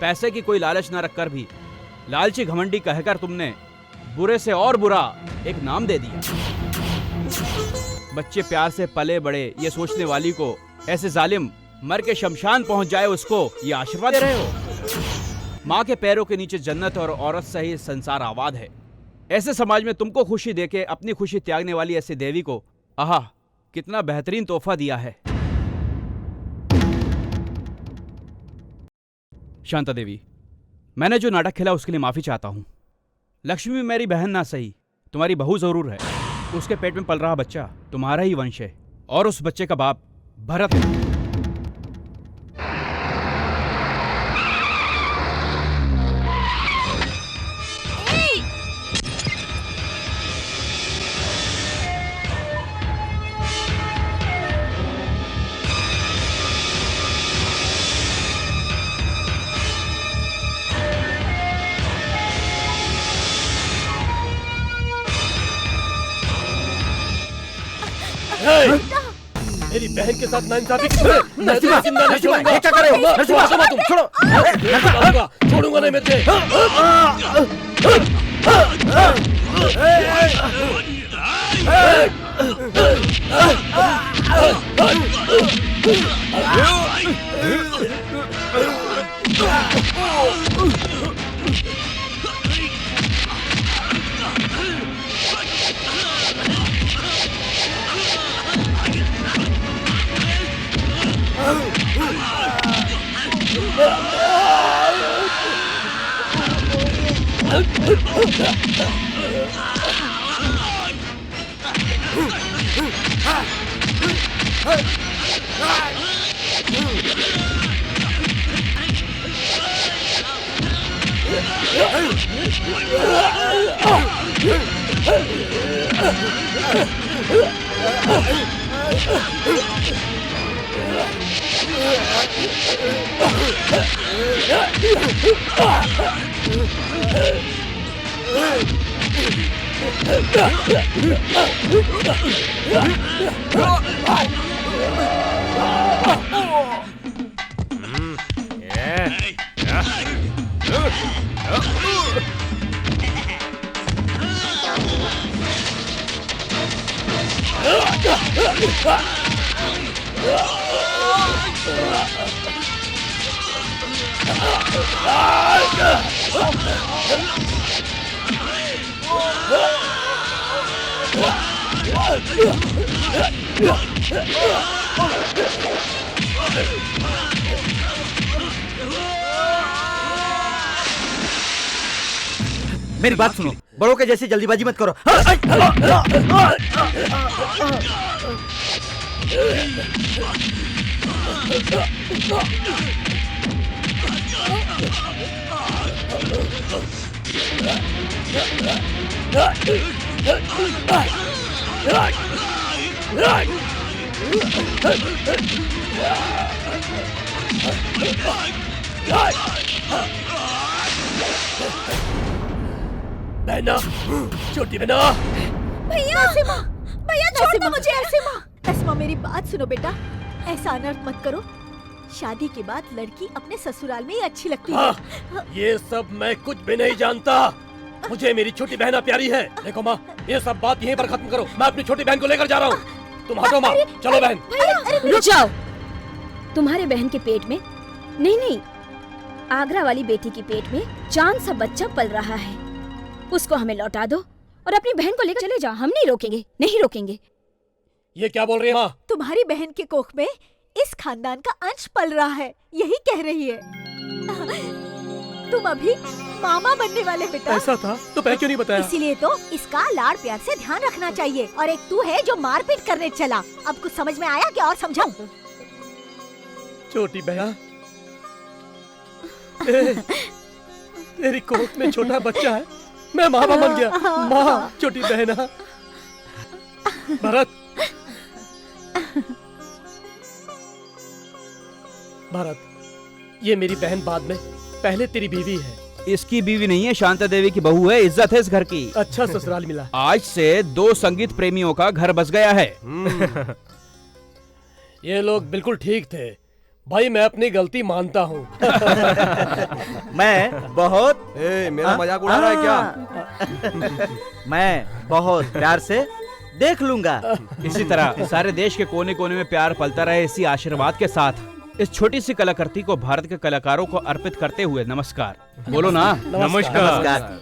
पैसे की कोई लालच न रखकर भी लालची घमंडी कहकर तुमने बुरे से और बुरा एक नाम दे दिया। बच्चे प्यार से पले बड़े ये सोचने वाली को ऐसे जालिम मर के शमशान पहुंच जाए उसको ये आशीर्वाद दे रहे हो? माँ के पैरों के नीचे जन्नत और औरत सही संसार आबाद है। ऐसे समाज में तुमको खुशी देके अपनी खुशी त्यागने वाली ऐसी देवी को आहा कितना बेहतरीन तोहफा दिया है। शांता देवी, मैंने जो नाटक खेला उसके लिए माफी चाहता हूं। लक्ष्मी मेरी बहन ना सही, तुम्हारी बहू जरूर है। उसके पेट में पल रहा बच्चा तुम्हारा ही वंश है और उस बच्चे का बाप भरत है। मेरी बहन के साथ नाइंसाफी की तरह मैं तुम्हें जिंदा नहीं छोड़ूंगा। ये क्या कर रहे हो? नरसिम्हा, तुम छोड़ो। छोड़ूंगा नहीं मैं तुझे। मेरी बात सुनो, बड़ों के जैसी जल्दीबाजी मत करो। बहना, छोटी बहना। भैया भैया छोड़ दो मुझे। नसीमा मेरी बात सुनो बेटा, ऐसा अनर्थ मत करो। शादी के बाद लड़की अपने ससुराल में ही अच्छी लगती है। ये सब मैं कुछ भी नहीं जानता। मुझे मेरी छोटी बहना प्यारी है। देखो माँ, ये सब बात यहीं पर खत्म करो। मैं अपनी छोटी बहन को लेकर जा रहा हूँ। तुम हटो माँ, चलो बहन। रुक जाओ। तुम्हारे बहन के पेट में नहीं, आगरा वाली बेटी के पेट में चांद सा बच्चा पल रहा है। उसको हमें लौटा दो और अपनी बहन को लेकर चले जाओ। हम नहीं रोकेंगे। ये क्या बोल रही है माँ? तुम्हारी बहन के कोख में इस खानदान का अंश पल रहा है, यही कह रही है। तुम अभी मामा बनने वाले बेटा। ऐसा था तो पहले क्यों नहीं बताया? इसीलिए तो इसका लाड़ प्यार से ध्यान रखना चाहिए। और एक तू है जो मारपीट करने चला। अब कुछ समझ में आया क्या और समझाऊं? छोटी बहन, तेरी कोख में छोटा बच्चा है, मैं मामा बन गया। माँ, छोटी बहना। भारत, ये मेरी बहन बाद में, पहले तेरी बीवी है। इसकी बीवी नहीं है, शांता देवी की बहू है। इज्जत है इस घर की। अच्छा ससुराल मिला। आज से 2 संगीत प्रेमियों का घर बस गया है। ये लोग बिल्कुल ठीक थे भाई, मैं अपनी गलती मानता हूँ। मैं बहुत मेरा मजाक उड़ा रहा है क्या? मैं बहुत प्यार से देख लूंगा। इसी तरह सारे देश के कोने कोने में प्यार पलता रहे, इसी आशीर्वाद के साथ इस छोटी सी कलाकृति को भारत के कलाकारों को अर्पित करते हुए नमस्कार बोलो ना। नमस्कार।